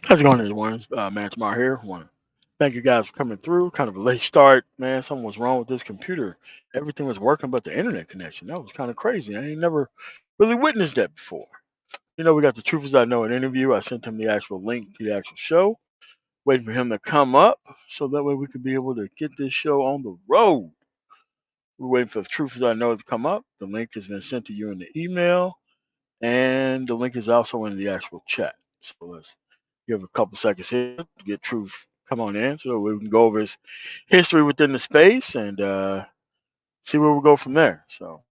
How's it going, everyone? Man, Tamar here. Want to thank you guys for coming through. Kind of a late start, man. Something was wrong with this computer. Everything was working, but the internet connection. That was kind of crazy. I ain't never really witnessed that before. We got the Truth Is I Know an interview. I sent him the actual link to the actual show. Waiting for him to come up so that way we could be able to get this show on the road. We're waiting for the Truth Is I Know to come up. The link has been sent to you in the email, and the link is also in the actual chat. So let's give a couple seconds here to get Truth come on in so we can go over his history within the space and see where we go from there. So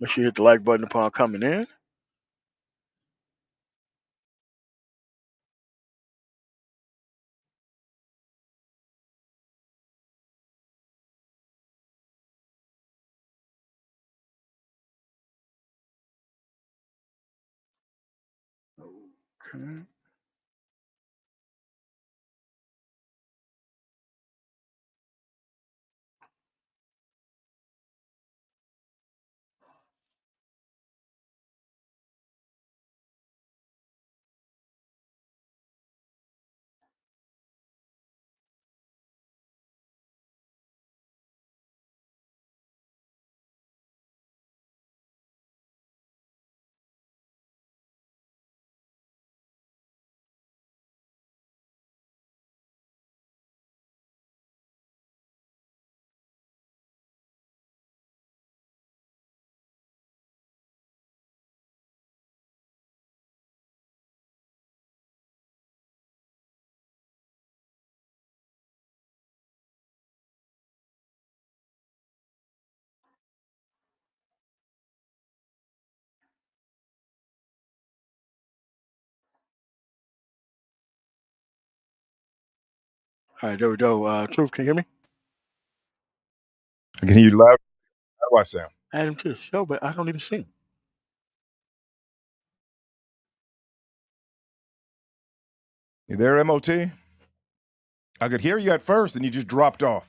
make sure you hit the like button upon coming in. Okay. All right, there we go. Truth, can you hear me? I can hear you loud. How do I sound? Add him to the show, but I don't even see him. You there, MOT? I could hear you at first, and you just dropped off.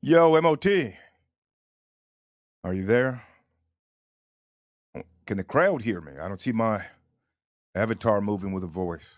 Yo, MOT, are you there? Can the crowd hear me? I don't see my avatar moving with a voice.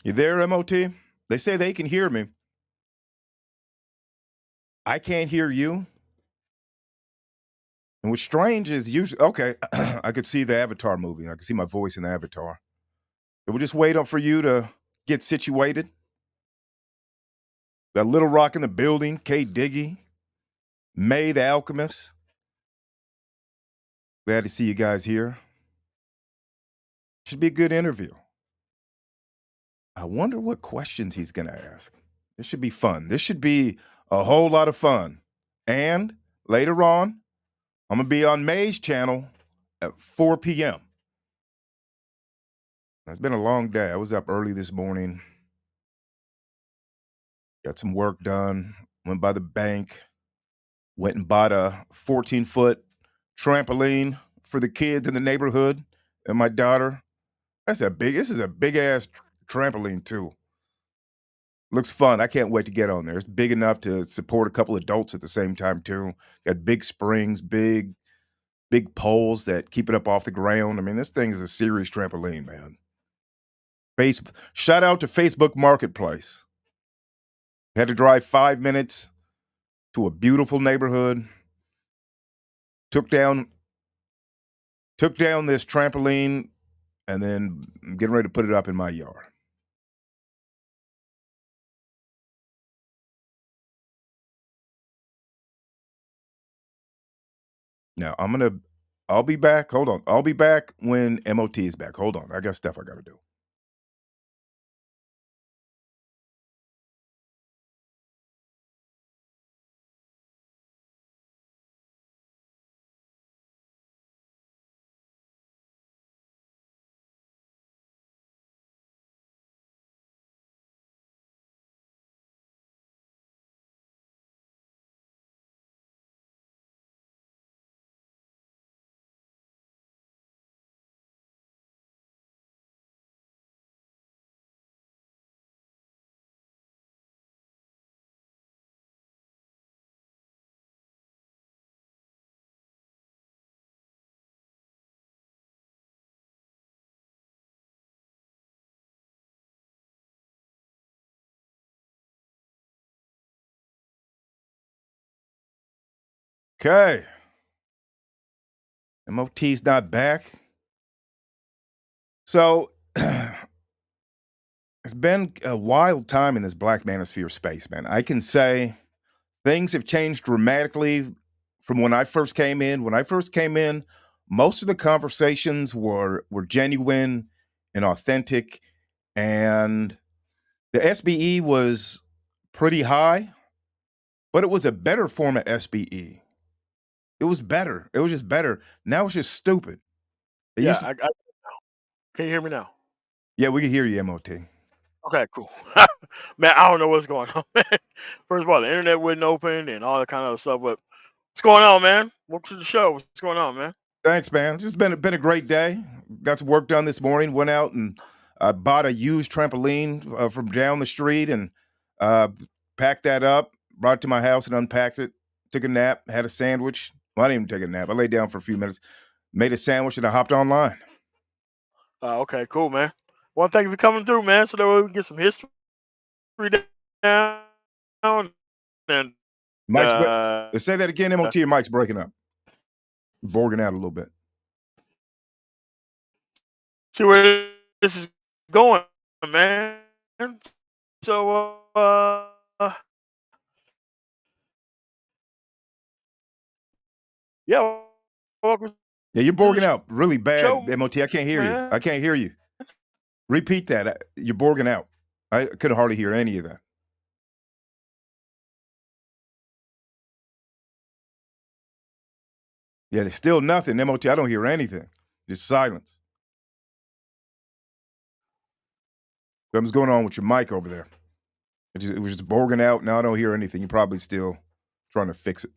You there, MOT? They say they can hear me. I can't hear you. And what's strange is usually, okay, I could see the avatar moving. I could see my voice in the avatar. We'll just wait up for you to get situated. Got Little Rock in the building, K. Diggy, May the Alchemist. Glad to see you guys here. Should be a good interview. I wonder what questions he's going to ask. This should be fun. This should be a whole lot of fun. And later on, I'm going to be on May's channel at 4 p.m. It's been a long day. I was up early this morning, got some work done, went by the bank, went and bought a 14-foot trampoline for the kids in the neighborhood and my daughter. This is a big ass trampoline too. Looks fun. I can't wait to get on there. It's big enough to support a couple adults at the same time too. Got big springs, big poles that keep it up off the ground. I mean, this thing is a serious trampoline, man. Shout out to Facebook Marketplace. Had to drive 5 minutes to a beautiful neighborhood. Took down this trampoline, and then I'm getting ready to put it up in my yard. Now I'll be back. Hold on. I'll be back when MOT is back. Hold on. I got stuff I got to do. Okay. MOT's not back. So it's been a wild time in this black manosphere space, man. I can say things have changed dramatically from when I first came in. When I first came in, most of the conversations were genuine and authentic, and the SBE was pretty high, but it was a better form of SBE. It was better. It was just better. Now it's just stupid. It Yeah, used to, can you hear me now? yeah, we can hear you, MOT. Okay, cool. Man, I don't know what's going on, man. First of all, the internet wouldn't open and all that kind of stuff. But what's going on, man? Welcome to the show. What's going on, man? Thanks, man. Just been a great day. Got some work done this morning. Went out and bought a used trampoline from down the street and uh, packed that up. Brought it to my house and unpacked it. Took a nap. Had a sandwich. Well, I didn't even take a nap. I laid down for a few minutes. Made a sandwich and I hopped online. Okay, cool, man. Well, thank you for coming through, man. So that way we can get some history down. And Mike's. uh, Say that again, MOT. Your mic's breaking up. Borging out a little bit. see where this is going, man. So, yeah, welcome Yeah, you're to borging the out really bad, show, MOT. I can't hear you. man. I can't hear you. Repeat that. You're borging out. I couldn't hardly hear any of that. Yeah, there's still nothing. MOT, I don't hear anything. Just silence. Something's going on with your mic over there. It was just borging out. Now I don't hear anything. You're probably still trying to fix it.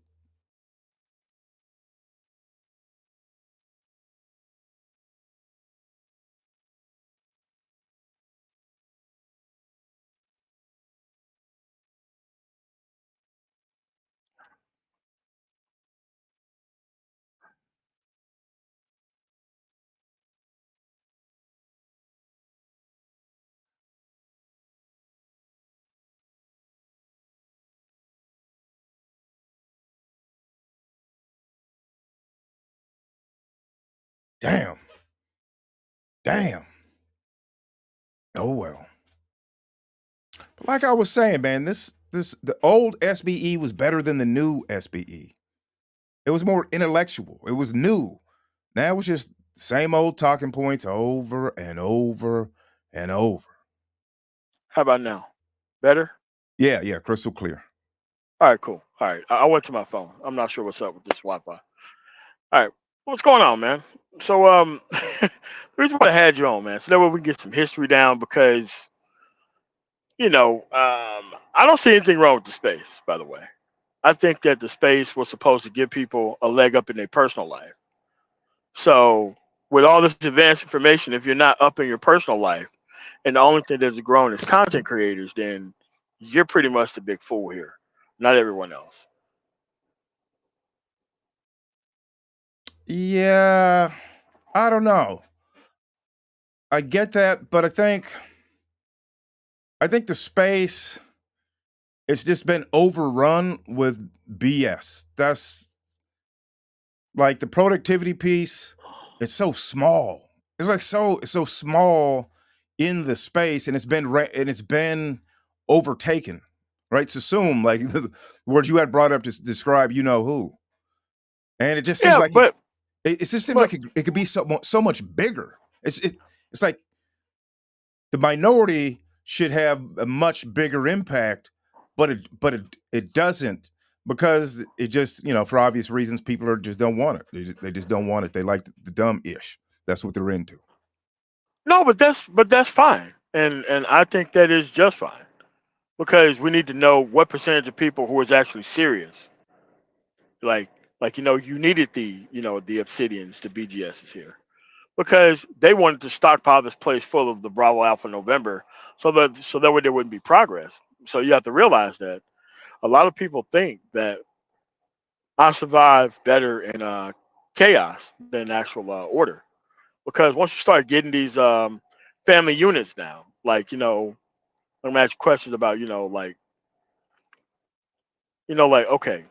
Damn. Damn. Oh well. But like I was saying, man, this the old SBE was better than the new SBE. It was more intellectual. It was new. Now it's just same old talking points over and over and over. How about now? Better? Yeah, yeah, crystal clear. All right, cool. All right, I went to my phone. I'm not sure what's up with this Wi-Fi. All right, what's going on, man? So, the reason why I had you on, man, so that way we can get some history down because I don't see anything wrong with the space. By the way, I think that the space was supposed to give people a leg up in their personal life. So, with all this advanced information, if you're not up in your personal life, and the only thing that's growing is content creators, then you're pretty much the big fool here, not everyone else. Yeah, I don't know. I get that, but I think the space it's just been overrun with BS. That's like the productivity piece. It's so small. It's so small in the space, and it's been overtaken. Right? It's assumed like the words you had brought up to describe you know who, and it just seems Yeah, like but it just seems but like it could be so much bigger. It's like the minority should have a much bigger impact, but it doesn't because it just for obvious reasons people are just don't want it. They just don't want it. They like the dumb ish. That's what they're into. no, but that's fine, and I think that is just fine because we need to know what percentage of people who is actually serious, like you needed the Obsidians, the BGSs here because they wanted to stockpile this place full of the Bravo Alpha November so that way there wouldn't be progress. So you have to realize that a lot of people think that I survive better in chaos than actual order because once you start getting these family units now, like I'm gonna ask you questions about like okay,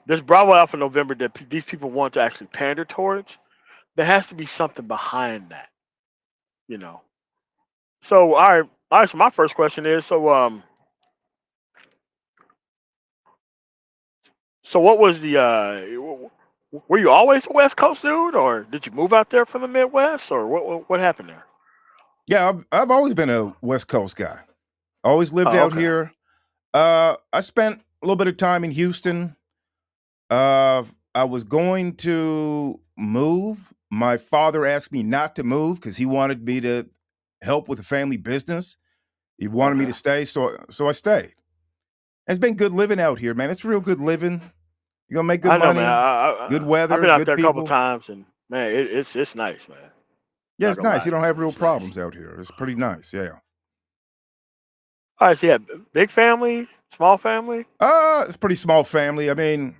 this Bravo Alpha November that these people want to actually pander towards. There has to be something behind that, you know. So all right. So my first question is so what was the were you always a West Coast dude, or did you move out there from the Midwest, or what happened there? Yeah, I've always been a West Coast guy. Always lived Oh, out okay. here. I spent a little bit of time in Houston. Uh, I was going to move. My father asked me not to move because he wanted me to help with the family business. He wanted me Okay. to stay, so I stayed. It's been good living out here, man. It's real good living. You're gonna make good I know, man. money, good I've weather, been out good there a couple people. times, and man, it's nice, man. Yeah, Not it's gonna nice. You lie, don't have real it's nice. problems out here. It's pretty nice. Yeah. All right, so yeah, big family, small family. It's a pretty small family. I mean,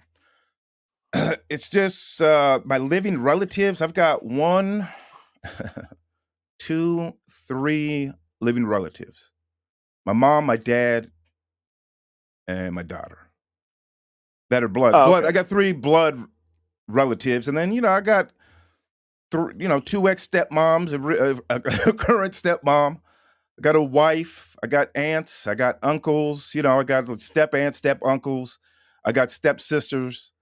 it's just my living relatives. I've got one, two, three living relatives. My mom, my dad, and my daughter. That are blood. Oh, Blood. I okay. got three blood relatives, and then I got two ex stepmoms, a current stepmom. I got a wife. I got aunts. I got uncles. I got step aunts, step uncles. I got stepsisters.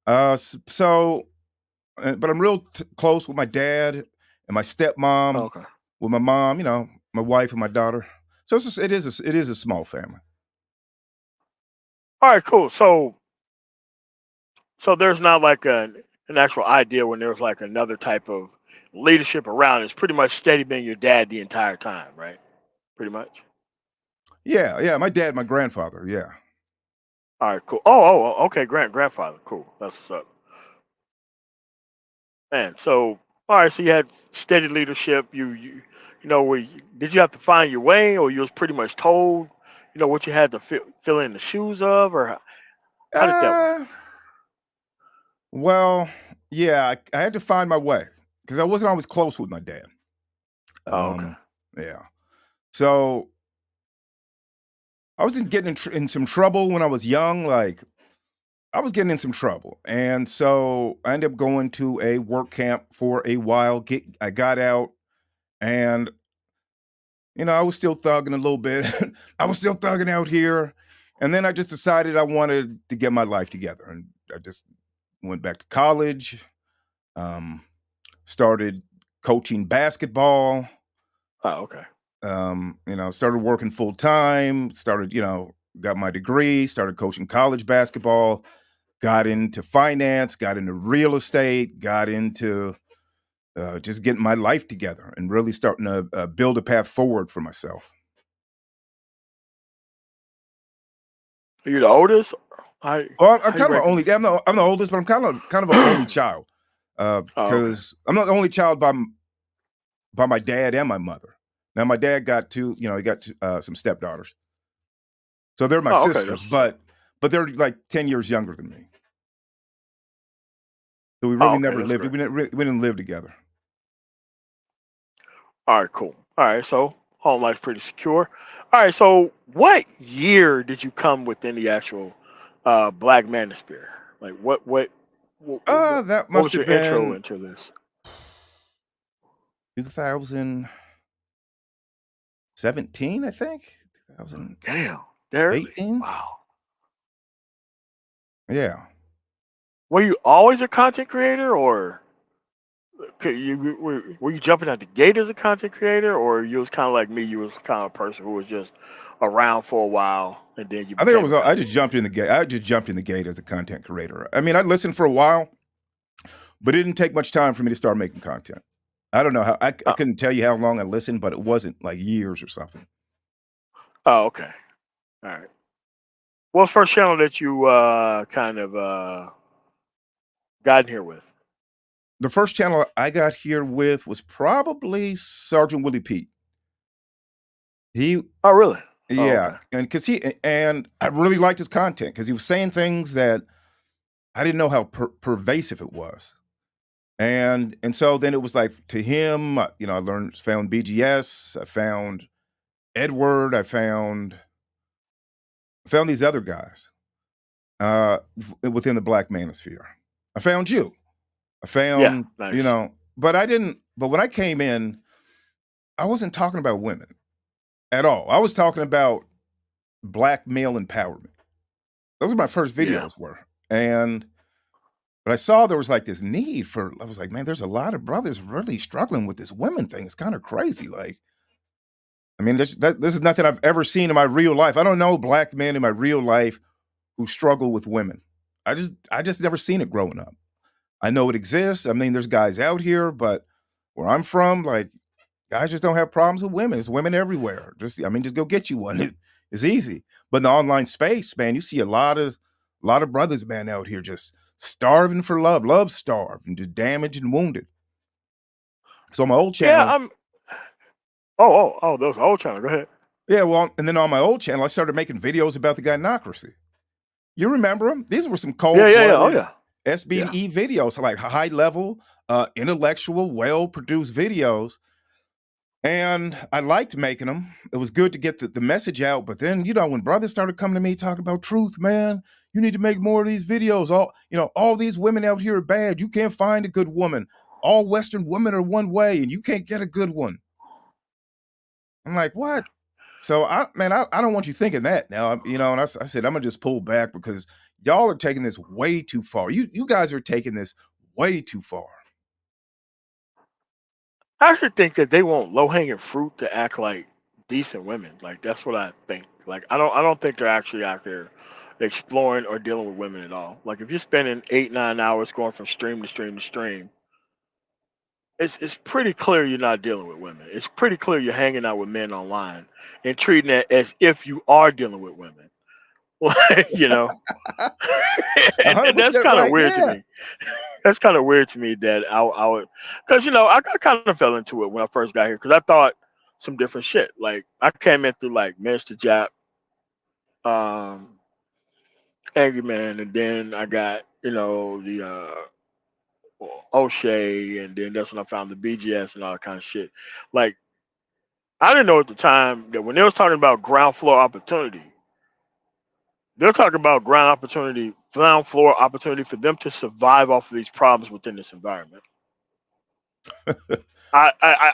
But I'm real close with my dad and my Oh, stepmom, okay. with my mom. My wife and my daughter. So it is a small family. All right, cool. So there's not like an actual idea when there's like another type of leadership around. It's pretty much steady being your dad the entire time, right? Pretty much. Yeah, yeah. My dad, my grandfather. Yeah. All right, cool. Oh, okay. Grandfather, cool. That's what's up, man. So all right, so you had steady leadership. Did you have to find your way, or you was pretty much told, what you had to fill in the shoes of, or how did that work? Uh, well, yeah. I had to find my way because I wasn't always close with my dad. Oh, okay. Yeah. So I was getting in some trouble when I was young. Like I was getting in some trouble, and so I ended up going to a work camp for a while. I got out, and I was still thugging a little bit. I was still thugging out here, And then I just decided I wanted to get my life together, and I just went back to college, um, started coaching basketball, Oh, okay. started working full time, got my degree, started coaching college basketball, got into finance, got into real estate, got into just getting my life together and really starting to build a path forward for myself. Are you the oldest? Well, I'm How you kind of an ranking only. this? I'm the oldest, but I'm kind of an only child Oh, okay. because I'm not the only child by my dad and my mother. Now, my dad got he got some stepdaughters, so they're my Oh, okay. sisters, That's what's up. but they're like 10 years younger than me. So we Oh, really okay. never That's lived. great. We didn't live together. All right, cool. All right, so home life's pretty secure. All right, so what year did you come within the actual Black Manosphere? Like, That what must was have your intro been into this? 2017, I think. 2018. Damn, that early. Wow. Yeah. Were you always a content creator, or were you jumping out the gate as a content creator, or you was kind of like me? You was kind of a person who was just around for a while and then you I think it became was. a I content just jumped creator. in the gate. I just jumped in the gate as a content creator. I mean, I listened for a while, but it didn't take much time for me to start making content. I don't know how. I Uh, couldn't tell you how long I listened, but it wasn't like years or something. oh, okay. All right. What's first channel that you kind of got in here with? The first channel I got here with was probably Sergeant Willie Pete. He, Oh, really? Oh, yeah, okay. and I really liked his content because he was saying things that I didn't know how pervasive it was. And so then it was like to him, I found BGS, I found Edward, I found these other guys within the Black Manosphere. I found you. I Yeah, found, nice. but I didn't. But when I came in, I wasn't talking about women at all. I was talking about Black male empowerment. Those were my first Yeah. videos were, and but I saw there was like this need for. I was like, man, there's a lot of brothers really struggling with this women thing. It's kind of crazy. Like, I mean, this is nothing I've ever seen in my real life. I don't know Black men in my real life who struggle with women. I just never seen it growing up. I know it exists. I mean, there's guys out here, but where I'm from, like guys just don't have problems with women. It's women everywhere. Just go get you one. It's easy. But in the online space, man, you see a lot of brothers, man, out here just starving for love starved, and just damaged and wounded. So on my old Yeah, channel, I'm. Oh, those old channel. Go ahead. yeah, well, and then on my old channel, I started making videos about the gynocracy. You remember them? These were some Yeah. Oh, cold-blooded yeah. Yeah. SBE videos, like high level, intellectual, well produced videos. And I liked making them. It was good to get the message out. But then, when brothers started coming to me talking about truth, man, you need to make more of these videos. All these women out here are bad. You can't find a good woman. All Western women are one way, and you can't get a good one. I'm like, what? So I don't want you thinking that now. And I said I'm gonna just pull back because y'all are taking this way too far. You guys are taking this way too far. I actually think that they want low hanging fruit to act like decent women. Like that's what I think. Like I don't think they're actually out there exploring or dealing with women at all. Like if you're spending 8 9 hours going from stream to stream to stream, it's pretty clear you're not dealing with women. It's pretty clear you're hanging out with men online and treating it as if you are dealing with women. Like, and that's 100% kind of right. weird to Yeah. me. That's kind of weird to me that I would, because I kind of fell into it when I first got here because I thought some different shit. Like I came in through like Mr. Jap, um, Angry Man, and then I got the O'Shea, and then that's when I found the BGS and all that kind of shit. Like I didn't know at the time that when they was talking about ground floor opportunity, they're talking about ground floor opportunity for them to survive off of these problems within this environment.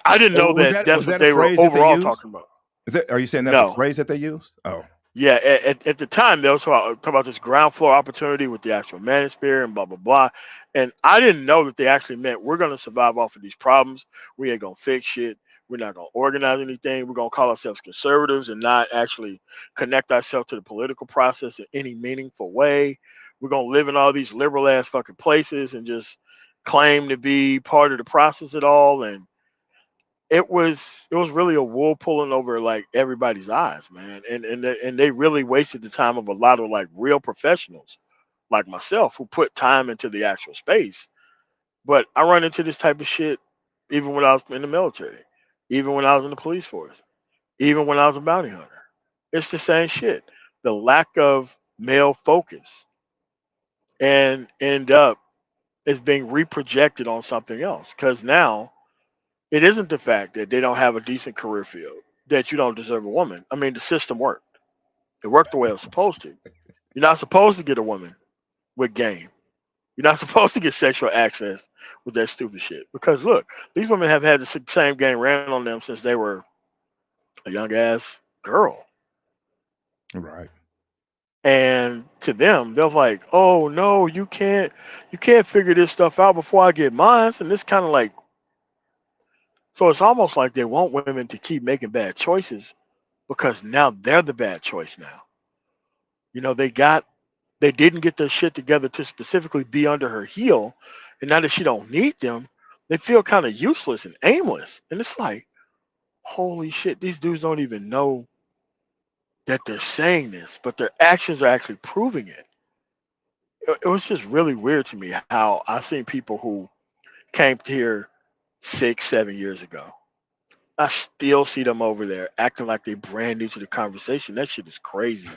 I didn't know Was that that that's was what that a they were phrase that they overall use? talking about. Are you saying that's a No, phrase that they use? Oh. Yeah, at the time they was talking about this ground floor opportunity with the actual manosphere and blah blah blah. And I didn't know that they actually meant we're gonna survive off of these problems. We ain't gonna fix shit. We're not gonna organize anything. We're gonna call ourselves conservatives and not actually connect ourselves to the political process in any meaningful way. We're gonna live in all these liberal ass fucking places and just claim to be part of the process at all. And it was really a wool pulling over like everybody's eyes, man. And they really wasted the time of a lot of like real professionals like myself who put time into the actual space. But I run into this type of shit even when I was in the military, even when I was in the police force, even when I was a bounty hunter. It's the same shit. The lack of male focus and end up is being reprojected on something else. Because now it isn't the fact that they don't have a decent career field, that you don't deserve a woman. I mean, the system worked. It worked the way it was supposed to. You're not supposed to get a woman with game. You're not supposed to get sexual access with that stupid shit. Because look, these women have had the same game ran on them since they were a young ass girl. Right. And to them, they're like, "Oh no, you can't figure this stuff out before I get mine." And this kind of like, so it's almost like they want women to keep making bad choices because now they're the bad choice now. You know, they didn't get their shit together to specifically be under her heel, and now that she don't need them, they feel kind of useless and aimless. And it's like, holy shit, these dudes don't even know that they're saying this, but their actions are actually proving it. It was just really weird to me how I seen people who came here 6, 7 years ago. I still see them over there acting like they brand new to the conversation. That shit is crazy.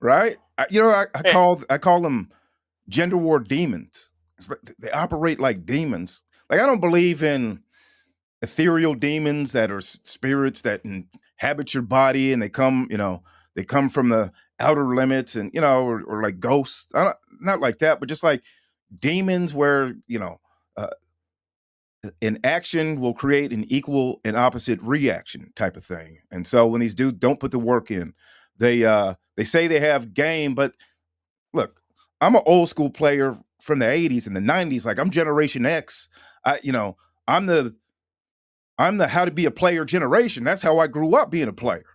Right. I And, call them gender war demons. It's like they operate like demons. Like I don't believe in ethereal demons that are spirits that inhabit your body and they come from the outer limits and or like ghosts. Not like that, but just like demons where uh, an action will create an equal and opposite reaction type of thing. And so when these dudes don't put the work in, they say they have game, but look, I'm an old school player from the 80s and the 90s. Like I'm Generation X. I you know I'm the how to be a player generation. That's how I grew up being a player.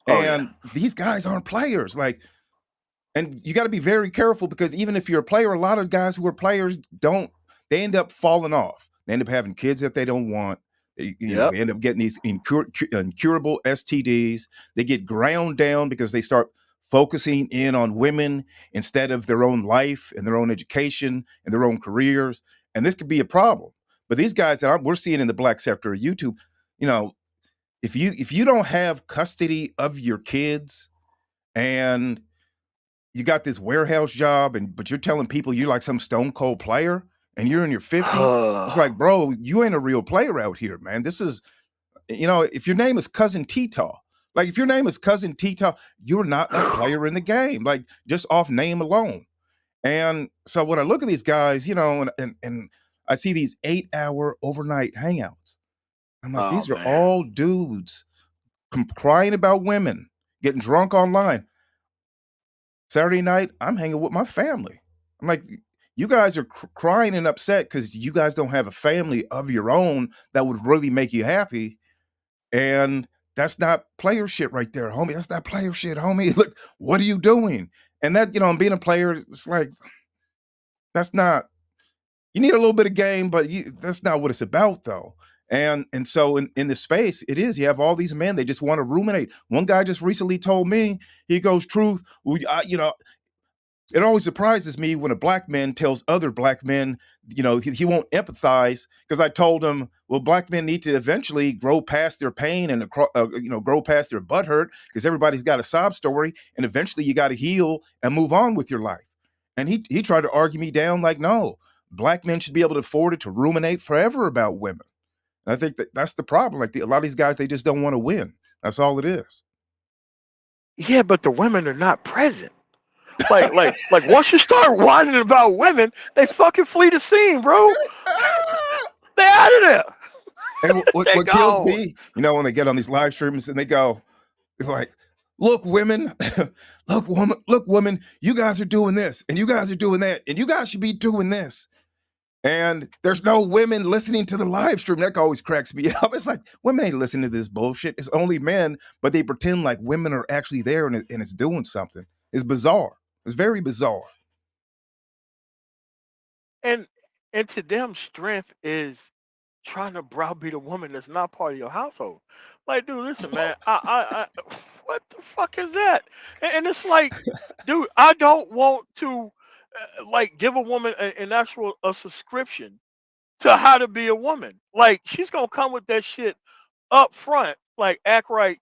oh yeah, And these guys aren't players. Like, and you got to be very careful because even if you're a player, a lot of guys who are players don't, they end up falling off. They end up having kids that they don't want. yep. They end up getting these incurable STDs. They get ground down because they start focusing in on women instead of their own life and their own education and their own careers. And this could be a problem. But these guys that we're seeing in the black sector of YouTube, you know, if you don't have custody of your kids and you got this warehouse job but you're telling people you're like some stone cold player and you're in your 50s, it's like, bro, you ain't a real player out here, man. This is, if your name is Cousin Tita, like if your name is Cousin Tita, you're not a player in the game, like just off name alone. And so when I look at these guys, and I see these 8-hour overnight hangouts, I'm like, Oh these are man. all dudes crying about women, getting drunk online. Saturday night, I'm hanging with my family. I'm like, you guys are crying and upset because you guys don't have a family of your own that would really make you happy. And that's not player shit right there, homie. That's not player shit, homie. Look, what are you doing? And that, being a player, it's like, that's not, you need a little bit of game, but that's not what it's about, though. And so in this space, it is. You have all these men. They just want to ruminate. One guy just recently told me, he goes, "Truth, well, it always surprises me when a black man tells other black men, he won't empathize because I told him, well, black men need to eventually grow past their pain and, grow past their butt hurt because everybody's got a sob story. And eventually you got to heal and move on with your life." And he tried to argue me down like, no, black men should be able to afford it to ruminate forever about women. And I think that's the problem. Like a lot of these guys, they just don't want to win. That's all it is. Yeah, but the women are not present. Like once you start whining about women, they fucking flee the scene, bro. They out of there. And what, They what kills gone. me, when they get on these live streams and they go, like, look, women, look, woman, you guys are doing this and you guys are doing that and you guys should be doing this. And there's no women listening to the live stream. That always cracks me up. It's like women ain't listening to this bullshit. It's only men, but they pretend like women are actually there and it's doing something. It's bizarre. It's very bizarre. And to them, strength is trying to browbeat a woman that's not part of your household. Like, dude, listen, man, what the fuck is that? And it's like, dude, I don't want to like give a woman an actual a subscription to how to be a woman. Like, she's gonna come with that shit up front, like act right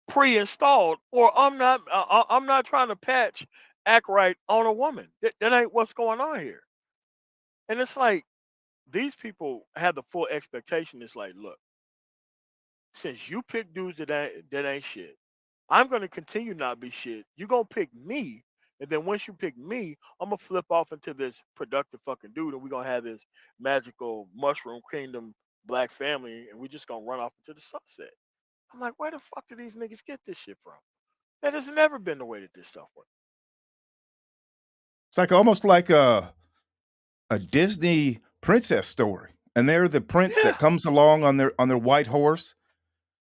pre-installed, or I'm not trying to patch act right on a woman. That ain't what's going on here. And it's like these people have the full expectation. It's like, look, since you pick dudes that ain't shit, I'm gonna continue not be shit. You gonna pick me, and then once you pick me, I'm gonna flip off into this productive fucking dude, and we're gonna have this magical mushroom kingdom black family, and we just gonna run off into the sunset. I'm like, where the fuck do these niggas get this shit from? That has never been the way that this stuff works. It's like almost like a Disney princess story. And they're the prince Yeah, that comes along on their white horse.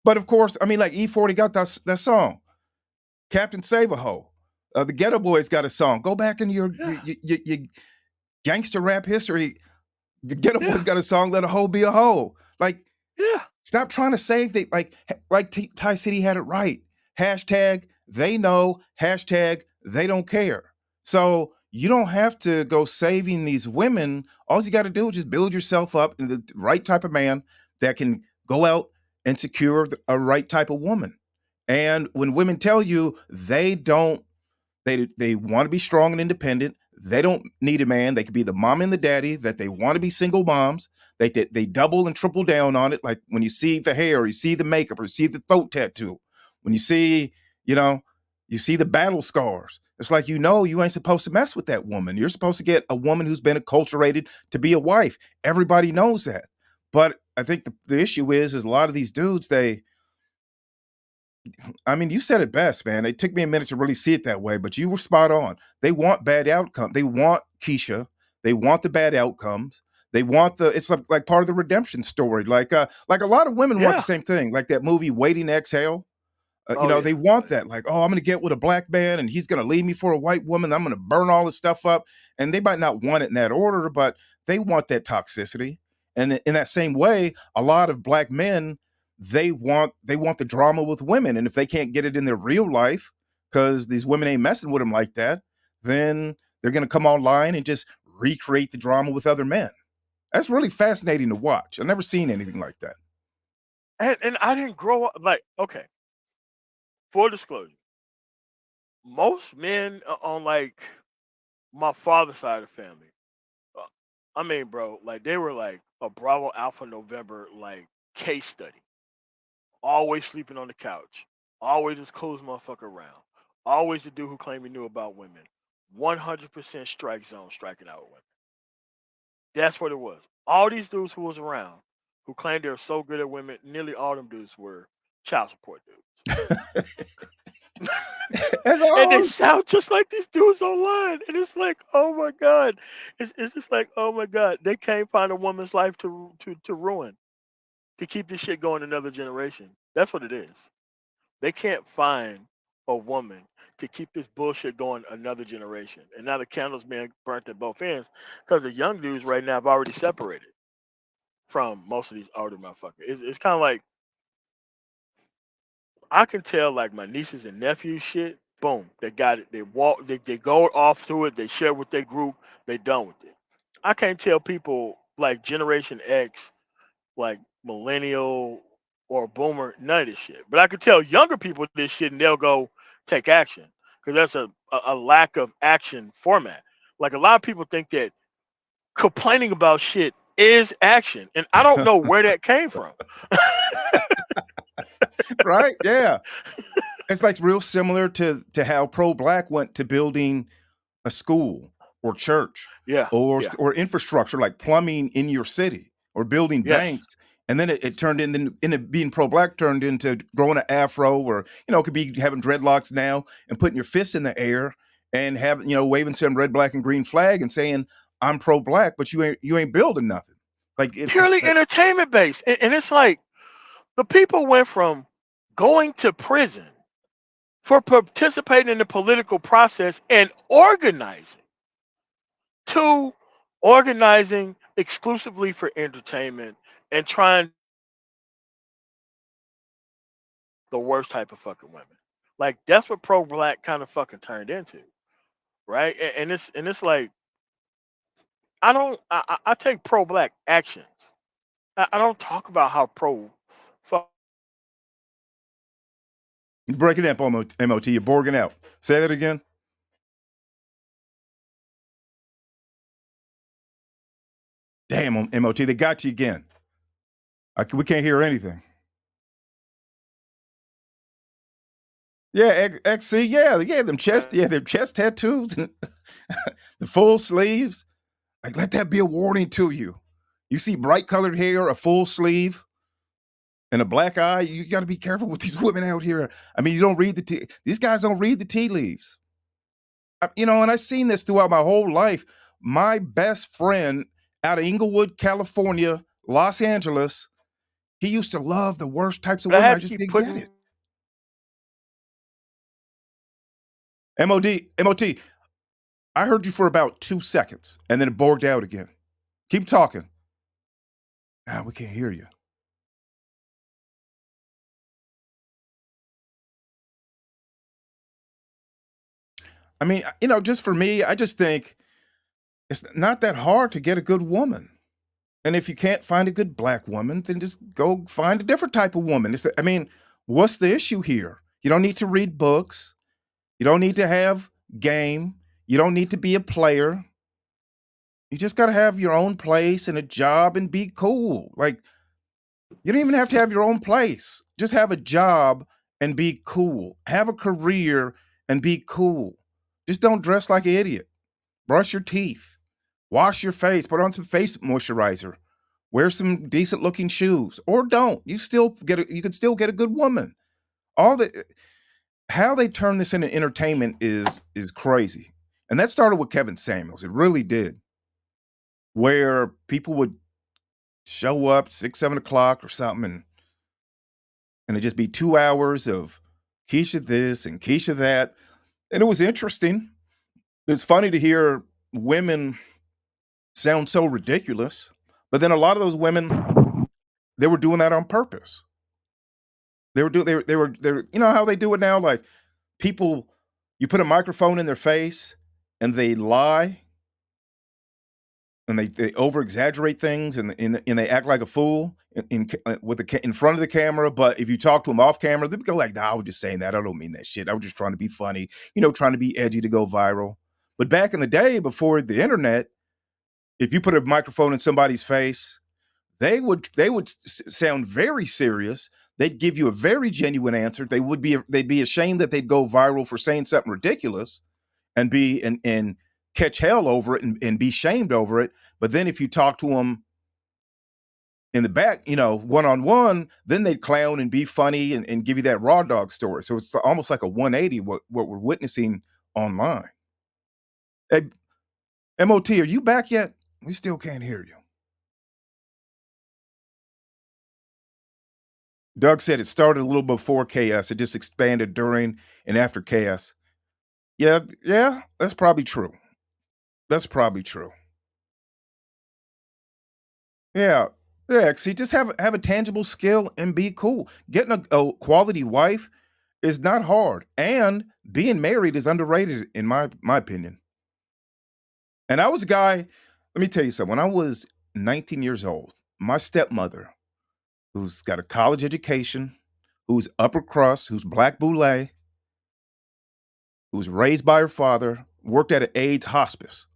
But of course, I mean, like E40 got that song, Captain Save a Ho. The Ghetto Boys got a song. Go back in yeah, your gangster rap history. The Ghetto Boys yeah, got a song, Let a Hoe Be a Hoe. Like, yeah. stop trying to save the Ty City had it right. Hashtag they know, hashtag they don't care. So you don't have to go saving these women. All you got to do is just build yourself up into the right type of man that can go out and secure a right type of woman. And when women tell you they want to be strong and independent. They don't need a man. They could be the mom and the daddy that they want to be single moms. They double and triple down on it. Like when you see the hair, you see the makeup, or you see the throat tattoo. When you see, you know, you see the battle scars. It's like you ain't supposed to mess with that woman. You're supposed to get a woman who's been acculturated to be a wife. Everybody knows that. But I think the issue is a lot of these dudes, I mean, you said it best, man. It took me a minute to really see it that way, but you were spot on. They want bad outcome. They want Keisha. They want the bad outcomes. They want it's like part of the redemption story. Like a lot of women want the Yeah. same thing. Like that movie Waiting to Exhale. Oh yeah. They Oh want yeah. that. Like, oh, I'm going to get with a black man and he's going to leave me for a white woman. I'm going to burn all this stuff up. And they might not want it in that order, but they want that toxicity. And in that same way, a lot of black men, they want the drama with women. And if they can't get it in their real life, because these women ain't messing with them like that, then they're going to come online and just recreate the drama with other men. That's really fascinating to watch. I've never seen anything like that. And I didn't grow up like, okay. Full disclosure, most men on like my father's side of the family. Uh, I mean, bro, like they were like a Bravo Alpha November like case study. Always sleeping on the couch. Always this coolest motherfucker around. Always the dude who claimed he knew about women. 100% strike zone striking out with women. That's what it was. All these dudes who was around who claimed they were so good at women, nearly all them dudes were child support dudes. That's And they all. sound just like these dudes online. And it's like, oh my God. It's just like, oh my God. They can't find a woman's life to ruin, to keep this shit going another generation. That's what it is. They can't find a woman to keep this bullshit going another generation. And now the candle's being burnt at both ends because the young dudes right now have already separated from most of these older motherfuckers. It's kind of like I can tell like my nieces and nephews shit. Boom, they got it. They walk. They go off through it. They share with their group. They done with it. I can't tell people like Generation X, like millennial or boomer, none of this shit. But I can tell younger people this shit, and they'll go take action because that's a lack of action format. Like a lot of people think that complaining about shit is action, and I don't know where that came from. Right? Yeah. It's like real similar to how pro black went to building a school or church Yeah, or yeah, or infrastructure like plumbing in your city or building yes, banks. And then it turned into being pro-black turned into growing an afro, or it could be having dreadlocks now and putting your fists in the air and having waving some red, black, and green flag and saying I'm pro-black, but you ain't building nothing. Like it's Purely entertainment based. And it's like the people went from going to prison for participating in the political process and organizing to organizing exclusively for entertainment and trying the worst type of fucking women. Like that's what pro black kind of fucking turned into, right? And it's like I take pro black actions. I don't talk about how pro fuck you're breaking up, MOT. You're borging out. Say that again. Damn, MOT, they got you again. We can't hear anything. Yeah, XC, them chest tattoos, and the full sleeves. Like, let that be a warning to you. You see bright colored hair, a full sleeve, and a black eye. You got to be careful with these women out here. I mean, you don't read these guys don't read the tea leaves. And I've seen this throughout my whole life. My best friend out of Inglewood, California, Los Angeles, he used to love the worst types of but I women. had I to just keep didn't get putting it. MOT, I heard you for about 2 seconds, and then it borged out again. Keep talking. We can't hear you. I mean, just for me, I just think it's not that hard to get a good woman. And if you can't find a good black woman, then just go find a different type of woman. I mean, what's the issue here? You don't need to read books. You don't need to have game. You don't need to be a player. You just got to have your own place and a job and be cool. Like, you don't even have to have your own place. Just have a job and be cool. Have a career and be cool. Just don't dress like an idiot. Brush your teeth. Wash your face. Put on some face moisturizer. Wear some decent looking shoes, or don't. You can still get a good woman. All the How they turn this into entertainment is crazy. And that started with Kevin Samuels. It really did. Where people would show up 6, 7 o'clock or something, and it'd just be 2 hours of Keisha this and Keisha that. And it was interesting. It's funny to hear women sound so ridiculous, but then a lot of those women, they were doing that on purpose. They were how they do it now. Like, people, you put a microphone in their face and they lie and they over exaggerate things, and they act like a fool in front of the camera. But if you talk to them off camera, they go like, "Nah, I was just saying that. I don't mean that shit. I was just trying to be funny, trying to be edgy to go viral." But back in the day, before the internet, if you put a microphone in somebody's face, they would sound very serious. They'd give you a very genuine answer. They'd be ashamed that they'd go viral for saying something ridiculous and and catch hell over it and be shamed over it. But then if you talk to them in the back, one on one, then they'd clown and be funny and give you that raw dog story. So it's almost like a 180 what we're witnessing online. Hey, MOT, are you back yet? We still can't hear you. Doug said it started a little before chaos. It just expanded during and after chaos. Yeah, yeah, that's probably true. That's probably true. Yeah, yeah. See, just have a tangible skill and be cool. Getting a quality wife is not hard, and being married is underrated in my opinion. And I was a guy. Let me tell you something. When I was 19 years old, my stepmother, who's got a college education, who's upper crust, who's black boule, who was raised by her father, worked at an AIDS hospice.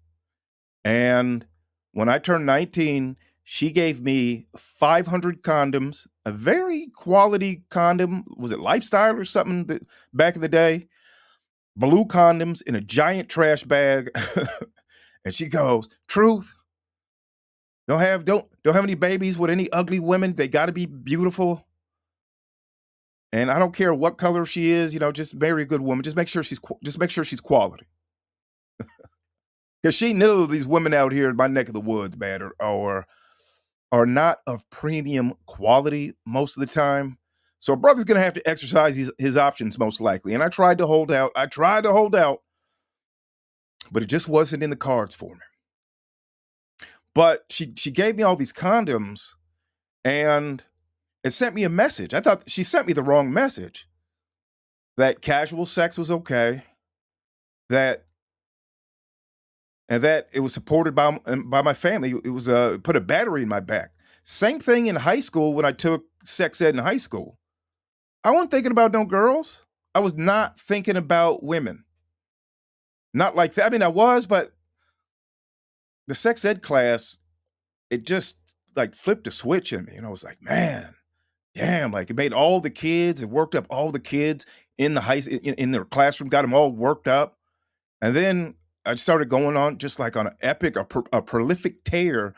And when I turned 19, she gave me 500 condoms, a very quality condom. Was it Lifestyle or something back in the day? Blue condoms in a giant trash bag. And she goes, Truth, Don't have any babies with any ugly women. They got to be beautiful. And I don't care what color she is, just marry a good woman. Just make sure she's quality. Because she knew these women out here in my neck of the woods, man, are not of premium quality most of the time. So a brother's gonna have to exercise his options most likely. And I tried to hold out. But it just wasn't in the cards for me. But she gave me all these condoms and it sent me a message. I thought she sent me the wrong message. That casual sex was okay. That and that it was supported by my family. It was put a battery in my back. Same thing in high school when I took sex ed in high school. I wasn't thinking about no girls. I was not thinking about women. Not like that. I mean, I was, but the sex ed class, it just like flipped a switch in me. And I was like, man, damn, like it made all the kids, it worked up all the kids in the in their classroom, got them all worked up. And then I started going on just like on an epic, a prolific tear,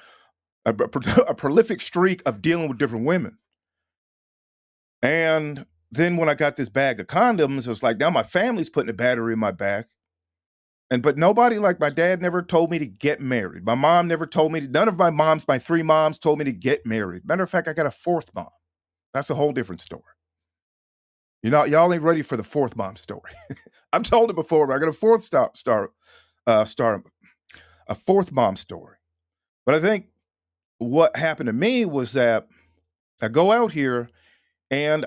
a prolific streak of dealing with different women. And then when I got this bag of condoms, it was like now my family's putting a battery in my back. But nobody, like my dad never told me to get married. My mom never told me none of my three moms told me to get married. Matter of fact, I got a fourth mom. That's a whole different story. Y'all ain't ready for the fourth mom story. I've told it before, but I got a fourth mom story. But I think what happened to me was that I go out here and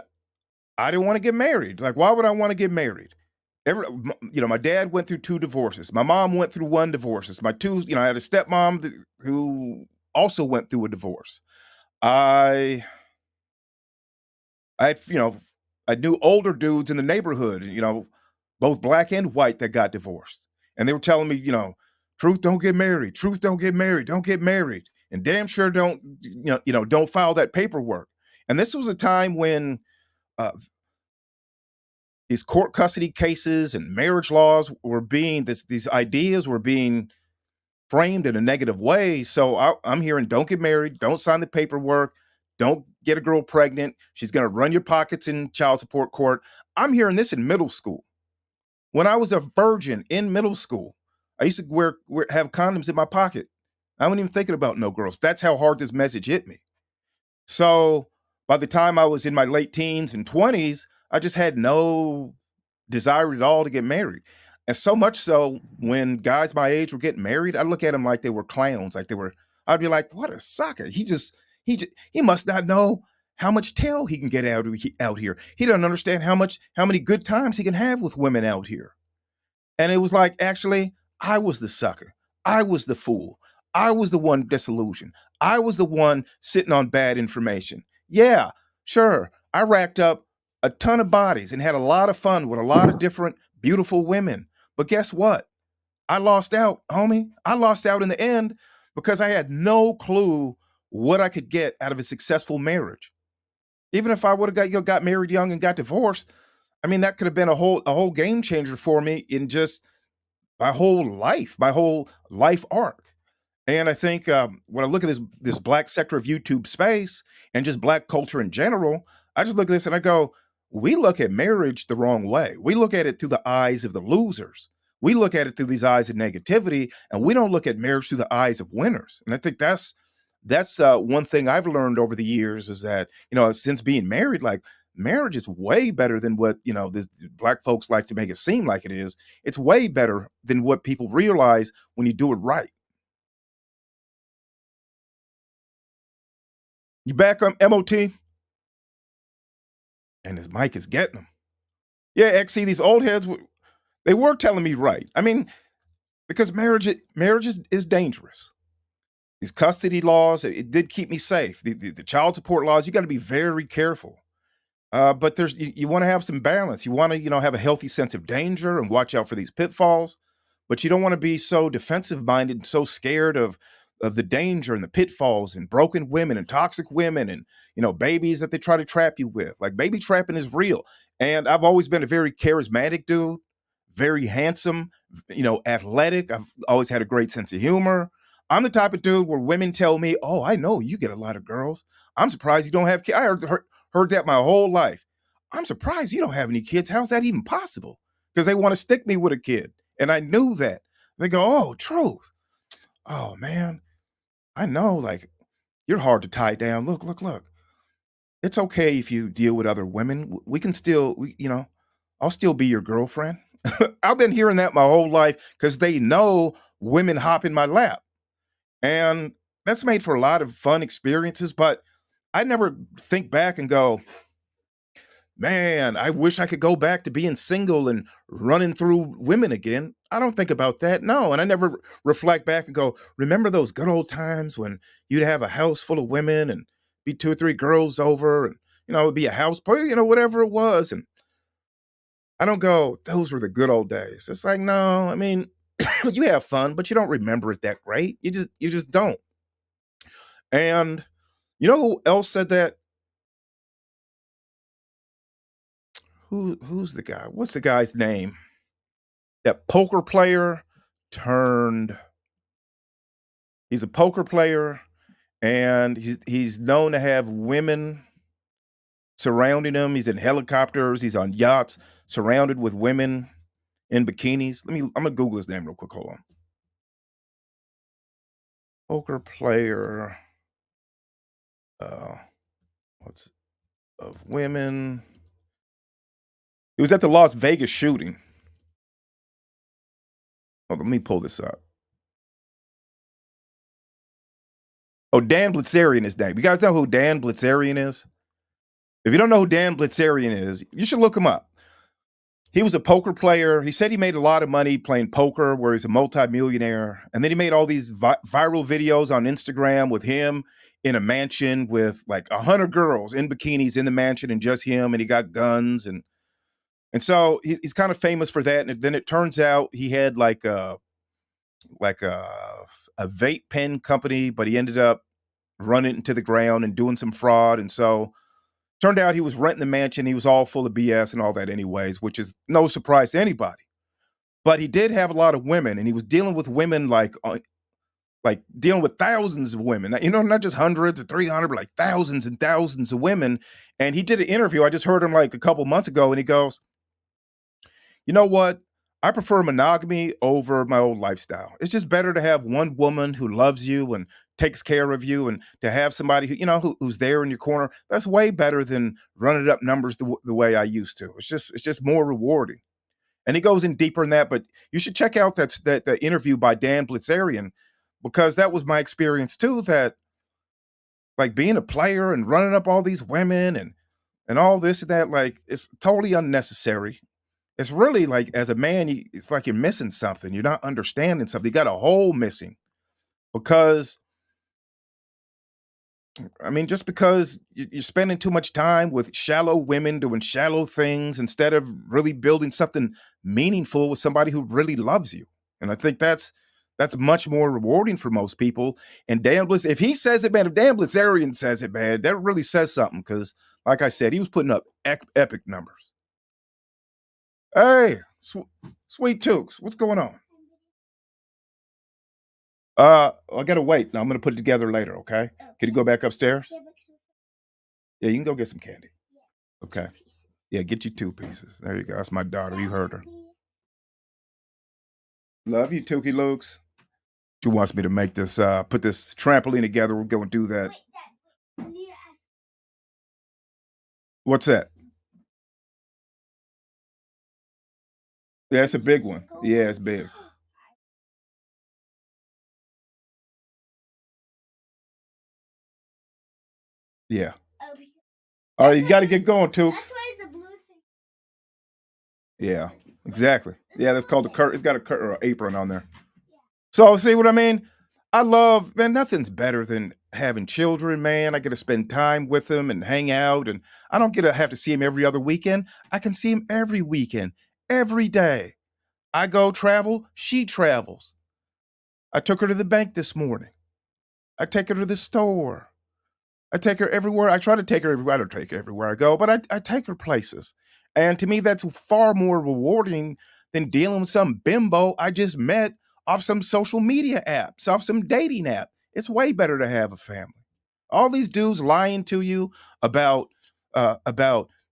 I didn't want to get married. Like, why would I want to get married? My dad went through 2 divorces. My mom went through 1 divorce. I had a stepmom who also went through a divorce. I had, I knew older dudes in the neighborhood, both black and white that got divorced. And they were telling me, truth, don't get married. Truth, don't get married. Don't get married. And damn sure don't file that paperwork. And this was a time when these court custody cases and marriage laws were these ideas were being framed in a negative way. So I'm hearing, don't get married, don't sign the paperwork, don't get a girl pregnant. She's going to run your pockets in child support court. I'm hearing this in middle school. When I was a virgin in middle school, I used to have condoms in my pocket. I wasn't even thinking about no girls. That's how hard this message hit me. So by the time I was in my late teens and 20s, I just had no desire at all to get married. And so much so, when guys my age were getting married, I look at them like they were clowns. I'd be like, what a sucker. He must not know how much tail he can get out here. He doesn't understand how many good times he can have with women out here. And it was like, actually, I was the sucker. I was the fool. I was the one disillusioned. I was the one sitting on bad information. Yeah, sure. I racked up a ton of bodies and had a lot of fun with a lot of different beautiful women. But guess what? I lost out, homie. I lost out in the end because I had no clue what I could get out of a successful marriage. Even if I would have got married young and got divorced, I mean, that could have been a whole game changer for me in just my whole life arc. And I think when I look at this black sector of YouTube space and just black culture in general, I just look at this and I go, we look at marriage the wrong way. We look at it through the eyes of the losers. We look at it through these eyes of negativity, and we don't look at marriage through the eyes of winners. And I think that's one thing I've learned over the years is that, since being married, like marriage is way better than what, this black folks like to make it seem like it is. It's way better than what people realize when you do it right. You back on MOT? And his mic is getting him. Yeah, XC, these old heads, they were telling me right. I mean, because marriage is dangerous. These custody laws, it did keep me safe. The child support laws, you got to be very careful. But you want to have some balance. You want to, have a healthy sense of danger and watch out for these pitfalls. But you don't want to be so defensive minded and so scared of the danger and the pitfalls and broken women and toxic women and, babies that they try to trap you with. Like, baby trapping is real. And I've always been a very charismatic dude, very handsome, athletic. I've always had a great sense of humor. I'm the type of dude where women tell me, "Oh, I know you get a lot of girls. I'm surprised you don't have kids." I heard that my whole life. I'm surprised you don't have any kids. How's that even possible? Because they want to stick me with a kid, and I knew that. They go, "Oh, truth. Oh man, I know. Like you're hard to tie down. Look, look, look. It's okay if you deal with other women. We can still, I'll still be your girlfriend." I've been hearing that my whole life because they know women hop in my lap. And that's made for a lot of fun experiences, but I never think back and go, man, I wish I could go back to being single and running through women again. I don't think about that. No. And I never reflect back and go, remember those good old times when you'd have a house full of women and be two or three girls over and, it'd be a house party, whatever it was. And I don't go, those were the good old days. It's like, no, I mean, you have fun, but you don't remember it that great. You just don't. And you know who else said that? Who's the guy? What's the guy's name? That poker player turned. He's a poker player, and he's known to have women surrounding him. He's in helicopters. He's on yachts, surrounded with women in bikinis. I'm gonna Google his name real quick. Hold on. Poker player. Uh, what's of women? It was at the Las Vegas shooting. Hold on, let me pull this up. Oh, Dan Blitzerian is name. You guys know who Dan Blitzerian is? If you don't know who Dan Blitzerian is, you should look him up. He was a poker player. He said he made a lot of money playing poker, where he's a multimillionaire. And then he made all these viral videos on Instagram with him in a mansion with like 100 girls in bikinis in the mansion and just him. And he got guns. And so he's kind of famous for that. And then it turns out he had like a vape pen company, but he ended up running it into the ground and doing some fraud. And so turned out he was renting the mansion. He was all full of BS and all that anyways, which is no surprise to anybody. But he did have a lot of women, and he was dealing with women like dealing with thousands of women. Not just hundreds or 300, but like thousands and thousands of women. And he did an interview. I just heard him like a couple months ago, and he goes, you know what? I prefer monogamy over my old lifestyle. It's just better to have one woman who loves you and takes care of you, and to have somebody who's there in your corner. That's way better than running up numbers the way I used to. It's just more rewarding. And he goes in deeper in that, but you should check out that interview by Dan Blitzerian, because that was my experience too. That like being a player and running up all these women and all this and that, like it's totally unnecessary. It's really like, as a man, it's like you're missing something. You're not understanding something. You got a hole missing because, I mean, just because you're spending too much time with shallow women doing shallow things instead of really building something meaningful with somebody who really loves you. And I think that's much more rewarding for most people. And Dan Blitz, if he says it, man, if Dan Blitzerian says it, man, that really says something. Because, like I said, he was putting up epic numbers. Hey, Sweet Tooks, what's going on? I gotta wait. Now I'm gonna put it together later. Okay? Can you go back upstairs? Yeah, you can go get some candy. Okay. Yeah, get you 2 pieces. There you go. That's my daughter. You heard her. Love you, Tookie Lukes. She wants me to make this, put this trampoline together. We're going to do that. What's that? Yeah, it's a big one. Yeah, it's big. Yeah. All right, you got to get going, Tooks. Yeah, exactly. Yeah, that's called a curtain. It's got a curtain or apron on there. So, see what I mean? I love, man, nothing's better than having children, man. I get to spend time with them and hang out, and I don't get to have to see them every other weekend. I can see them every weekend, every day. I go travel, she travels. I took her to the bank this morning. I take her to the store. I take her everywhere. I try to take her everywhere. I don't take her everywhere I go, but I take her places. And to me, that's far more rewarding than dealing with some bimbo I just met off some social media apps, off some dating app. It's way better to have a family. All these dudes lying to you about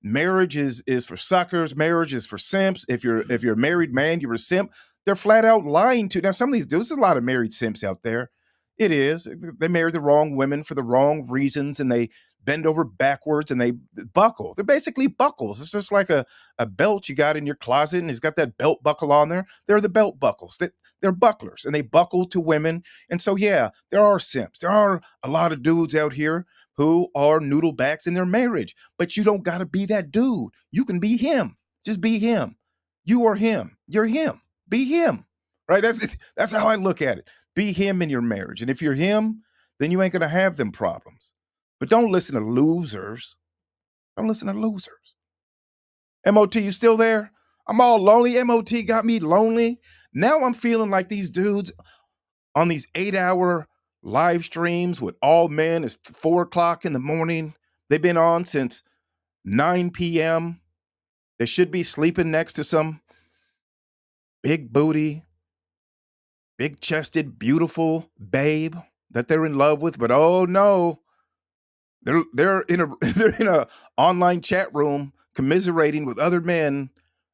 marriage is for suckers, marriage is for simps. If you're a married man, you're a simp. They're flat out lying to. Now some of these dudes, there's a lot of married simps out there. It is. They marry the wrong women for the wrong reasons, and they bend over backwards and they buckle. They're basically buckles. It's just like a belt you got in your closet and it's got that belt buckle on there. They're the belt buckles. They're bucklers and they buckle to women. And so, yeah, there are simps. There are a lot of dudes out here who are noodlebacks in their marriage, but you don't got to be that dude. You can be him. Just be him. You are him. You're him. Be him. Right? That's how I look at it. Be him in your marriage. And if you're him, then you ain't going to have them problems. But don't listen to losers. Don't listen to losers. MOT, you still there? I'm all lonely. MOT got me lonely. Now I'm feeling like these dudes on these 8-hour live streams with all men. It's 4 o'clock in the morning. They've been on since 9 p.m. They should be sleeping next to some big booty, big chested, beautiful babe that they're in love with. But oh no, they're in a they're in a online chat room commiserating with other men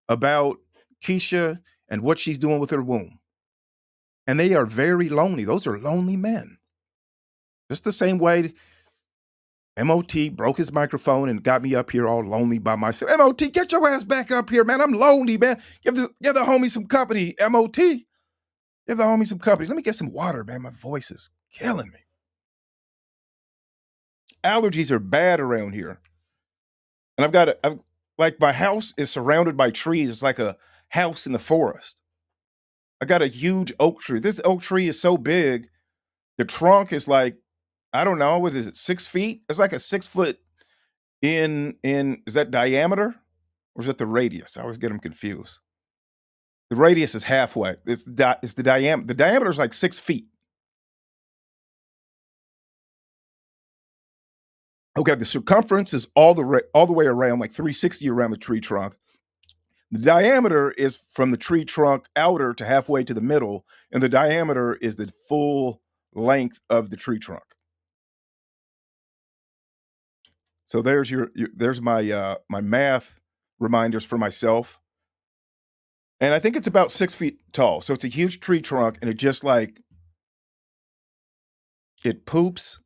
about Keisha and what she's doing with her womb. And they are very lonely. Those are lonely men. Just the same way MOT broke his microphone and got me up here all lonely by myself. MOT, get your ass back up here, man. I'm lonely, man. Give the homie some company, MOT. Give the homie some company. Let me get some water, man. My voice is killing me. Allergies are bad around here. And I've like my house is surrounded by trees. It's like a house in the forest. I got a huge oak tree. This oak tree is so big. The trunk is like, I don't know, what is it, 6 feet? It's like a 6 foot in is that diameter? Or is that the radius? I always get them confused. The radius is halfway. It's the diameter. The diameter is like 6 feet. Okay, the circumference is all the way around, like 360 around the tree trunk. The diameter is from the tree trunk outer to halfway to the middle, and the diameter is the full length of the tree trunk. So there's my my math reminders for myself. And I think it's about 6 feet tall. So it's a huge tree trunk, and it just like it poops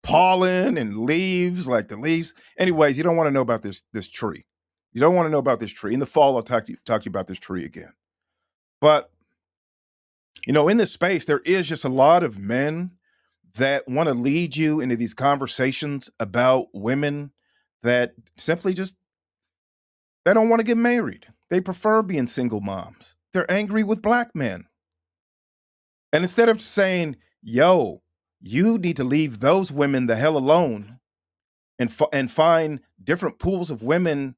pollen and leaves, like the leaves. Anyways, you don't want to know about this tree. You don't want to know about this tree. In the fall, I'll talk to you about this tree again. But in this space, there is just a lot of men that want to lead you into these conversations about women that simply just they don't want to get married. They prefer being single moms. They're angry with black men. And instead of saying, yo, you need to leave those women the hell alone and find different pools of women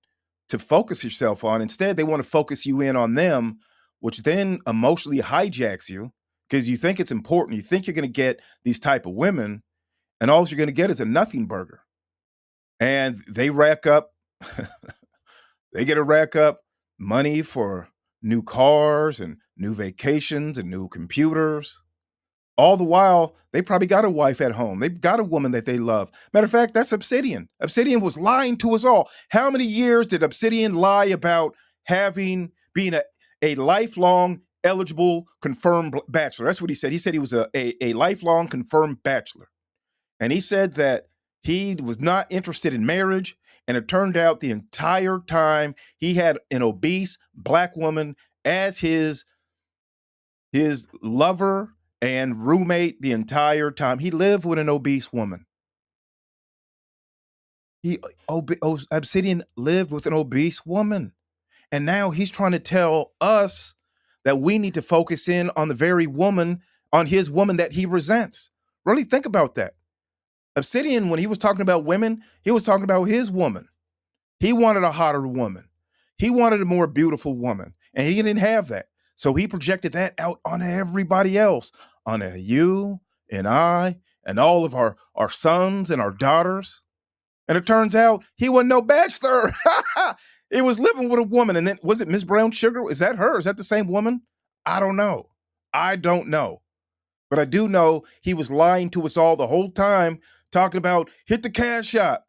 to focus yourself on. Instead, they want to focus you in on them, which then emotionally hijacks you because you think it's important. You think you're going to get these type of women, and all you're going to get is a nothing burger. And they rack up, they get to rack up money for new cars and new vacations and new computers. All the while, they probably got a wife at home. They've got a woman that they love. Matter of fact, that's Obsidian. Obsidian was lying to us all. How many years did Obsidian lie about being a lifelong eligible confirmed bachelor? That's what he said. He said he was a lifelong confirmed bachelor. And he said that he was not interested in marriage. And it turned out the entire time he had an obese black woman as his lover and roommate the entire time. He lived with an obese woman. Obsidian lived with an obese woman. And now he's trying to tell us that we need to focus in on the very woman, on his woman that he resents. Really think about that. Obsidian, when he was talking about women, he was talking about his woman. He wanted a hotter woman. He wanted a more beautiful woman. And he didn't have that. So he projected that out on everybody else, on you and I and all of our sons and our daughters. And it turns out he wasn't no bachelor. He was living with a woman. And then, was it Miss Brown Sugar? Is that her? Is that the same woman? I don't know. I don't know. But I do know he was lying to us all the whole time, talking about hit the cash shop.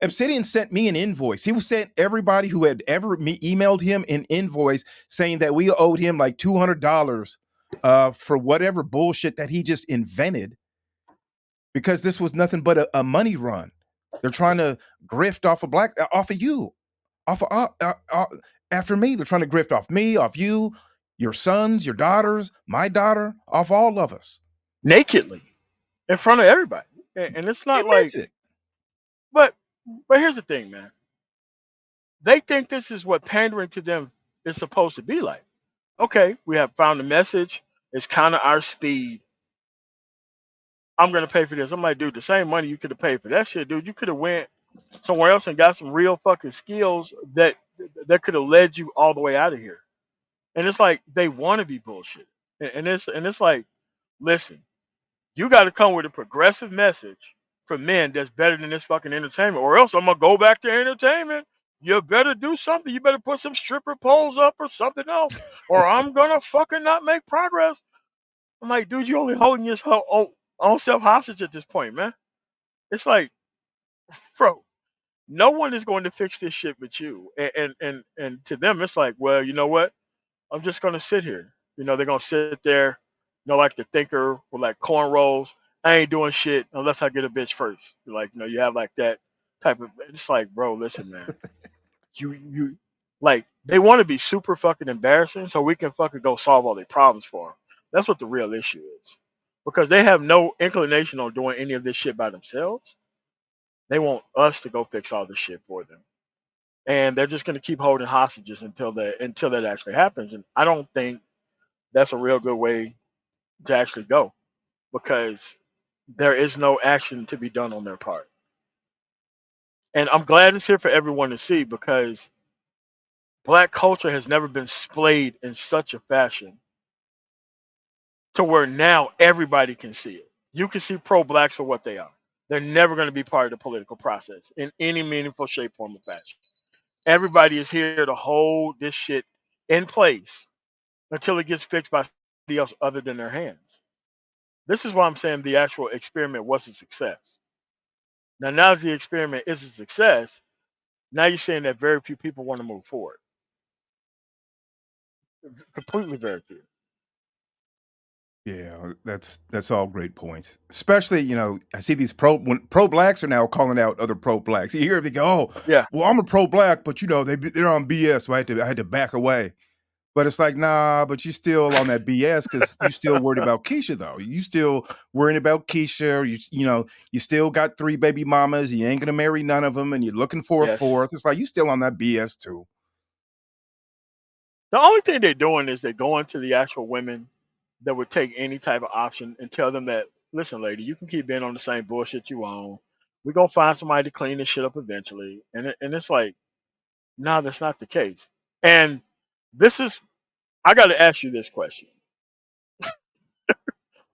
Obsidian sent me an invoice. He was sent everybody who had ever emailed him an invoice saying that we owed him like $200 for whatever bullshit that he just invented, because this was nothing but a money run. They're trying to grift off of you, off of after me. They're trying to grift off me, off you, your sons, your daughters, my daughter, off all of us. nakedly in front of everybody. And it's He not like, admits it. but but here's the thing, man. They think this is what pandering to them is supposed to be like. Okay, we have found the message. It's kind of our speed. I'm gonna pay for this. I'm like, dude, the same money you could have paid for that shit, dude. You could have went somewhere else and got some real fucking skills that could have led you all the way out of here. And it's like they want to be bullshit. And it's like, listen, you got to come with a progressive message for men that's better than this fucking entertainment, or else I'm gonna go back to entertainment. You better do something. You better put some stripper poles up or something else, or I'm gonna fucking not make progress. I'm like, dude, you only holding your own self hostage at this point, man. It's like, bro, no one is going to fix this shit but you. And to them, it's like, well, you know what? I'm just gonna sit here. They're gonna sit there, like the thinker with like cornrows. I ain't doing shit unless I get a bitch first. Like, you have like that type of. It's like, bro, listen, man. You like they want to be super fucking embarrassing so we can fucking go solve all their problems for them. That's what the real issue is, because they have no inclination on doing any of this shit by themselves. They want us to go fix all this shit for them, and they're just gonna keep holding hostages until that actually happens. And I don't think that's a real good way to actually go, because there is no action to be done on their part. And I'm glad it's here for everyone to see, because black culture has never been splayed in such a fashion to where now everybody can see it. You can see pro blacks for what they are. They're never going to be part of the political process in any meaningful shape, form, or fashion. Everybody is here to hold this shit in place until it gets fixed by somebody else other than their hands. This is why I'm saying the actual experiment was a success. Now that the experiment is a success, now you're saying that very few people want to move forward. Completely very few. Yeah, that's all great points. Especially, I see these pro blacks are now calling out other pro blacks. You hear they go, "Oh, Yeah. well, I'm a pro black, but they're on BS, so I had to back away." But it's like, nah, but you still on that BS because you still worried about Keisha though. You still worrying about Keisha. You still got 3 baby mamas. You ain't gonna marry none of them, and you're looking for a Yes. fourth. It's like you still on that BS too. The only thing they're doing is they're going to the actual women that would take any type of option and tell them that, listen, lady, you can keep being on the same bullshit you own. We're gonna find somebody to clean this shit up eventually. And it's like, no, that's not the case. And this is I gotta ask you this question.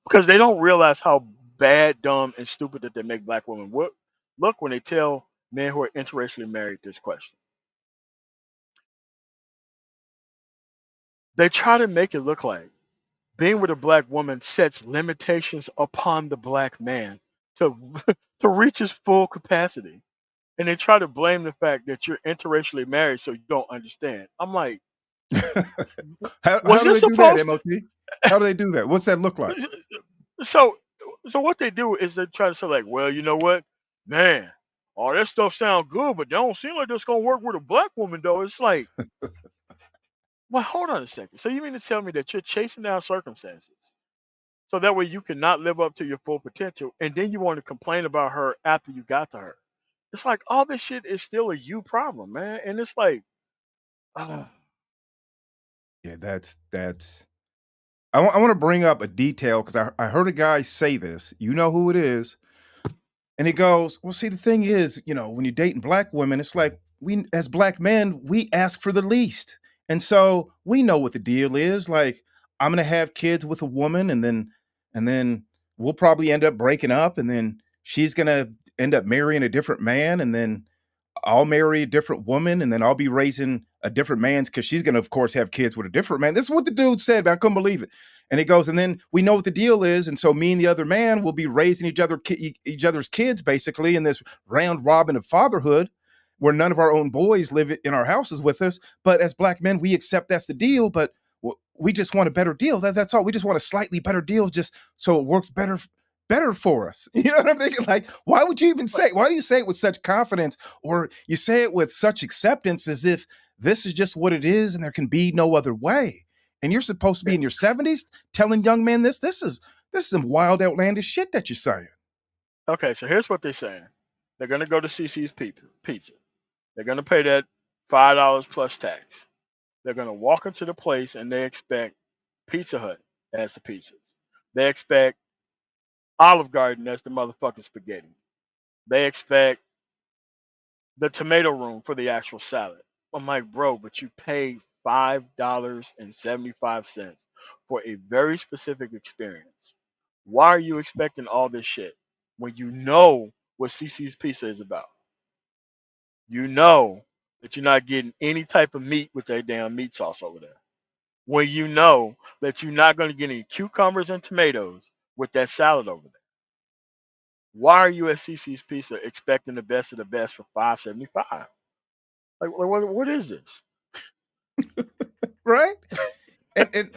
Because they don't realize how bad, dumb, and stupid that they make black women look when they tell men who are interracially married this question. They try to make it look like being with a black woman sets limitations upon the black man to to reach his full capacity. And they try to blame the fact that you're interracially married so you don't understand. I'm like, how was do this they do that, supposed MOT? How do they do that? What's that look like? so so what they do is they try to say like, well, you know what? Man, all that stuff sounds good, but they don't seem like that's gonna work with a black woman though. It's like, well, hold on a second. So you mean to tell me that you're chasing down circumstances so that way you cannot live up to your full potential, and then you want to complain about her after you got to her? It's like all this shit is still a you problem, man. And it's like, uh, Yeah, that's. I want to bring up a detail because I heard a guy say this. You know who it is. And he goes, well, see, the thing is, when you're dating black women, it's like we, as black men, we ask for the least. And so we know what the deal is. Like, I'm gonna have kids with a woman, and then we'll probably end up breaking up, and then she's gonna end up marrying a different man, and then I'll marry a different woman, and then I'll be raising a different man's, because she's going to, of course, have kids with a different man. This is what the dude said, man. I couldn't believe it. And he goes, and then we know what the deal is. And so me and the other man will be raising each other's kids, basically, in this round robin of fatherhood where none of our own boys live in our houses with us. But as black men, we accept that's the deal. But we just want a better deal. That's all. We just want a slightly better deal, just so it works better for us. You know what I'm thinking? Like, why would you even say? Why do you say it with such confidence, or you say it with such acceptance, as if this is just what it is and there can be no other way? And you're supposed to be in your 70s telling young men this. This is some wild, outlandish shit that you're saying. Okay, so here's what they're saying. They're gonna go to CC's Pizza. They're gonna pay that $5 plus tax. They're gonna walk into the place and they expect Pizza Hut as the pizzas. They expect Olive Garden as the motherfucking spaghetti. They expect the tomato room for the actual salad. I'm like, bro, but you pay $5.75 for a very specific experience. Why are you expecting all this shit when you know what CC's Pizza is about? You know that you're not getting any type of meat with that damn meat sauce over there. When you know that you're not going to get any cucumbers and tomatoes with that salad over there. Why are you at CC's Pizza expecting the best of the best for $5.75? Like, what is this? Right? And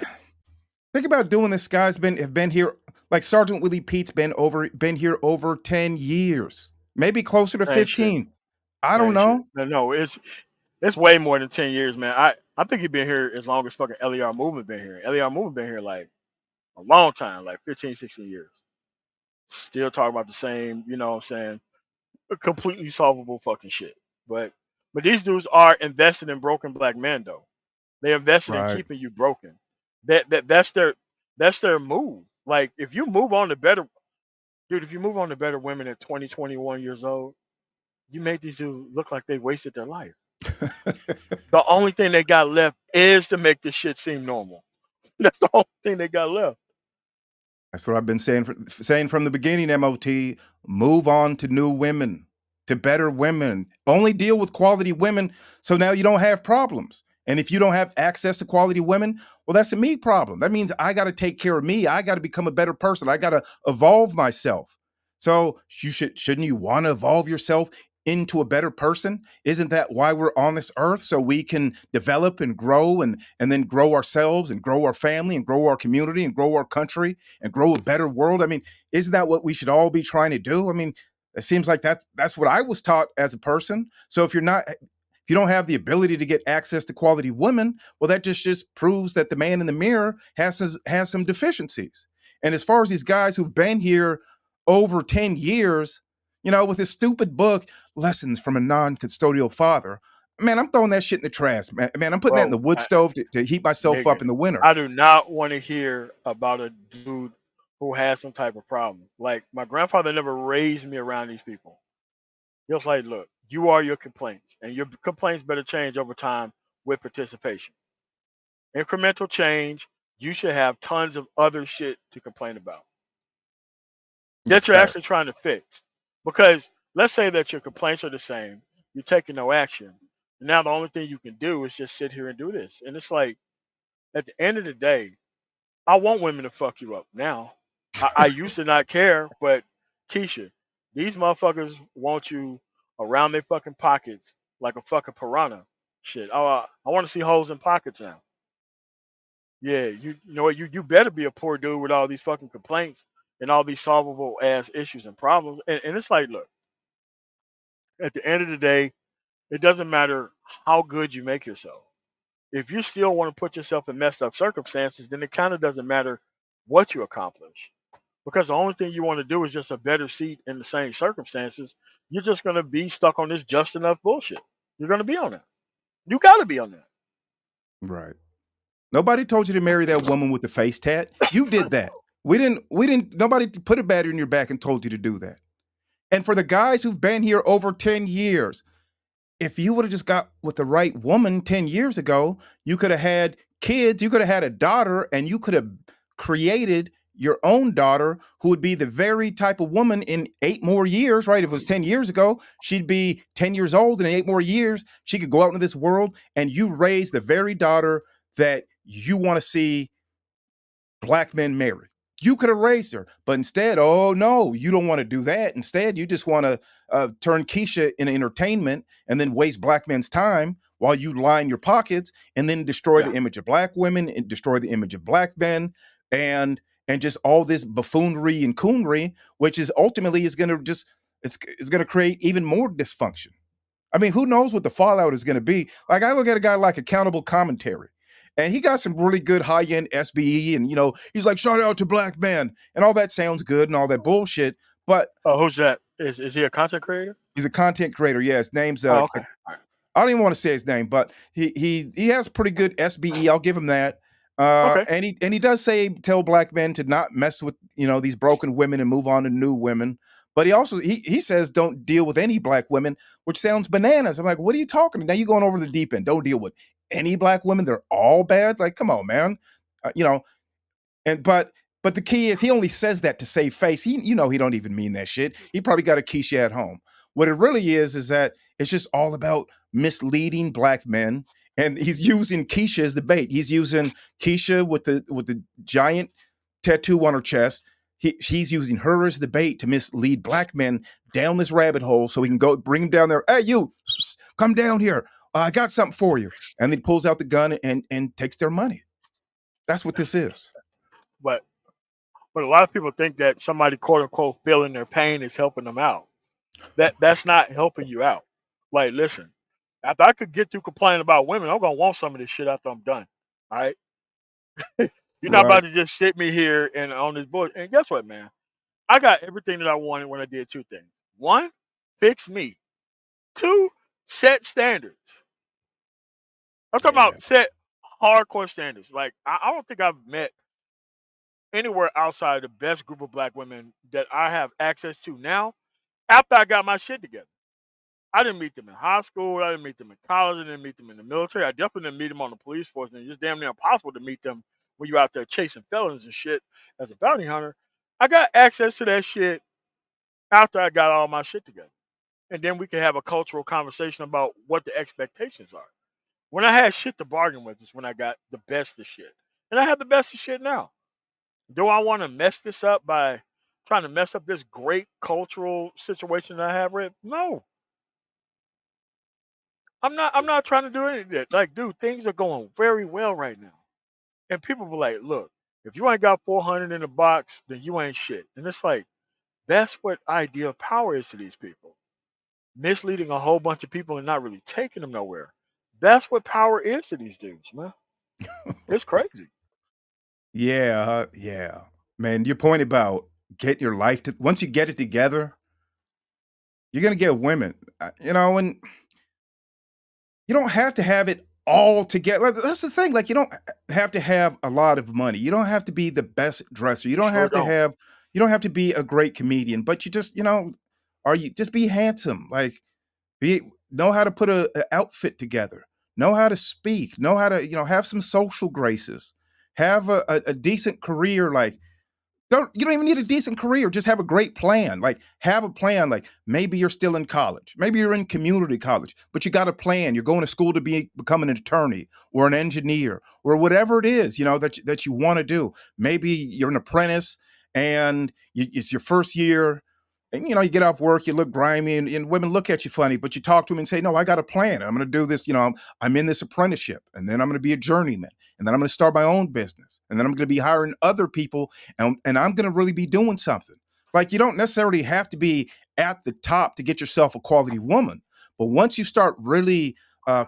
think about doing this. Guys have been here, like Sergeant Willie Pete's been here over 10 years, maybe closer to Ain't shit. 15. I don't Ain't shit. know. No, it's way more than 10 years, man. I think he's been here as long as fucking LER Movement been here. LER Movement been here like a long time, like 15, 16 years. Still talking about the same, you know what I'm saying, completely solvable fucking shit. But these dudes are invested in broken black men though. They invested in Right. keeping you broken. That's their move. Like if you move on to better dude, if you move on to better women at 20, 21 years old, you make these dudes look like they wasted their life. The only thing they got left is to make this shit seem normal. That's the only thing they got left. That's what I've been saying from the beginning, MOT. Move on to new women, to better women. Only deal with quality women, so now you don't have problems. And if you don't have access to quality women, well, that's a me problem. That means I got to take care of me. I got to become a better person. I got to evolve myself. So shouldn't you want to evolve yourself into a better person? Isn't that why we're on this earth? So we can develop and grow, and then grow ourselves and grow our family and grow our community and grow our country and grow a better world. I mean, isn't that what we should all be trying to do? I mean, it seems like that's what I was taught as a person. So if you don't have the ability to get access to quality women, well, that just proves that the man in the mirror has some deficiencies. And as far as these guys who've been here over 10 years, with his stupid book, Lessons from a Non-Custodial Father, man, I'm throwing that shit in the trash, man. I'm putting that in the Bro, wood stove to heat myself nigga, up in the winter. I do not want to hear about a dude who has some type of problem. Like my grandfather never raised me around these people. He was like, look, you are your complaints, and your complaints better change over time with participation. Incremental change, you should have tons of other shit to complain about It's that you're fact. actually trying to fix. Because let's say that your complaints are the same, you're taking no action. And now the only thing you can do is just sit here and do this. And it's like, at the end of the day, I want women to fuck you up now. I used to not care, but Keisha, these motherfuckers want you around their fucking pockets like a fucking piranha. Shit. I want to see holes in pockets now. Yeah, you know what? You better be a poor dude with all these fucking complaints and all these solvable ass issues and problems. And it's like, look, at the end of the day, it doesn't matter how good you make yourself. If you still want to put yourself in messed up circumstances, then it kind of doesn't matter what you accomplish. Because the only thing you want to do is just a better seat in the same circumstances. You're just going to be stuck on this just enough bullshit. You're going to be on that. You got to be on that. Right. Nobody told you to marry that woman with the face tat. You did that. We didn't, nobody put a battery in your back and told you to do that. And for the guys who've been here over 10 years, if you would have just got with the right woman 10 years ago, you could have had kids, you could have had a daughter, and you could have created your own daughter, who would be the very type of woman in 8 more years, right? If it was 10 years ago, she'd be 10 years old, and in 8 more years, she could go out into this world, and you raise the very daughter that you want to see black men married. You could have raised her, but instead, oh no, you don't want to do that. Instead, you just want to turn Keisha into entertainment and then waste black men's time while you line your pockets and then destroy Yeah. the image of black women and destroy the image of black men and just all this buffoonery and coonery, which is ultimately is going to just it's going to create even more dysfunction. I mean, who knows what the fallout is going to be? Like, I look at a guy like Accountable Commentary, and he got some really good high end SBE, and he's like, shout out to black men, and all that sounds good and all that bullshit. But Oh, who's that? Is he a content creator? he's a content creator. Yeah, his name's Oh, okay. All right. I don't even want to say his name, but he has pretty good SBE. I'll give him that. Okay. And he does say tell black men to not mess with these broken women and move on to new women. But he also he says don't deal with any black women, which sounds bananas. I'm like, what are you talking about? Now you're going over the deep end. Don't deal with any black women. They're all bad. Like, come on, man. You know, and but the key is he only says that to save face. He don't even mean that shit. He probably got a Keisha at home. What it really is that it's just all about misleading black men. And he's using Keisha as the bait. He's using Keisha with the giant tattoo on her chest. He's using her as the bait to mislead black men down this rabbit hole so he can go bring them down there. Hey, you, come down here. I got something for you. And then he pulls out the gun and takes their money. That's what this is. But a lot of people think that somebody quote unquote feeling their pain is helping them out. That's not helping you out. Like, listen, after I could get through complaining about women, I'm gonna want some of this shit after I'm done. All right. You're not about Right. to just sit me here and on this board. And guess what, man? I got everything that I wanted when I did two things. One, fix me. Two, set standards. I'm talking Yeah. about set hardcore standards. Like, I don't think I've met anywhere outside the best group of black women that I have access to now after I got my shit together. I didn't meet them in high school. I didn't meet them in college. I didn't meet them in the military. I definitely didn't meet them on the police force. And it's just damn near impossible to meet them when you're out there chasing felons and shit as a bounty hunter. I got access to that shit after I got all my shit together. And then we can have a cultural conversation about what the expectations are. When I had shit to bargain with is when I got the best of shit. And I have the best of shit now. Do I want to mess this up by trying to mess up this great cultural situation that I have, Red? No. I'm not trying to do any of that. Like, dude, things are going very well right now. And people be like, look, if you ain't got 400 in the box, then you ain't shit. And it's like, that's what idea of power is to these people. Misleading a whole bunch of people and not really taking them nowhere. That's what power is to these dudes, man. It's crazy. Yeah. Man, your point about get your life to once you get it together, you're gonna get women. And you don't have to have it all together. Like, that's the thing. Like, you don't have to have a lot of money. You don't have to be the best dresser. You sure don't. You don't have to be a great comedian, but you just, are you just be handsome. Like, be know how to put a outfit together, know how to speak, know how to, have some social graces, have a decent career. Like, you don't even need a decent career. Just have a great plan. Like, have a plan. Like, maybe you're still in college. Maybe you're in community college, but you got a plan. You're going to school to become an attorney or an engineer or whatever it is, that you want to do. Maybe you're an apprentice and it's your first year. And you get off work, you look grimy, and women look at you funny, but you talk to them and say, "No, I got a plan. I'm going to do this. I'm in this apprenticeship, and then I'm going to be a journeyman, and then I'm going to start my own business, and then I'm going to be hiring other people, and I'm going to really be doing something." Like, you don't necessarily have to be at the top to get yourself a quality woman, but once you start really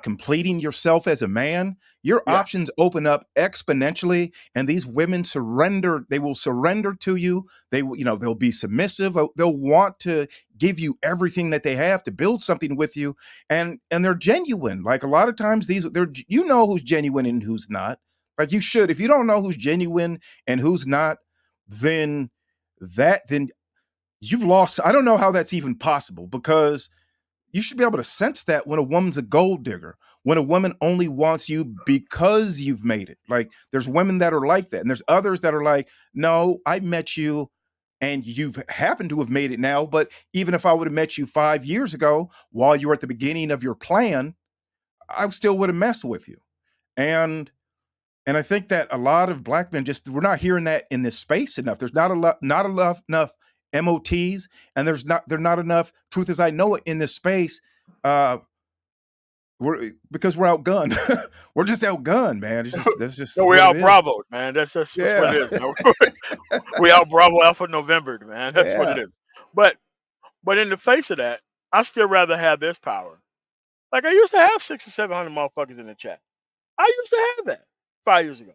completing yourself as a man, your Yeah. options open up exponentially, and these women surrender. They will surrender to you. They will, they'll be submissive. They'll want to give you everything that they have to build something with you, and they're genuine. Like, a lot of times they're who's genuine and who's not. Like, you should. If you don't know who's genuine and who's not, then then you've lost. I don't know how that's even possible, because you should be able to sense that when a woman's a gold digger, when a woman only wants you because you've made it. Like there's women that are like that, and there's others that are like, no, I met you and you've happened to have made it now, but even if I would have met you 5 years ago while you were at the beginning of your plan, I still would have messed with you. And I think that a lot of black men just we're not hearing that in this space enough. There's not enough MOTs, and there's not enough truth as I know it in this space. Uh, because we're outgunned. We're just outgunned, man. It's just that's No, just we what it out is. Bravo, man. That's what it Yeah. is, man. We out Bravo Alpha November, man. That's what it Yeah. is. But in the face of that, I still rather have this power. Like I used to have 600 or 700 motherfuckers in the chat. I used to have that 5 years ago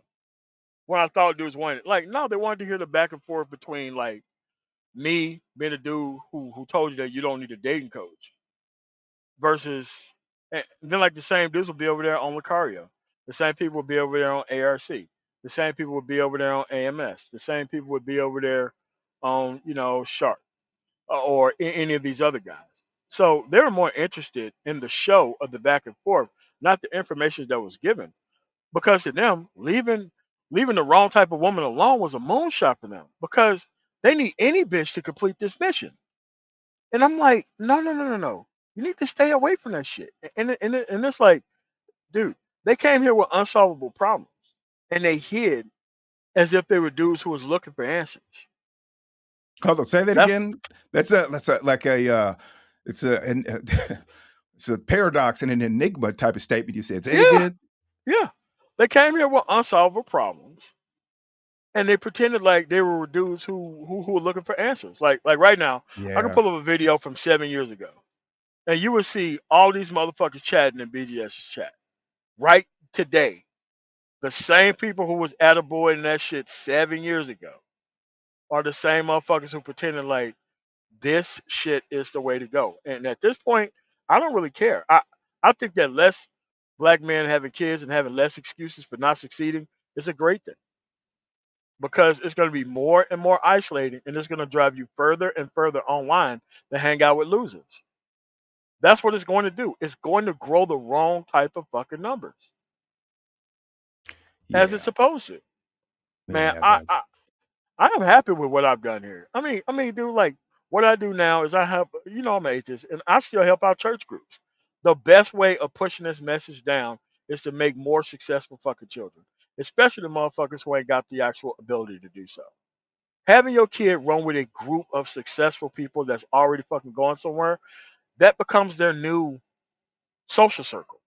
when I thought dudes wanted like no, they wanted to hear the back and forth between like me being a dude who told you that you don't need a dating coach versus and then like the same dudes will be over there on Lucario. The same people will be over there on ARC. The same people would be over there on AMS. The same people would be over there on, Shark or any of these other guys. So they were more interested in the show of the back and forth, not the information that was given. Because to them, leaving the wrong type of woman alone was a moonshot for them. Because they need any bitch to complete this mission. And I'm like, no, no, no, no, no. You need to stay away from that shit. And it's like, dude, they came here with unsolvable problems, and they hid as if they were dudes who was looking for answers. Hold on, say that That's again. That's a like a it's a an, it's a paradox and an enigma type of statement you said. Say it yeah, again. yeah. They came here with unsolvable problems, and they pretended like they were dudes who were looking for answers. Like right now, I can Yeah. pull up a video from 7 years ago, and you will see all these motherfuckers chatting in BGS's chat right today. The same people who was at a boy in that shit 7 years ago are the same motherfuckers who pretended like this shit is the way to go. And at this point, I don't really care. I think that less black men having kids and having less excuses for not succeeding is a great thing because it's going to be more and more isolating and it's going to drive you further and further online to hang out with losers. That's what it's going to do. It's going to grow the wrong type of fucking numbers as it's Yeah. supposed to. Man, Yeah. I I am happy with what I've done here. I mean, dude, like what I do now is I help. I'm atheist, and I still help out church groups. The best way of pushing this message down is to make more successful fucking children, especially the motherfuckers who ain't got the actual ability to do so. Having your kid run with a group of successful people that's already fucking going somewhere, that becomes their new social circle.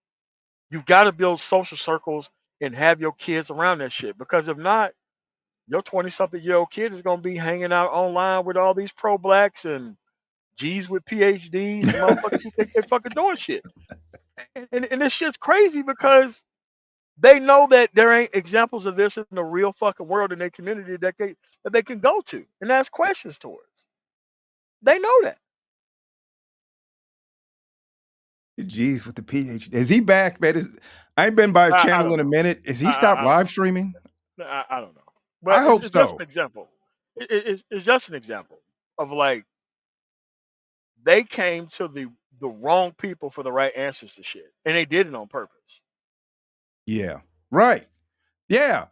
You've got to build social circles and have your kids around that shit because if not, your 20 something year old kid is going to be hanging out online with all these pro blacks and G's with PhDs and motherfuckers who think they're fucking doing shit. And this shit's crazy because they know that there ain't examples of this in the real fucking world in their community that they can go to and ask questions towards. They know that. Jeez, with the PhD. Is he back, man? I ain't been by a I channel don't in a know. minute. Is he stopped I don't live know. streaming? I don't know. I But it's, hope it's just an so. example. It's just an example of like they came to the wrong people for the right answers to shit, and they did it on purpose. Yeah. Right. Yeah.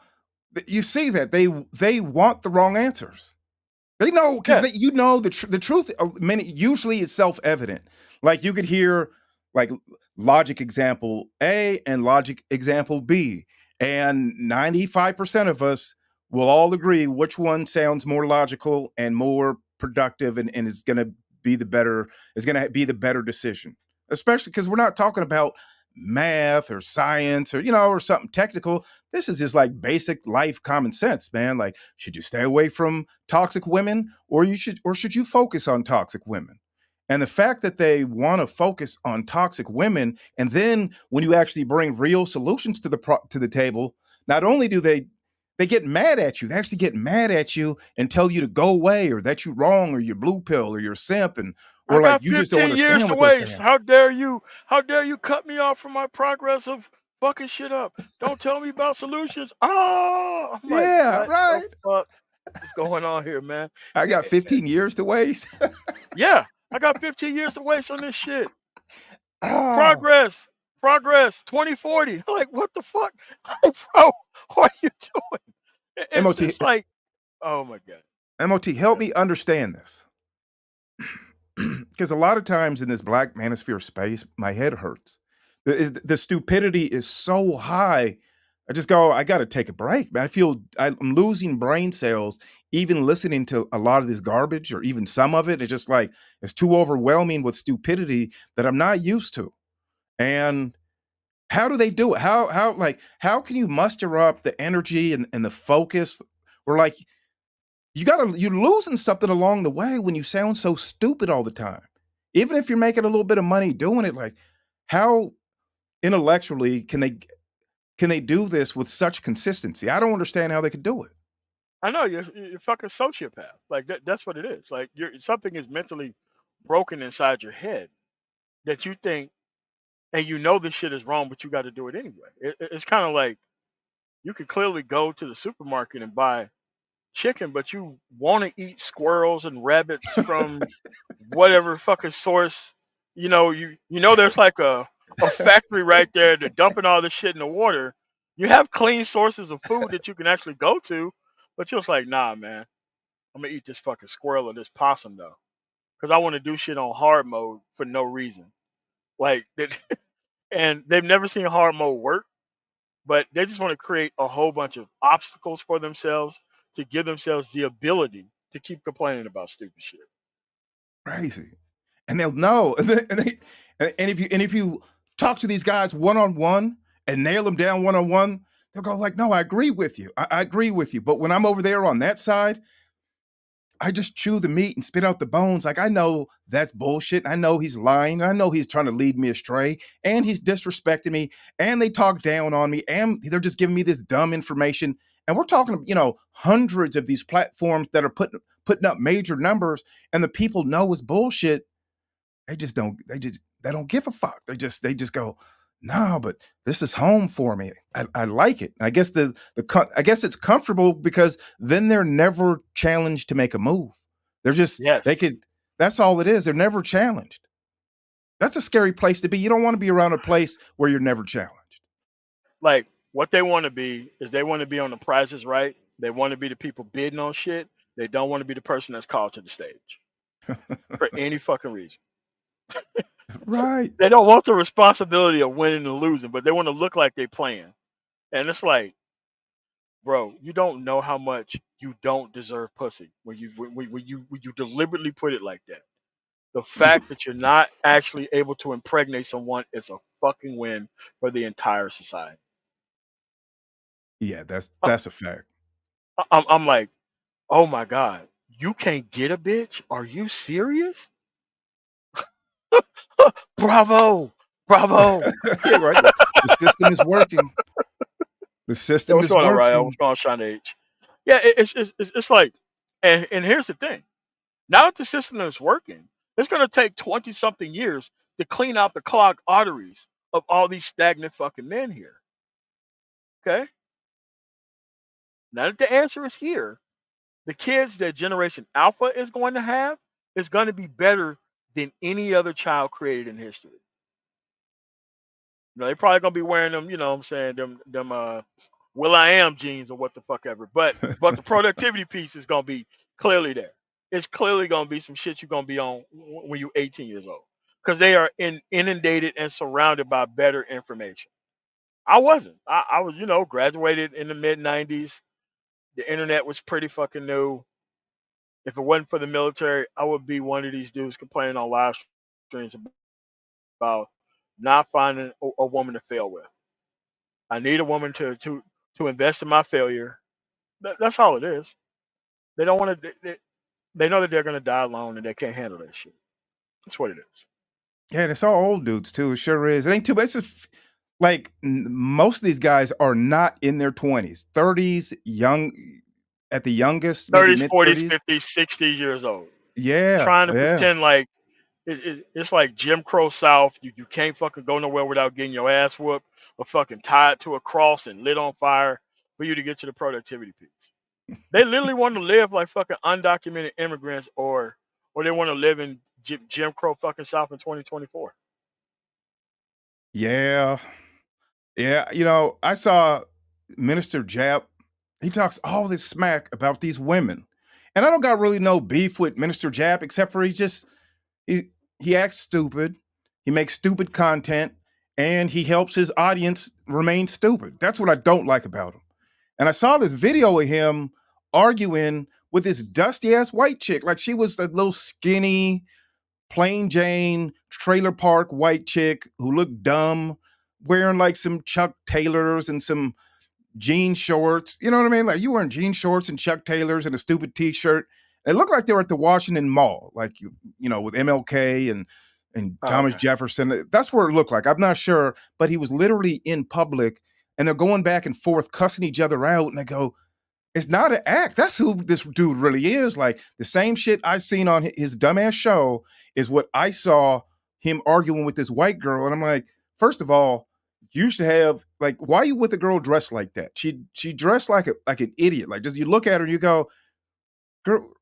You see that they want the wrong answers. They know because Yes, the truth. Many usually is self evident. Like you could hear like logic example A and logic example B, and 95% of us will all agree which one sounds more logical and more productive, and is going to be the better is going to be the better decision. Especially because we're not talking about math or science or or something technical. This is just like basic life common sense, man. Like, should you stay away from toxic women, or should you focus on toxic women? And the fact that they want to focus on toxic women, and then when you actually bring real solutions to the table, not only do they get mad at you, they actually get mad at you and tell you to go away, or that you're wrong, or you're blue pill, or you're simp, and I or like got you just don't 15 years understand to what they're waste. saying. How dare you? How dare you cut me off from my progress of fucking shit up? Don't tell me about solutions. Oh, I'm like, Yeah, what the right. fuck is going on here, man? I Eh, got eh, 15 years to waste. Yeah, I got 15 years to waste on this shit. Oh, Progress, progress 2040. Like, what the fuck? Like, bro, what are you doing? It's MOT, it's like, oh my god. MOT, help me understand this. Because a lot of times in this black manosphere space, my head hurts. The stupidity is so high. I just go, I got to take a break, man. I'm losing brain cells even listening to a lot of this garbage or even some of it. It's just like, it's too overwhelming with stupidity that I'm not used to. And how do they do it? How can you muster up the energy and the focus? Or like, you're losing something along the way when you sound so stupid all the time. Even if you're making a little bit of money doing it, like how intellectually can they do this with such consistency? I don't understand how they could do it. I know you're fucking sociopath. Like that's what it is. Like you're something is mentally broken inside your head that you think, and you know this shit is wrong, but you got to do it anyway. It's kind of like you could clearly go to the supermarket and buy chicken, but you want to eat squirrels and rabbits from whatever fucking source. You know there's like a factory right there. They're dumping all this shit in the water. You have clean sources of food that you can actually go to, but you're just like, nah, man, I'm gonna eat this fucking squirrel or this possum though, because I want to do shit on hard mode for no reason. Like, and they've never seen hard mode work, but they just want to create a whole bunch of obstacles for themselves to give themselves the ability to keep complaining about stupid shit. Crazy. And they'll know. And if you talk to these guys one on one and nail them down one on one, they'll go like, "No, I agree with you. I agree with you." But when I'm over there on that side, I just chew the meat and spit out the bones. Like I know that's bullshit. I know he's lying. I know he's trying to lead me astray, and he's disrespecting me. And they talk down on me, and they're just giving me this dumb information. And we're talking, hundreds of these platforms that are putting up major numbers, and the people know it's bullshit. They just don't. They don't give a fuck. They just go, no, but this is home for me. I like it. I guess I guess it's comfortable because then they're never challenged to make a move. They're just Yes. they could. That's all it is. They're never challenged. That's a scary place to be. You don't want to be around a place where you're never challenged. Like, what they want to be is they want to be on the prizes right. They want to be the people bidding on shit. They don't want to be the person that's called to the stage for any fucking reason. Right. They don't want the responsibility of winning and losing, but they want to look like they playing. And it's like, bro, you don't know how much you don't deserve pussy when you deliberately put it like that. The fact that you're not actually able to impregnate someone is a fucking win for the entire society. Yeah, that's I- that's a fact. I'm like, oh my god, you can't get a bitch? Are you serious? Bravo, bravo. Yeah, right. The system is working. The Yeah, system what's is going on, Ryan? working. What's going on, Sean H? Yeah, it's like, and here's the thing. Now that the system is working, it's going to take 20 something years to clean out the clogged arteries of all these stagnant fucking men here. Okay? Now that the answer is here, the kids that Generation Alpha is going to have is going to be better than any other child created in history. They're probably going to be wearing them, you know what I'm saying, them Will I Am jeans or what the fuck ever. But the productivity piece is going to be clearly there. It's clearly going to be some shit you're going to be on when you're 18 years old because they are inundated and surrounded by better information. I wasn't. I was, graduated in the mid 90s. The internet was pretty fucking new. If it wasn't for the military, I would be one of these dudes complaining on live streams about not finding a woman to fail with. I need a woman to invest in my failure. That's all it is. They don't want to. They know that they're gonna die alone and they can't handle that shit. That's what it is. Yeah, and it's all old dudes too. It sure is. It ain't too bad. It's just like most of these guys are not in their 20s, 30s, young at the youngest, maybe 30s, mid 40s, 30s. 50s, 60 years old, Yeah, trying to yeah. pretend like it's like Jim Crow South. You can't fucking go nowhere without getting your ass whooped or fucking tied to a cross and lit on fire for you to get to the productivity piece. They literally want to live like fucking undocumented immigrants, or they want to live in Jim Crow fucking South in 2024. Yeah. Yeah. I saw Minister Jap. He talks all this smack about these women. And I don't got really no beef with Minister Jap, except for he he acts stupid. He makes stupid content and he helps his audience remain stupid. That's what I don't like about him. And I saw this video of him arguing with this dusty ass white chick. Like she was a little skinny, plain Jane, trailer park white chick who looked dumb, wearing like some Chuck Taylors and some jean shorts. You know what I mean? Like you wearing jean shorts and Chuck Taylors and a stupid t-shirt. It looked like they were at the Washington Mall, like with MLK and Oh, Thomas okay. Jefferson. That's where it looked like. I'm not sure, but he was literally in public and they're going back and forth, cussing each other out. And I go, it's not an act. That's who this dude really is. Like the same shit I seen on his dumbass show is what I saw him arguing with this white girl. And I'm like, first of all, you should have like, why are you with a girl dressed like that? She dressed like an idiot. Like, just you look at her and you go, girl,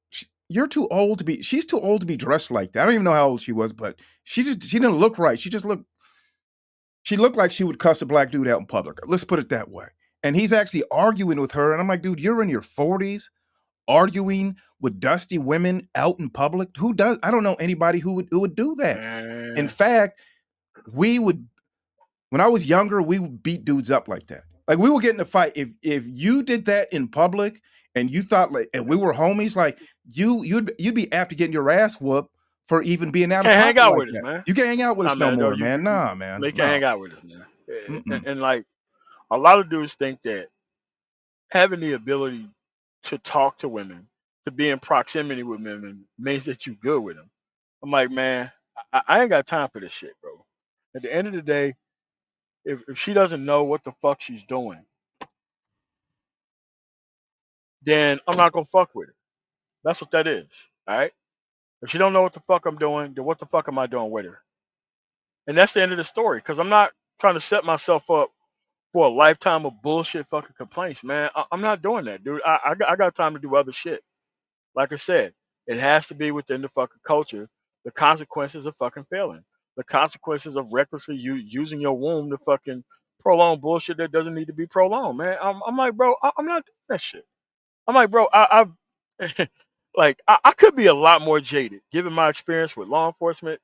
you're too old to be. She's too old to be dressed like that. I don't even know how old she was, but she didn't look right. She looked like she would cuss a black dude out in public. Let's put it that way. And he's actually arguing with her. And I'm like, dude, you're in your 40s arguing with dusty women out in public. Who does? I don't know anybody who would do that. In Man. fact, we would, when I was younger, we would beat dudes up like that. Like we would get in a fight. If you did that in public and you thought like, and we were homies, like you'd be apt to getting your ass whooped for even being out of Can't hang pocket out like with us, that. man. You can't hang out with Nah, us no man. No, more, man. Nah, man. they can't No. hang out with us, man. Mm-mm. And like a lot of dudes think that having the ability to talk to women, to be in proximity with women, means that you good with them. I'm like, man, I ain't got time for this shit, bro. At the end of the day, if she doesn't know what the fuck she's doing, then I'm not gonna fuck with her. That's what that is. All right. If she don't know what the fuck I'm doing, then what the fuck am I doing with her? And that's the end of the story. Because I'm not trying to set myself up for a lifetime of bullshit fucking complaints, man. I'm not doing that, dude. I got time to do other shit. Like I said, it has to be within the fucking culture. The consequences of fucking failing. The consequences of recklessly using your womb to fucking prolong bullshit that doesn't need to be prolonged, man. I'm like, bro, I'm not doing that shit. I'm like, bro, I've like I could be a lot more jaded, given my experience with law enforcement.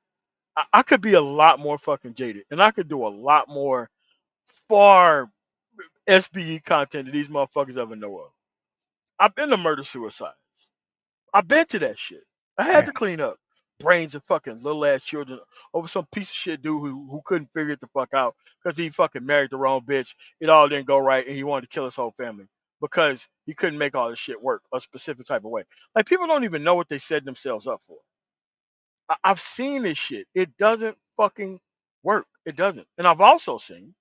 I could be a lot more fucking jaded, and I could do a lot more far SBE content that these motherfuckers ever know of. I've been to murder suicides. I've been to that shit. I had Yeah. to clean up brains of fucking little ass children over some piece of shit dude who couldn't figure it the fuck out because he fucking married the wrong bitch. It all didn't go right and he wanted to kill his whole family because he couldn't make all this shit work a specific type of way. Like people don't even know what they set themselves up for. I've seen this shit. It doesn't fucking work. It doesn't. And I've also seen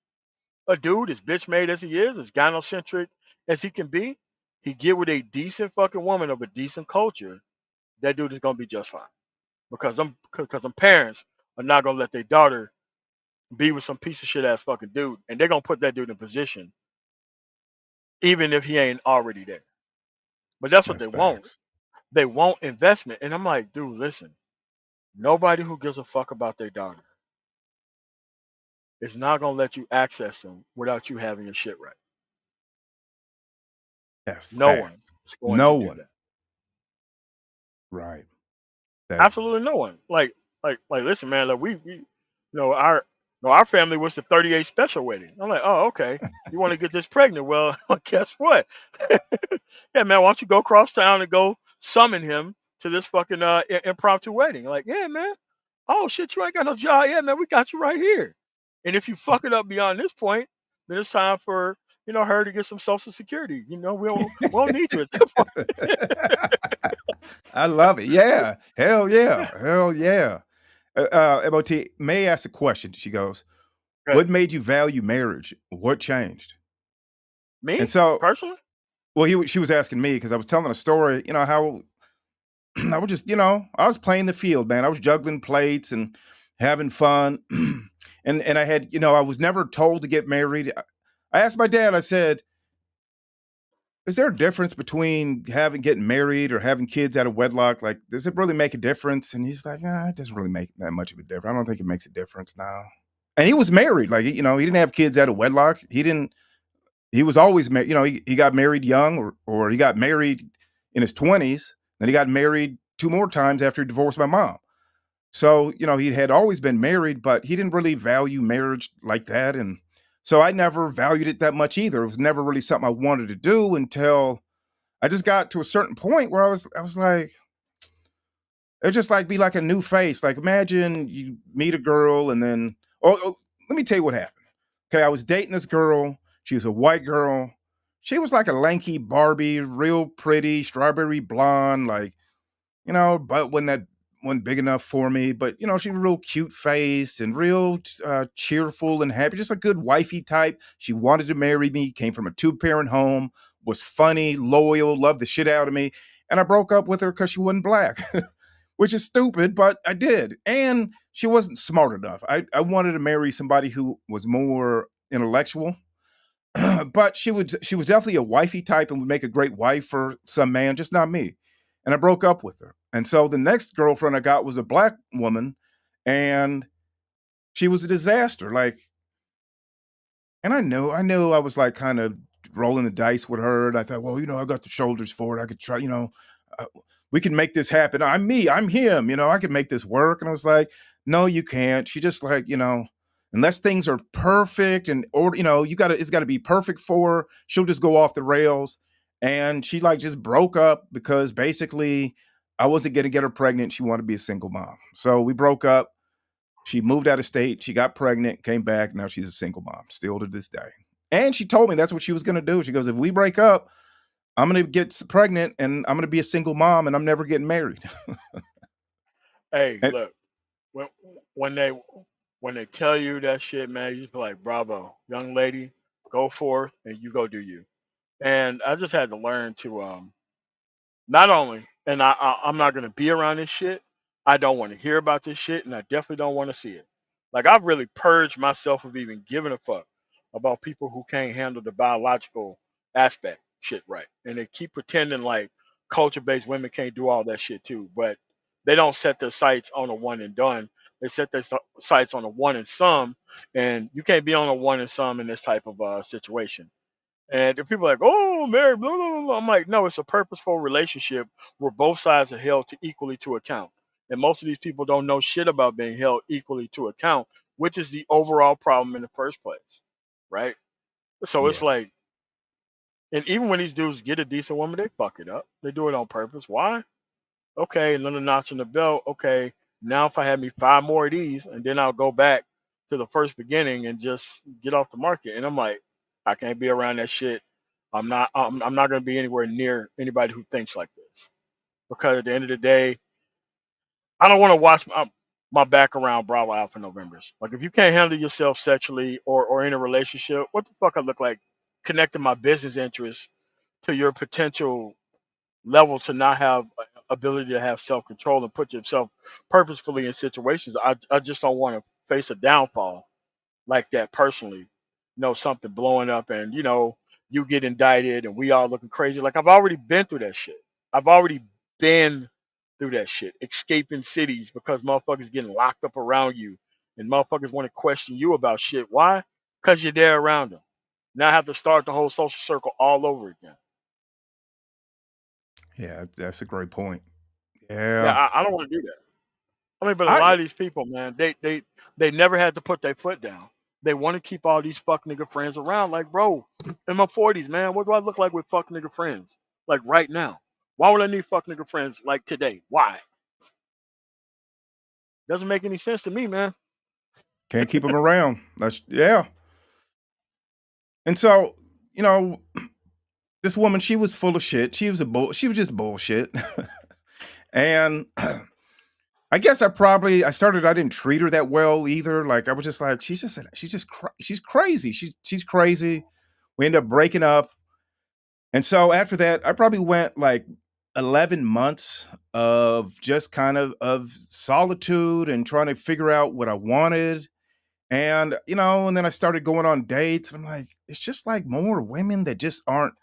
a dude as bitch made as he is, as gynocentric as he can be, he get with a decent fucking woman of a decent culture, that dude is gonna be just fine. Because them parents are not gonna let their daughter be with some piece of shit ass fucking dude, and they're gonna put that dude in position, even if he ain't already there. But that's what That's they want. facts. They want investment. And I'm like, dude, listen, nobody who gives a fuck about their daughter is not gonna let you access them without you having your shit right. That's No one facts. is going No to do one. that. Right. That's Absolutely no one. Like, listen, man. Like our family was the 38 special wedding. I'm like, oh, okay. You want to get this pregnant? Well, guess what? Yeah, man. Why don't you go across town and go summon him to this fucking impromptu wedding? Like, yeah, man. Oh shit, you ain't got no job. Yeah, man. We got you right here. And if you fuck it up beyond this point, then it's time for her to get some social security. We don't need you at that point. I love it. Yeah. Hell yeah. Hell yeah. MOT, May asked a question. She goes, Right. what made you value marriage? What changed? And Me so, personally. well, she was asking me because I was telling a story, how I was just, I was playing the field, man. I was juggling plates and having fun. and I had, I was never told to get married. I asked my dad, I said, is there a difference between getting married or having kids out of wedlock? Like, does it really make a difference? And he's like, it doesn't really make that much of a difference. I don't think it makes a difference now. And he was married. Like, he didn't have kids out of wedlock. He was always married. He got married young, or he got married in his 20s. Then he got married two more times after he divorced my mom. So, he had always been married, but he didn't really value marriage like that. And so I never valued it that much either. It was never really something I wanted to do until I just got to a certain point where I was like, it just like be like a new face. Like, imagine you meet a girl and then, let me tell you what happened. Okay, I was dating this girl. She was a white girl. She was like a lanky Barbie, real pretty, strawberry blonde, like, but when that wasn't big enough for me. But she was real cute faced and real cheerful and happy, just a good wifey type. She wanted to marry me, came from a 2-parent home, was funny, loyal, loved the shit out of me. And I broke up with her because she wasn't black, which is stupid, but I did. And she wasn't smart enough. I wanted to marry somebody who was more intellectual. But she was definitely a wifey type and would make a great wife for some man, just not me. And I broke up with her. And so the next girlfriend I got was a black woman, and she was a disaster. Like, and I knew I was like kind of rolling the dice with her. And I thought, well, I got the shoulders for it. I could try, uh, we can make this happen. I'm me, I'm him, I could make this work. And I was like, no, you can't. She just like, unless things are perfect and, or, it's got to be perfect for her, she'll just go off the rails. And she like just broke up because basically I wasn't going to get her pregnant. She wanted to be a single mom. So we broke up. She moved out of state. She got pregnant, came back. Now she's a single mom, still to this day. And she told me that's what she was going to do. She goes, if we break up, I'm going to get pregnant and I'm going to be a single mom and I'm never getting married. Hey, And look, when when they when they tell you that shit, man, you just be like, bravo, young lady, go forth and you go do you. And I just had to learn to not only, and I'm not gonna be around this shit. I don't want to hear about this shit, and I definitely don't want to see it. Like I've really purged myself of even giving a fuck about people who can't handle the biological aspect shit right, and they keep pretending like culture-based women can't do all that shit too. But they don't set their sights on a one and done. They set their sights on a one and some, and you can't be on a one and some in this type of situation. And if people are like, oh, married, blah, blah, blah, I'm like, no, it's a purposeful relationship where both sides are held to equally to account. And most of these people don't know shit about being held equally to account, which is the overall problem in the first place. Right? So it's yeah, like, and even when these dudes get a decent woman, they fuck it up. They do it on purpose. Why? Okay, another notch in the belt. Okay, now if I had me five more of these, and then I'll go back to the first beginning and just get off the market. And I'm like, I can't be around that shit. I'm not going to be anywhere near anybody who thinks like this because at the end of the day, I don't want to watch my back around Bravo Alpha Novembers. Like if you can't handle yourself sexually or in a relationship, what the fuck I look like connecting my business interests to your potential level to not have ability to have self control and put yourself purposefully in situations. I just don't want to face a downfall like that personally. Something blowing up and you get indicted and we all looking crazy. Like I've already been through that shit. I've already been through that shit. Escaping cities because motherfuckers getting locked up around you and motherfuckers want to question you about shit. Why? Because you're there around them. Now I have to start the whole social circle all over again. yeah, that's a great point. Yeah, Yeah, I don't want to do that. I mean, but a lot I of these people, man, they never had to put their foot down. They want to keep all these fuck nigga friends around. Like, bro, in my 40s, man, what do I look like with fuck nigga friends? Like right now. Why would I need fuck nigga friends like today? Why? Doesn't make any sense to me, man. can't keep them around. That's yeah. And so, you know, this woman, she was full of shit. She was just bullshit. And I guess I didn't treat her that well either. Like I was just like, she's crazy. She's crazy. We end up breaking up. And so after that, I probably went like 11 months of just kind of solitude and trying to figure out what I wanted. And and then I started going on dates and I'm like, it's just like more women that just aren't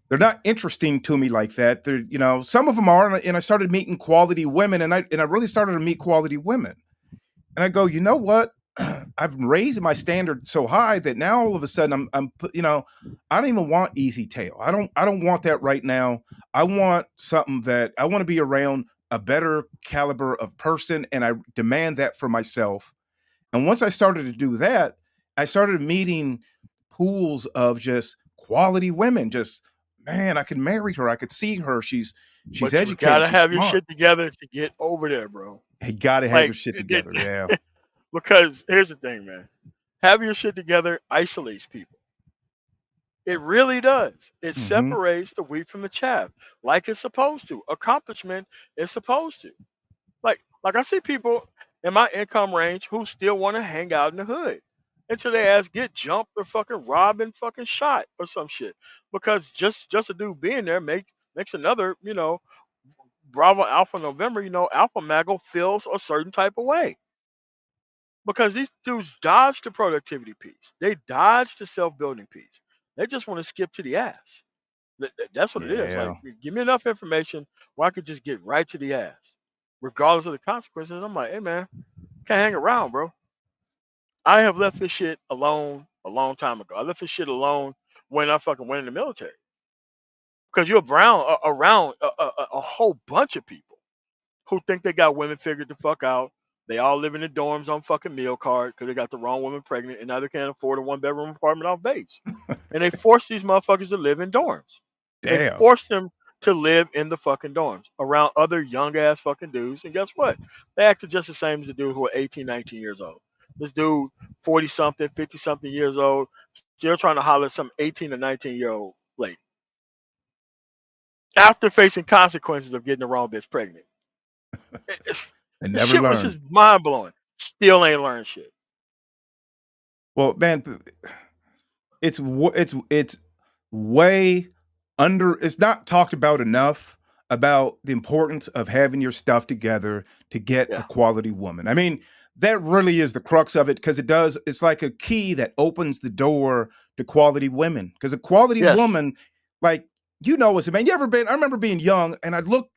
they're not interesting to me like that. They're, some of them are, and I started meeting quality women, and I really started to meet quality women. And I go, you know what? I've raised my standard so high that now all of a sudden I don't even want easy tail. I don't want that right now. I want something that I want to be around a better caliber of person, and I demand that for myself. And once I started to do that, I started meeting pools of just quality women. Just, man, I could marry her. I could see her. She's But you educated. gotta She's have your smart. shit together to get over there, bro. Hey, gotta have your Like, shit together. Yeah. because here's the thing, man. Having your shit together isolates people. It really does. It Hmm. separates the wheat from the chaff, like it's supposed to. Accomplishment is supposed to. Like I see people in my income range who still want to hang out in the hood until their ass get jumped or fucking robbed and fucking shot or some shit. Because just a dude being there makes another, Bravo Alpha November, Alpha Mago feels a certain type of way. Because these dudes dodge the productivity piece. They dodge the self-building piece. They just want to skip to the ass. That's what it is. Like, Yeah. give me enough information where I could just get right to the ass, regardless of the consequences. I'm like, hey man, can't hang around, bro. I have left this shit alone a long time ago. I left this shit alone when I fucking went in the military. Because you're around a whole bunch of people who think they got women figured the fuck out. They all live in the dorms on fucking meal card because they got the wrong woman pregnant and now they can't afford a 1 bedroom apartment off base. And they force these motherfuckers to live in dorms. They Damn. force them to live in the fucking dorms around other young ass fucking dudes. And guess what? They acted just the same as the dude who are 18, 19 years old. This dude, 40 something, 50 something years old, still trying to holler at some 18 or 19-year-old lady after facing consequences of getting the wrong bitch pregnant. And The never shit was learn. just mind blowing. Still ain't learned shit. Well, man, it's way under. It's not talked about enough about the importance of having your stuff together to get a Yeah. quality woman. I mean, that really is the crux of it because it's like a key that opens the door to quality women. Because a quality Yes. woman, like, us, man. I remember being young and I'd look.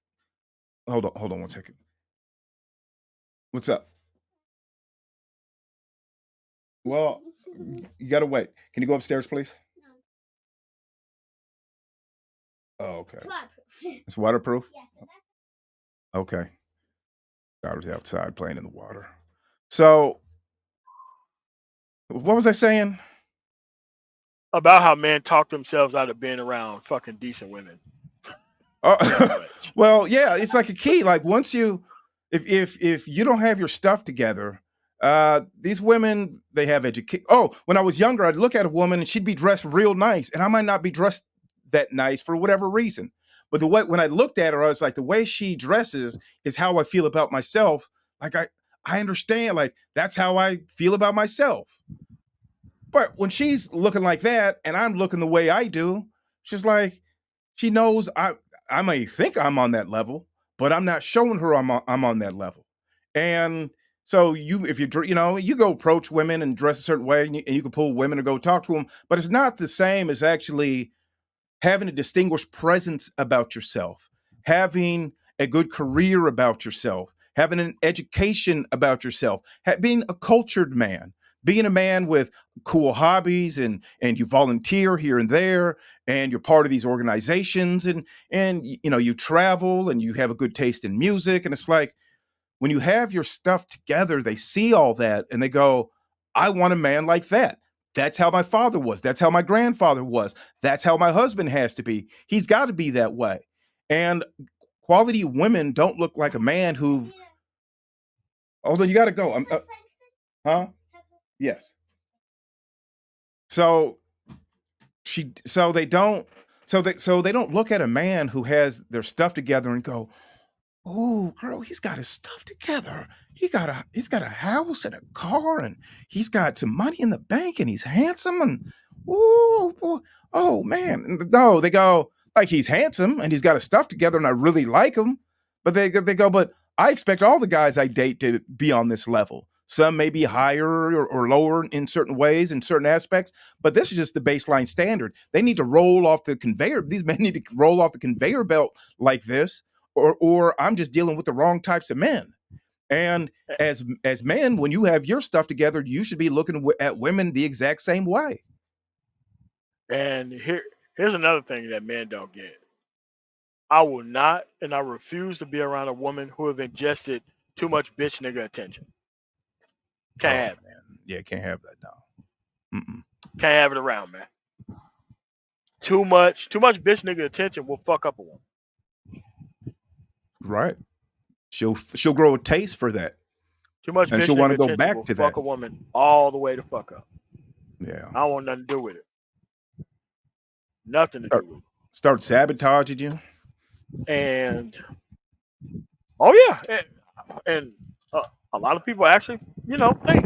Hold on 1 second. What's up? Well, you gotta wait. Can you go upstairs, please? Oh, okay. It's waterproof? Okay. Daughter's outside playing in the water. So, what was I saying? About how men talk themselves out of being around fucking decent women that Oh, much. well, yeah, it's like a key. Like once you, if you don't have your stuff together, these women they have education. Oh, when I was younger, I'd look at a woman and she'd be dressed real nice, and I might not be dressed that nice for whatever reason. But the way when I looked at her, I was like, the way she dresses is how I feel about myself. Like I understand. Like that's how I feel about myself. But when she's looking like that and I'm looking the way I do, she's like, she knows I may think I'm on that level, but I'm not showing her I'm on that level. And so if you go approach women and dress a certain way and you can pull women to go talk to them, but it's not the same as actually having a distinguished presence about yourself, having a good career about yourself, having an education about yourself, being a cultured man, being a man with cool hobbies and you volunteer here and there and you're part of these organizations and you travel and you have a good taste in music and it's like when you have your stuff together, they see all that and they go, I want a man like that. That's how my father was. That's how my grandfather was. That's how my husband has to be. He's got to be that way. And quality women don't look like a man who, although you got to go. Huh? Yes. So so they don't, so they don't look at a man who has their stuff together and go, oh, girl, he's got his stuff together. He's got a house and a car, and he's got some money in the bank, and he's handsome, and ooh, boy, oh man. No, they go like he's handsome and he's got his stuff together, and I really like him. But they go, but I expect all the guys I date to be on this level. Some may be higher or lower in certain ways, in certain aspects, but this is just the baseline standard. They need to roll off the conveyor. These men need to roll off the conveyor belt like this, or I'm just dealing with the wrong types of men. And as men, when you have your stuff together, you should be looking at women the exact same way. And here's another thing that men don't get. I will not and I refuse to be around a woman who have ingested too much bitch nigga attention. Can't Oh have it. man, yeah, can't have that now. Mm-mm. Can't have it around, man. Too much bitch nigga attention will fuck up a woman. Right? She'll grow a taste for that, Too much and bitch she'll want nigga to go attention back will to fuck that. a woman all the way to fuck up. Yeah, I don't want nothing to do with it. Nothing to do start, with it. start sabotaging you. And oh yeah, and a lot of people actually, think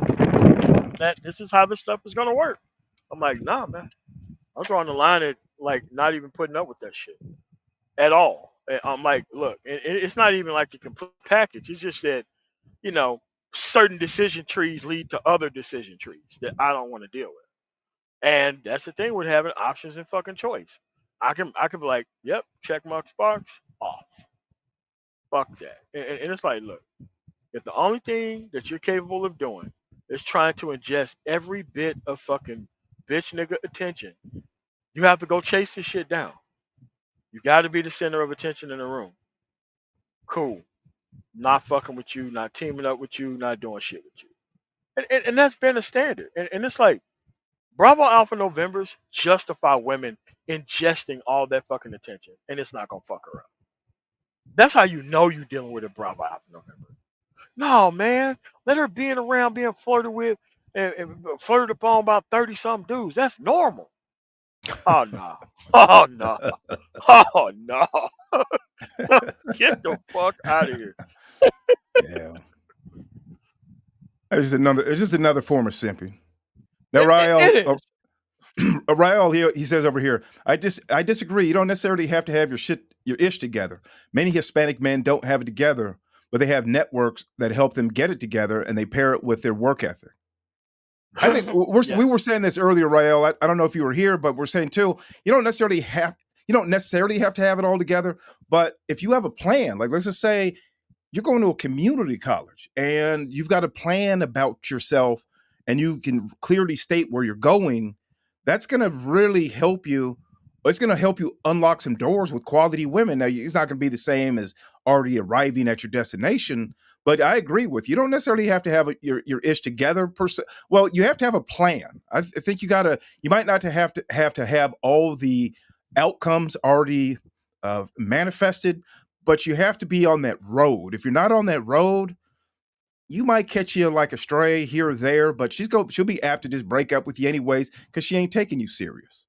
that this is how this stuff is gonna work. I'm like, nah, man. I'm drawing the line at like not even putting up with that shit at all. And I'm like, look, it's not even like the complete package. It's just that you know certain decision trees lead to other decision trees that I don't want to deal with. And that's the thing with having options and fucking choice. I can be like, yep, check mark box off. Fuck that. And it's like, look, if the only thing that you're capable of doing is trying to ingest every bit of fucking bitch nigga attention, you have to go chase this shit down. You got to be the center of attention in the room. Cool. Not fucking with you, not teaming up with you, not doing shit with you. And that's been a standard. And it's like, Bravo Alpha Novembers justify women ingesting all that fucking attention, and it's not gonna fuck her up. That's how you know you're dealing with a Bravo Alpha November. No, man, let her being around being flirted with and flirted upon about 30 some dudes. That's normal. Oh no. Oh no. Oh no. Get the fuck out of here. Yeah, it's just another form of simping. Now, It Rael, is. Rael, he says over here, I disagree. You don't necessarily have to have your ish together. Many Hispanic men don't have it together, but they have networks that help them get it together, and they pair it with their work ethic. I think Yeah. we were saying this earlier, Rael. I don't know if you were here, but we're saying too, you don't necessarily have to have it all together, but if you have a plan, like let's just say you're going to a community college and you've got a plan about yourself and you can clearly state where you're going, that's going to really help you. It's going to help you unlock some doors with quality women. Now, it's not going to be the same as already arriving at your destination, but I agree with you. You don't necessarily have to have your ish together per se. Well, you have to have a plan. I think you might not have all the outcomes already manifested, but you have to be on that road. If you're not on that road, you might catch you like a stray here or there, but she'll be apt to just break up with you anyways because she ain't taking you serious.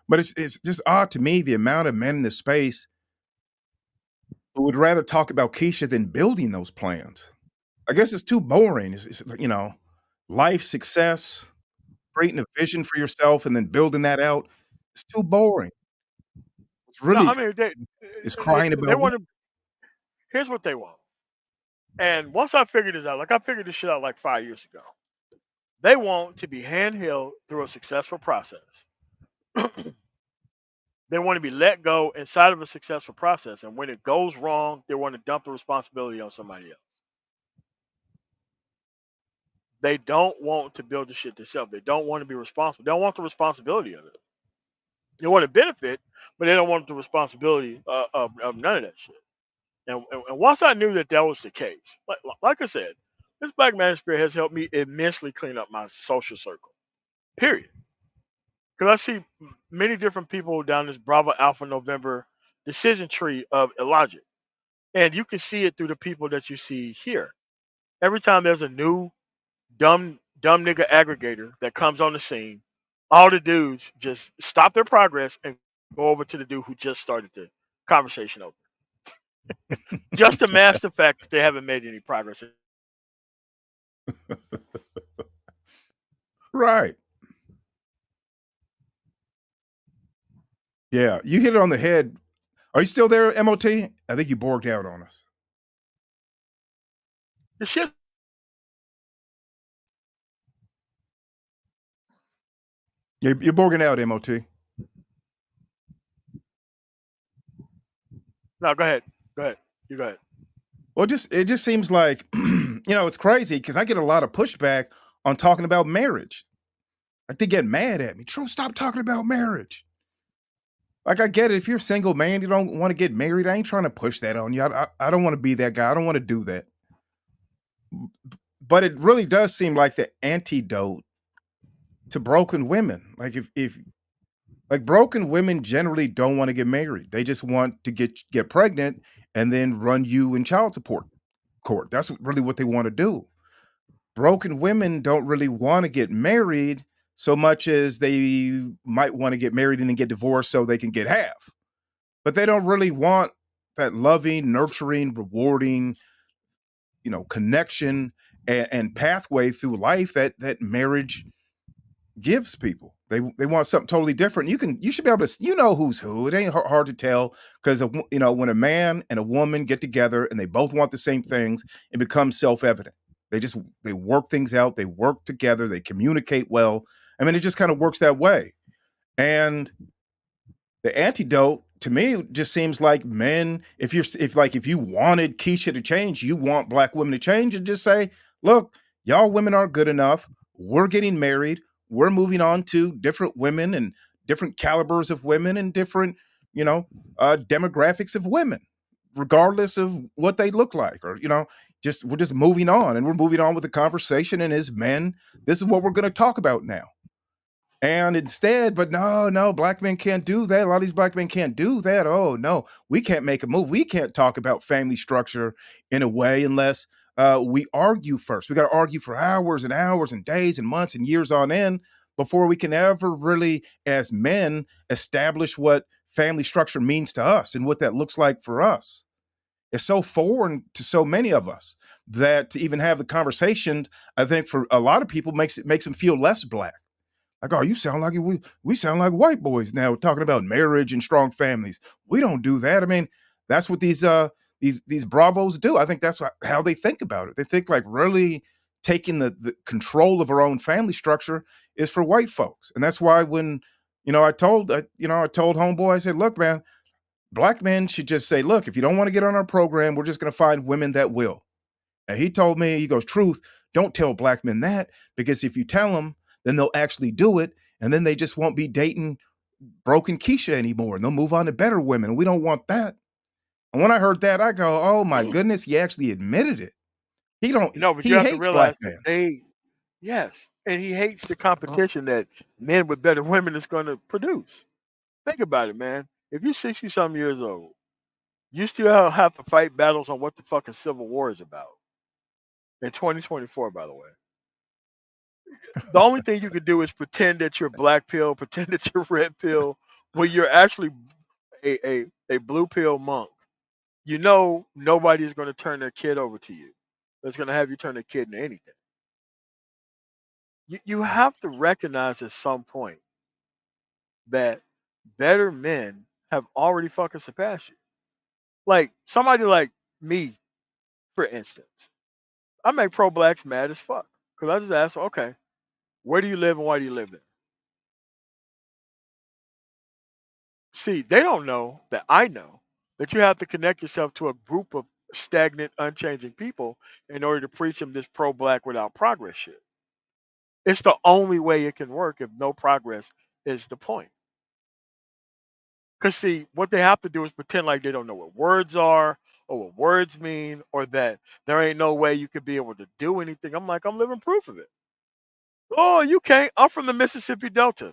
But it's just odd to me the amount of men in this space who would rather talk about Keisha than building those plans. I guess it's too boring. It's like, life success, creating a vision for yourself and then building that out. It's too boring. It's No, really I mean is they crying they about want to. Here's what they want. And once I figured this out, like I figured this shit out like 5 years ago, they want to be handheld through a successful process. They want to be let go inside of a successful process. And when it goes wrong, they want to dump the responsibility on somebody else. They don't want to build the shit themselves. They don't want to be responsible. They don't want the responsibility of it. They want to benefit, but they don't want the responsibility of none of that shit. And once I knew that that was the case, like I said, this Black Manosphere has helped me immensely clean up my social circle. Period. Because I see many different people down this Bravo Alpha November decision tree of illogic. And you can see it through the people that you see here. Every time there's a new dumb nigga aggregator that comes on the scene, all the dudes just stop their progress and go over to the dude who just started the conversation over. Just to mask the fact that they haven't made any progress. right. Yeah, you hit it on the head. Are you still there, MOT? I think you borged out on us. The shit You're borging out, MOT. No, go ahead. Go ahead. You go ahead. Well, just it just seems like it's crazy because I get a lot of pushback on talking about marriage. Like they get mad at me. True, stop talking about marriage. Like I get it. If you're a single man, you don't want to get married. I ain't trying to push that on you. I don't want to be that guy. I don't want to do that. But it really does seem like the antidote to broken women. Like if like broken women generally don't want to get married. They just want to get pregnant and then run you in child support court. That's really what they want to do. Broken women don't really want to get married so much as they might want to get married and then get divorced so they can get half. But they don't really want that loving, nurturing, rewarding, connection and pathway through life that marriage gives people. They want something totally different. You should be able to who's who. It ain't hard to tell because when a man and a woman get together and they both want the same things, it becomes self evident. They work things out. They work together. They communicate well. I mean, it just kind of works that way. And the antidote to me just seems like men. If you wanted Keisha to change, you want black women to change, and just say, look, y'all women aren't good enough. We're getting married. We're moving on to different women and different calibers of women and different, demographics of women, regardless of what they look like, or just we're just moving on and we're moving on with the conversation. And as men, this is what we're going to talk about now. And instead, but no, black men can't do that. A lot of these black men can't do that. Oh, no, we can't make a move. We can't talk about family structure in a way unless we argue first. We got to argue for hours and hours and days and months and years on end before we can ever really, as men, establish what family structure means to us and what that looks like for us. It's so foreign to so many of us that to even have the conversation, I think for a lot of people makes them feel less black. Like, oh, you sound like we sound like white boys now talking about marriage and strong families. We don't do that. I mean, that's what these bravos do. I think that's how they think about it. They think like really taking the control of our own family structure is for white folks, and that's why when I told homeboy, I said, look, man, black men should just say, look, if you don't want to get on our program, we're just going to find women that will. And he told me, he goes, Truth, don't tell black men that, because if you tell them, then they'll actually do it. And then they just won't be dating broken Keisha anymore. And they'll move on to better women. And we don't want that. And when I heard that, I go, oh my goodness, he actually admitted it. No, but you He have to hates black realize that men. yes, and he hates the competition that men with better women is going to produce. Think about it, man. If you're 60 some years old, you still have to fight battles on what the fucking Civil War is about in 2024, by the way. The only thing you can do is pretend that you're black pill, pretend that you're red pill, when you're actually a blue pill monk. You know nobody is going to turn their kid over to you. That's going to have you turn their kid into anything. You have to recognize at some point that better men have already fucking surpassed you. Like somebody like me, for instance, I make pro blacks mad as fuck because I just ask, okay, where do you live and why do you live there? See, they don't know that I know that you have to connect yourself to a group of stagnant, unchanging people in order to preach them this pro black without progress shit. It's the only way it can work if no progress is the point. Because, see, what they have to do is pretend like they don't know what words are or what words mean or that there ain't no way you could be able to do anything. I'm like, I'm living proof of it. Oh, you can't. I'm from the Mississippi Delta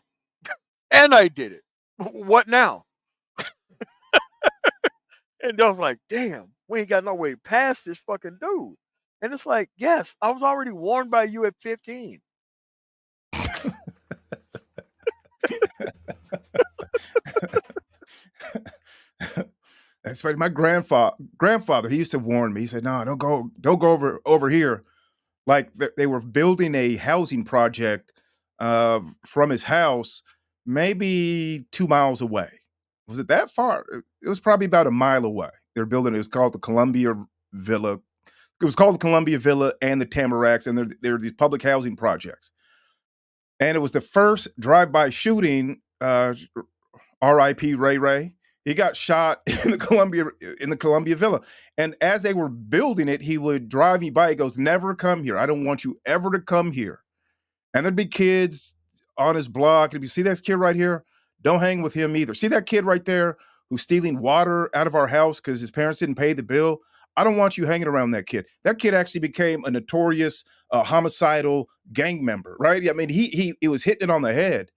and I did it. What now? And they was like, damn, we ain't got no way past this fucking dude. And it's like, yes, I was already warned by you at 15. That's right. My grandfather, he used to warn me. He said, no, don't go over here. Like they were building a housing project from his house, maybe 2 miles away. Was it that far? It was probably about a mile away. They're building. It was called the Columbia Villa. It was called the Columbia Villa and the Tamaracks, and there are these public housing projects. and it was the first drive-by shooting. R.I.P. Ray Ray. He got shot in the Columbia Villa, and as they were building it, he would drive me by. He goes, "Never come here. I don't want you ever to come here." And there'd be kids on his block. And if you see that kid right here, don't hang with him either. See that kid right there who's stealing water out of our house because his parents didn't pay the bill? I don't want you hanging around that kid. That kid actually became a notorious homicidal gang member, right? I mean, he was hitting it on the head,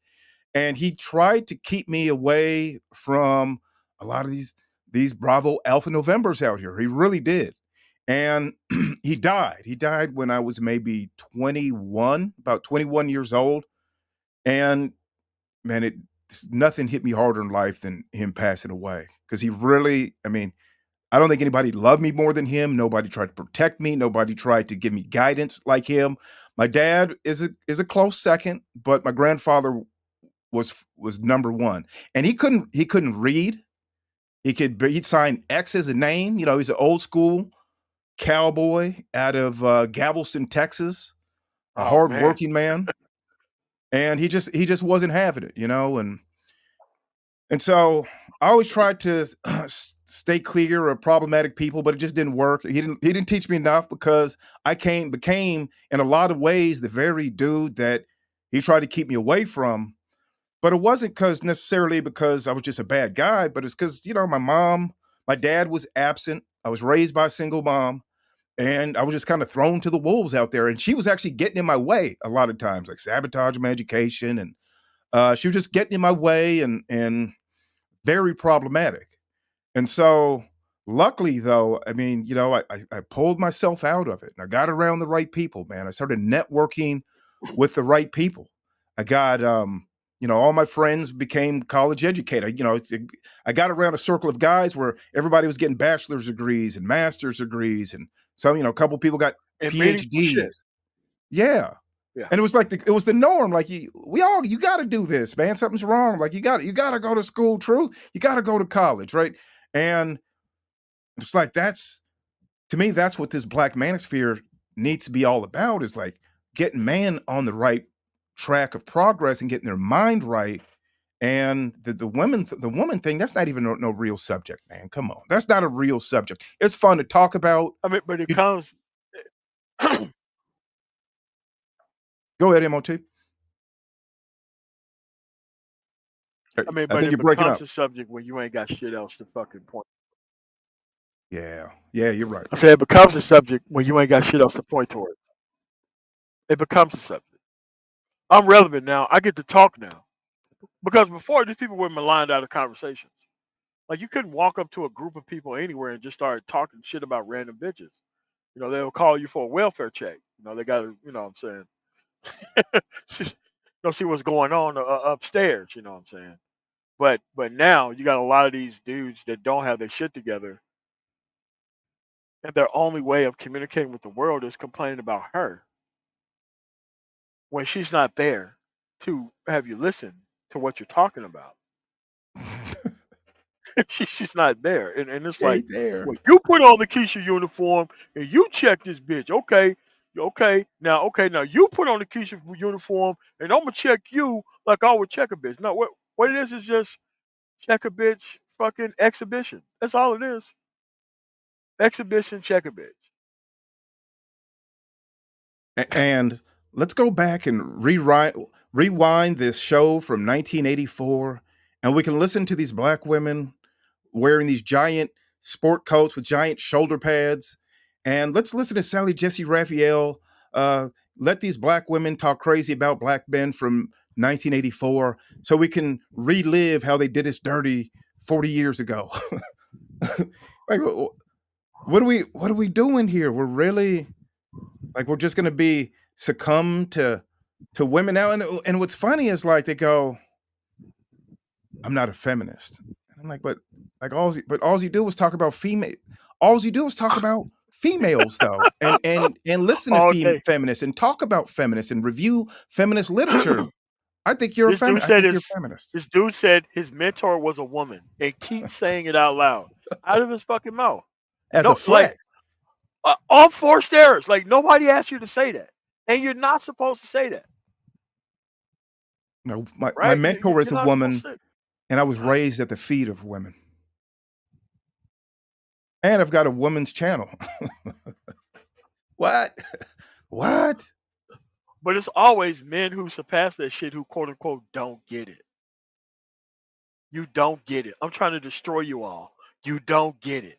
and he tried to keep me away from a lot of these Bravo Alpha Novembers out here. He really did. And he died. He died when I was maybe 21, about 21 years old. And man, it nothing hit me harder in life than him passing away. Because he really, I mean, I don't think anybody loved me more than him. Nobody tried to protect me. Nobody tried to give me guidance like him. My dad is a close second, but my grandfather was number one. And he couldn't read. He'd sign X as a name. You know, he's an old school cowboy out of Galveston, Texas, a Oh man. hardworking man, and he just wasn't having it, you know, and so I always tried to stay clear of problematic people, but it just didn't work. He didn't teach me enough because I became in a lot of ways the very dude that he tried to keep me away from. But it wasn't necessarily because I was just a bad guy, but it's because my dad was absent. I was raised by a single mom, and I was just kind of thrown to the wolves out there. And she was actually getting in my way a lot of times, like sabotaging my education, and she was just getting in my way and very problematic. And so, luckily, though, I mean, I pulled myself out of it, and I got around the right people. Man, I started networking with the right people. I got, all my friends became college educated. I got around a circle of guys where everybody was getting bachelor's degrees and master's degrees, and some, a couple people got And meaningful shit. PhDs. Yeah. Yeah. And it was like it was the norm. Like you got to do this, man. Something's wrong. Like you got to go to school. Truth, you got to go to college, right? And it's like that's to me that's what this black manosphere needs to be all about. Is like getting man on the right track of progress and getting their mind right. And the woman thing, that's not even no real subject, man. Come on, that's not a real subject. It's fun to talk about. I mean, but it You, comes. go ahead, MOT. I mean, I but think it you're breaking becomes up. a subject when you ain't got shit else to fucking point. Yeah, yeah, you're right. I said it becomes a subject when you ain't got shit else to point towards. It becomes a subject. I'm relevant now. I get to talk now because before these people were maligned out of conversations. Like you couldn't walk up to a group of people anywhere and just start talking shit about random bitches. They'll call you for a welfare check. They got to. What I'm saying. Don't see what's going on upstairs. You know what I'm saying. But now you got a lot of these dudes that don't have their shit together, and their only way of communicating with the world is complaining about her when she's not there to have you listen to what you're talking about. She's not there, and it's like, Ain't there. well, you put on the Keisha uniform and you check this bitch, okay? Okay, now you put on the Keisha uniform and I'm gonna check you like I would check a bitch. No, what it is just check a bitch fucking exhibition. That's all it is. Exhibition, check a bitch. And let's go back and rewind this show from 1984, and we can listen to these black women wearing these giant sport coats with giant shoulder pads. And let's listen to Sally Jesse Raphael. Uh, let these black women talk crazy about black men from 1984 so we can relive how they did us dirty 40 years ago. Like, what are we doing here? We're really like we're just gonna be succumb to women now. And what's funny is like they go, I'm not a feminist. And I'm like, but all you do is talk about female. All you do is talk about females though, and listen to All day. feminists and talk about feminists and review feminist literature. I think you're a This dude feminist. I said think you're his a feminist. this dude said his mentor was a woman and keeps saying it out loud, out of his fucking mouth. As a No, like flex. all four stairs. Like nobody asked you to say that, and you're not supposed to say that. No, my right? mentor is You're a not supposed woman, to. and I was raised at the feet of women. And I've got a woman's channel. What? What? But it's always men who surpass that shit who quote unquote don't get it. You don't get it. I'm trying to destroy you all. You don't get it.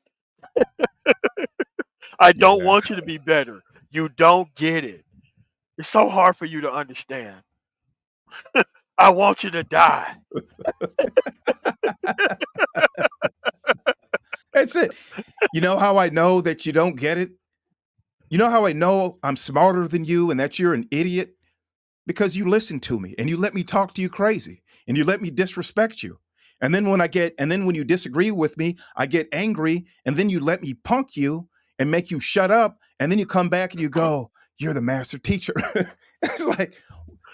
I don't Yeah. want you to be better. You don't get it. It's so hard for you to understand. I want you to die. That's it. You know how I know that you don't get it? You know how I know I'm smarter than you and that you're an idiot? Because you listen to me and you let me talk to you crazy and you let me disrespect you. And then when you disagree with me, I get angry and then you let me punk you and make you shut up. And then you come back and you go, you're the master teacher. It's like,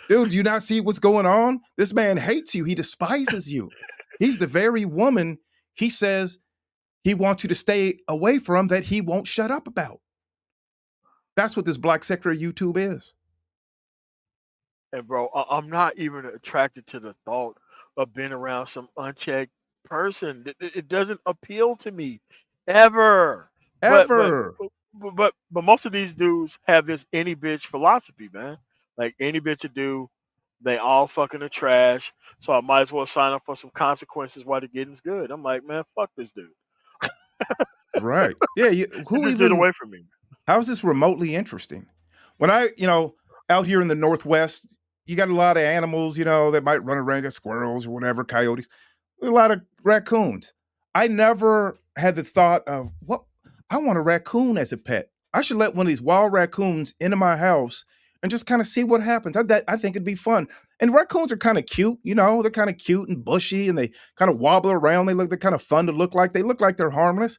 dude, do you not see what's going on? This man hates you. He despises you. He's the very woman he says he wants you to stay away from that he won't shut up about. That's what this black sector of YouTube is. And bro, I'm not even attracted to the thought of being around some unchecked person. It doesn't appeal to me ever. But but Ever. but most of these dudes have this any bitch philosophy, man. Like any bitch to do, they all fucking are trash. So I might as well sign up for some consequences while the getting's good. I'm like, man, fuck this dude. Right. Yeah. Get Who this dude even, away from me. how is this remotely interesting? When out here in the Northwest, you got a lot of animals, that might run around, got squirrels or whatever, coyotes, a lot of raccoons. I never had the thought of, what, I want a raccoon as a pet. I should let one of these wild raccoons into my house and just kind of see what happens. I think it'd be fun. And raccoons are kind of cute, they're kind of cute and bushy and they kind of wobble around. They're kind of fun to look like. They look like they're harmless.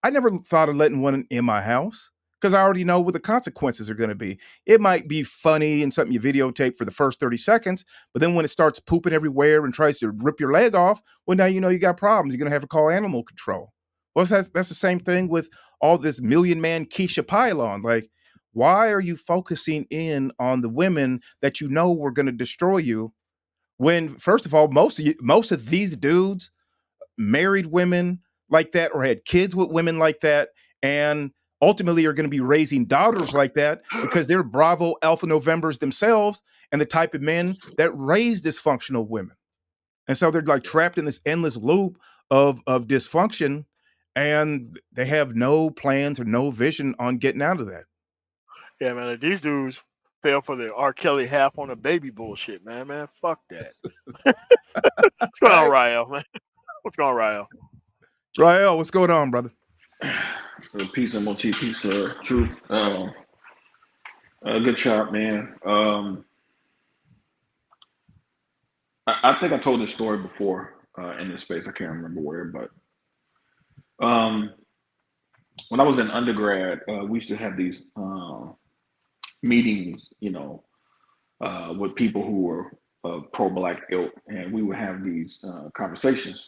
I never thought of letting one in my house because I already know what the consequences are going to be. It might be funny and something you videotape for the first 30 seconds, but then when it starts pooping everywhere and tries to rip your leg off, well, now you know you got problems. You're going to have to call animal control. Well, that's the same thing with all this million man Keisha pylon. Like, why are you focusing in on the women that you know were going to destroy you? When, first of all, most of these dudes married women like that or had kids with women like that and ultimately are going to be raising daughters like that because they're Bravo Alpha Novembers themselves and the type of men that raise dysfunctional women. And so they're like trapped in this endless loop of dysfunction and they have no plans or no vision on getting out of that. Yeah, man, like, these dudes fell for the R. Kelly half on a baby bullshit, man. Man, fuck that. What's going on, Right. Rael, man? What's going on, Rael? Rael, what's going on, brother? Peace and multi peace, truth. Good job, man. I think I told this story before in this space. I can't remember where, but um, when I was in undergrad, we used to have these meetings, with people who were pro-black ilk, and we would have these conversations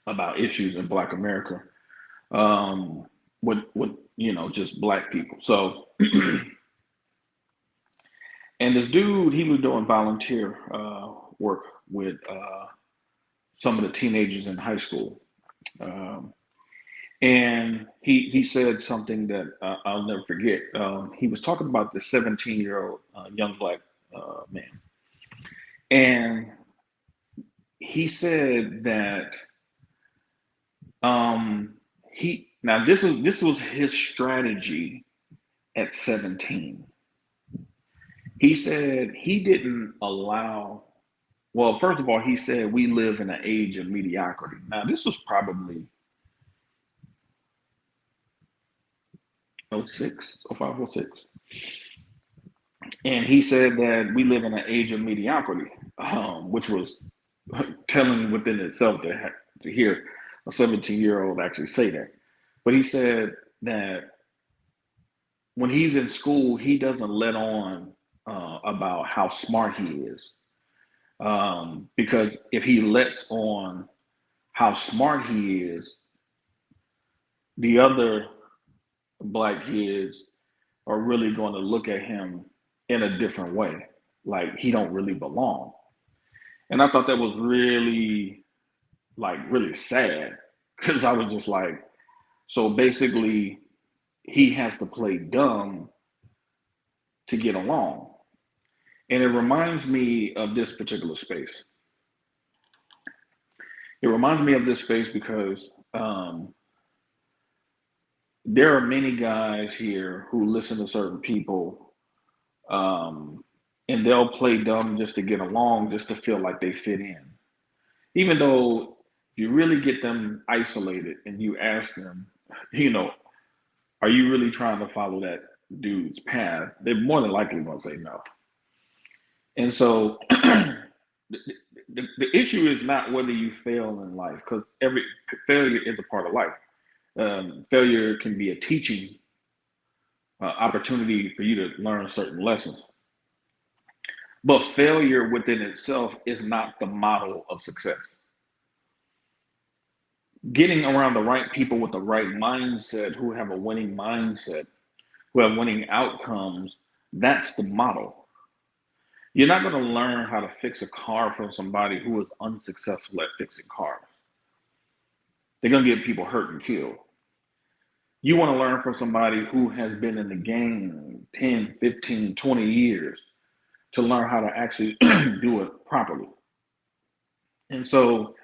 about issues in Black America with just Black people. So, and this dude, he was doing volunteer work with some of the teenagers in high school. Um, and he said something that I'll never forget. He was talking about the 17-year-old young Black man. And he said that um, this was his strategy at 17. He said he didn't allow. Well, first of all, he said we live in an age of mediocrity. Now, this was probably '06, '05, '06. And he said that we live in an age of mediocrity, which was telling within itself to hear a 17-year-old actually say that. But he said that when he's in school, he doesn't let on about how smart he is. Because if he lets on how smart he is, the other Black kids are really going to look at him in a different way. like he don't really belong. And I thought that was really like really sad because I was just like, so basically he has to play dumb to get along. And it reminds me of this particular space. It reminds me of this space because there are many guys here who listen to certain people, um, and they'll play dumb just to get along, just to feel like they fit in. Even though if you really get them isolated and you ask them, you know, are you really trying to follow that dude's path? They're more than likely going to say no. And so the issue is not whether you fail in life, because every failure is a part of life. Failure can be a teaching opportunity for you to learn certain lessons. But failure within itself is not the model of success. Getting around the right people with the right mindset, who have a winning mindset, who have winning outcomes, that's the model. You're not going to learn how to fix a car from somebody who is unsuccessful at fixing cars. They're going to get people hurt and killed. You want to learn from somebody who has been in the game 10, 15, 20 years to learn how to actually do it properly. And so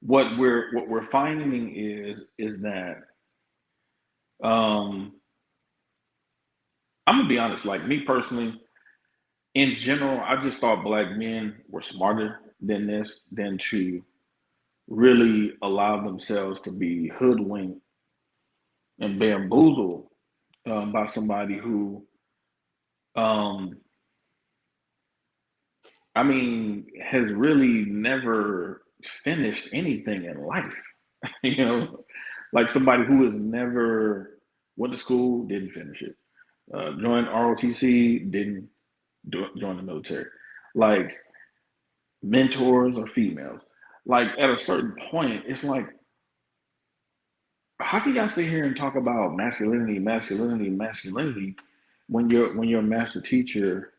what we're finding is that um, I'm gonna be honest, like me personally, in general, I just thought black men were smarter than this, than to really allow themselves to be hoodwinked and bamboozled by somebody who, um, I mean, has really never finished anything in life. You know, like somebody who has never went to school, didn't finish it, joined ROTC, didn't join the military. Like mentors or females. Like at a certain point, it's like, how can y'all sit here and talk about masculinity, masculinity, masculinity when your master teacher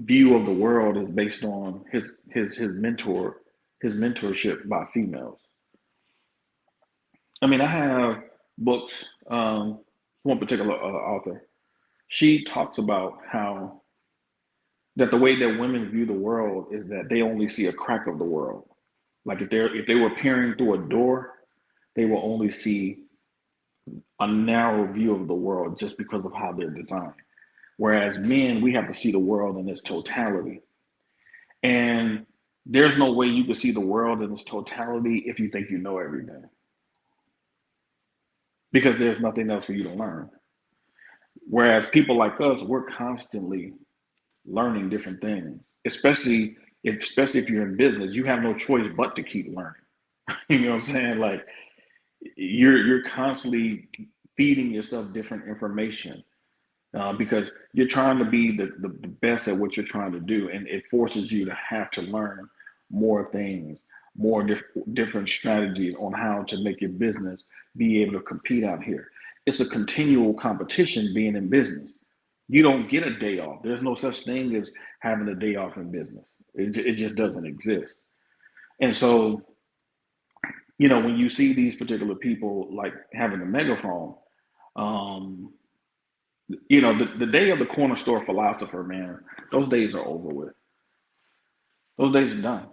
view of the world is based on his mentorship by females. I mean, I have books. One particular author. She talks about how that the way that women view the world is that they only see a crack of the world. Like if they were peering through a door, they will only see a narrow view of the world just because of how they're designed. Whereas men, we have to see the world in its totality. And there's no way you can see the world in its totality if you think you know everything, because there's nothing else for you to learn. Whereas people like us, we're constantly learning different things, especially if you're in business, you have no choice but to keep learning. You know what I'm saying? Like you're constantly feeding yourself different information because you're trying to be the best at what you're trying to do, and it forces you to have to learn more things, more different strategies on how to make your business be able to compete out here. It's a continual competition being in business. You don't get a day off. There's no such thing as having a day off in business. It just doesn't exist. And so, when you see these particular people like having a megaphone, um, the day of the corner store philosopher, man, those days are over with. Those days are done.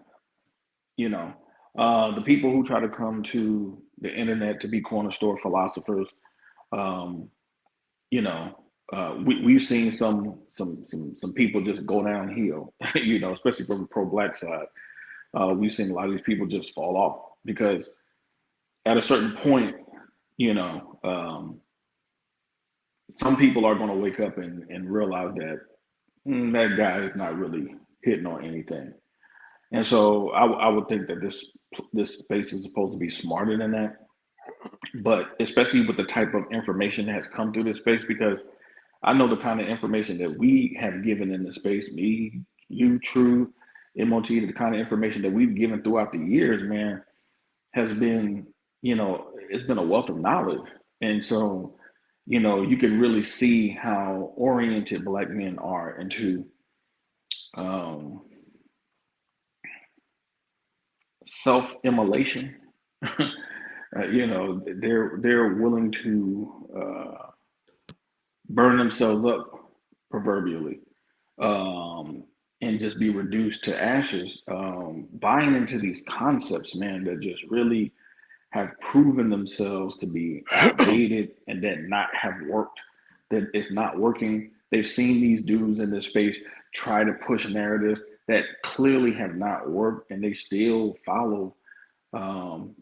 You know, the people who try to come to the internet to be corner store philosophers, um, we've seen some people just go downhill. Especially from the pro black side, we've seen a lot of these people just fall off because at a certain point, you know, um, some people are going to wake up and realize that that guy is not really hitting on anything. And so I would think that this space is supposed to be smarter than that, but especially with the type of information that has come through this space, because I know the kind of information that we have given in the space, me, you, True, MOT, the kind of information that we've given throughout the years, man, has been, it's been a wealth of knowledge. And so, you can really see how oriented black men are into um, self-immolation. They're willing to burn themselves up, proverbially, um, and just be reduced to ashes. Buying into these concepts, man, that just really have proven themselves to be outdated and that not have worked, that it's not working. They've seen these dudes in this space try to push narratives that clearly have not worked, and they still follow um,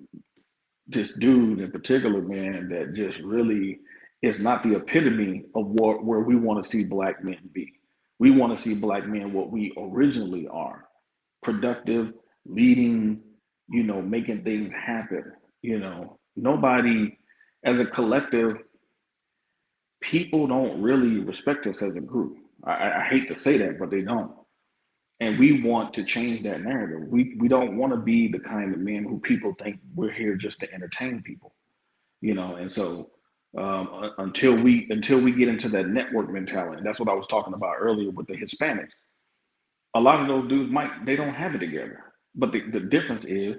this dude in particular, man, that just really is not the epitome of where we want to see black men be. We want to see black men what we originally are: productive, leading, making things happen. Nobody, as a collective, people don't really respect us as a group. I hate to say that, but they don't. And we want to change that narrative. We don't want to be the kind of men who people think we're here just to entertain people. And so until we get into that network mentality, that's what I was talking about earlier with the Hispanics. A lot of those dudes they don't have it together, but the difference is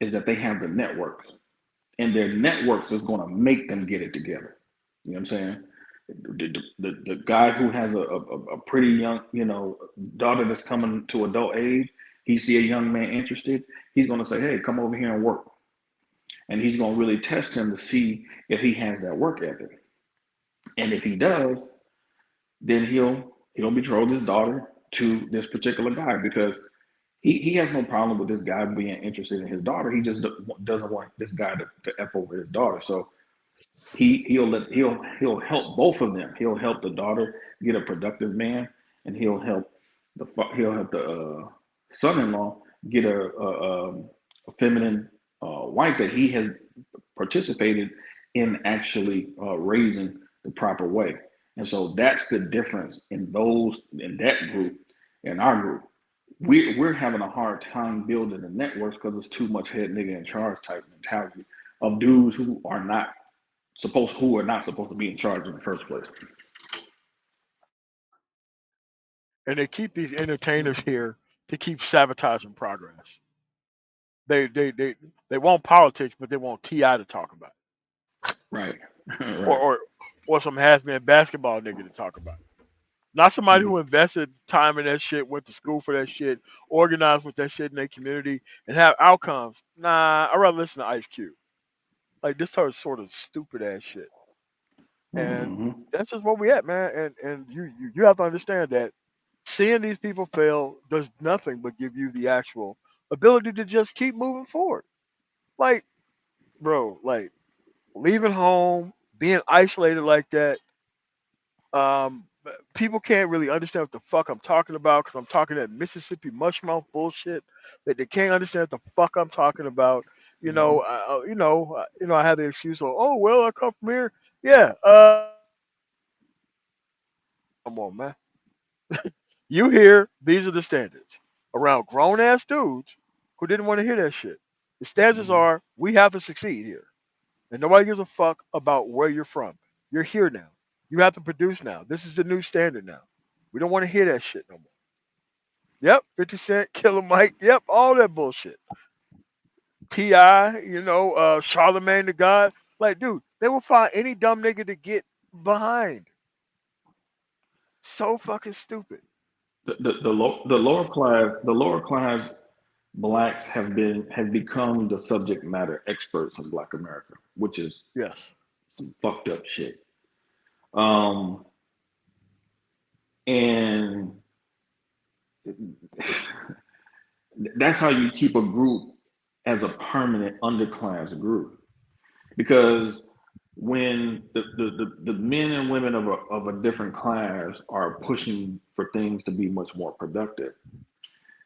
that they have the networks, and their networks is going to make them get it together. You know what I'm saying? The guy who has a pretty young daughter that's coming to adult age, he see a young man interested, he's going to say, hey, come over here and work, and he's going to really test him to see if he has that work ethic. And if he does, then he'll betroth his daughter to this particular guy, because he has no problem with this guy being interested in his daughter. He just doesn't want this guy to f over his daughter. So he'll help both of them. He'll help the daughter get a productive man, and he'll help the son-in-law get a feminine wife that he has participated in actually raising the proper way. And so that's the difference in that group and our group. We're having a hard time building the networks because it's too much head nigga in charge type mentality of dudes who are not supposed to be in charge in the first place. And they keep these entertainers here to keep sabotaging progress. They they they they want politics, but they want Ti to talk about Right. it. or Right. or some has been basketball nigga to talk about it. Not somebody Mhm. who invested time in that shit, went to school for that shit, organized with that shit in their community, and have outcomes. Nah, I'd rather listen to Ice Cube. Like this sort of stupid ass shit. And Mhm. that's just where we at, man. And you have to understand that seeing these people fail does nothing but give you the actual ability to just keep moving forward. Like, bro, like leaving home, being isolated like that, people can't really understand what the fuck I'm talking about because I'm talking that Mississippi mushmouth bullshit that they can't understand what the fuck I'm talking about. Mhm. I have the excuse of, oh well, I come from here. Yeah, come on, man. You hear these are the standards around grown ass dudes who didn't want to hear that shit. The standards Mhm. are we have to succeed here. And nobody gives a fuck about where you're from. You're here now. You have to produce now. This is the new standard now. We don't want to hear that shit no more. Yep, 50 Cent, Killer Mike, yep, all that bullshit. T.I., Charlemagne the God. Like, dude, they will find any dumb nigga to get behind. So fucking stupid. The lower class blacks have become the subject matter experts in Black America, which is Yes. some fucked up shit. Um, and that's how you keep a group as a permanent underclass group, because when the men and women of a different class are pushing for things to be much more productive,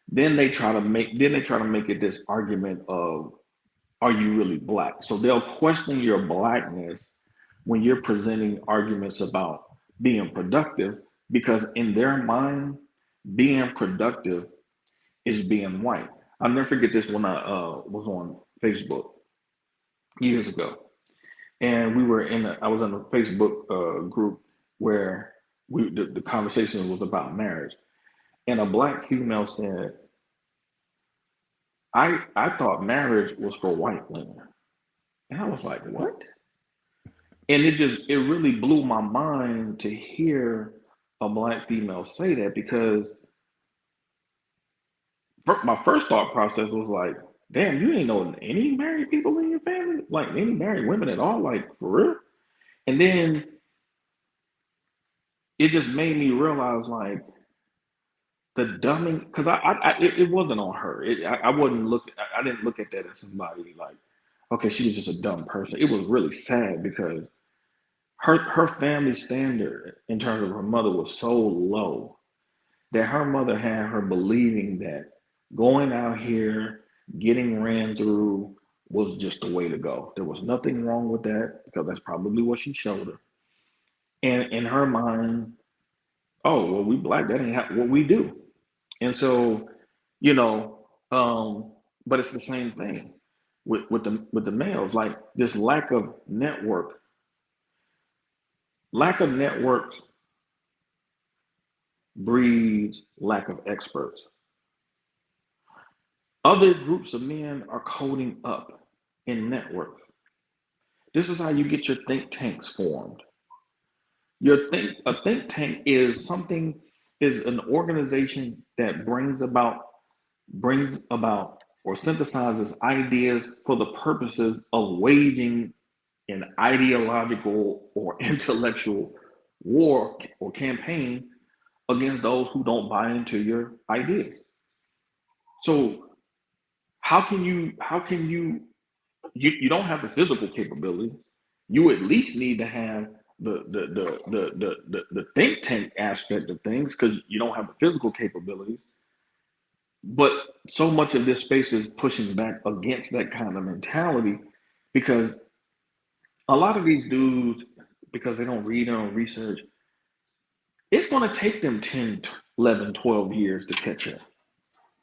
then they try to make it this argument of, are you really black? So they'll question your blackness when you're presenting arguments about being productive, because in their mind, being productive is being white. I'll never forget this when I was on Facebook years ago. and I was in a Facebook group where the conversation was about marriage, and a black female said, I thought marriage was for white women. And I was like, what? And it really blew my mind to hear a black female say that, because my first thought process was like, damn, you ain't know any married people in your family? Like any married women at all? Like for real? And then it just made me realize like the dumbing, because it wasn't on her. I wouldn't look, I didn't look at that as somebody like, okay, she was just a dumb person. It was really sad because her family standard in terms of her mother was so low that her mother had her believing that going out here, getting ran through was just the way to go. There was nothing wrong with that because that's probably what she showed her. And in her mind, oh, well, we black, that ain't what we do. And so, you know, but it's the same thing with the males. Like this lack of networks breeds lack of experts. Other groups of men are coding up in networks. This is how you get your think tanks formed. A think tank is an organization that brings about or synthesizes ideas for the purposes of waging an ideological or intellectual war or campaign against those who don't buy into your ideas. So how can you don't have the physical capability. You at least need to have the think tank aspect of things because you don't have the physical capabilities. But so much of this space is pushing back against that kind of mentality because a lot of these dudes, because they don't read, they don't research, it's going to take them 10, 11, 12 years to catch up.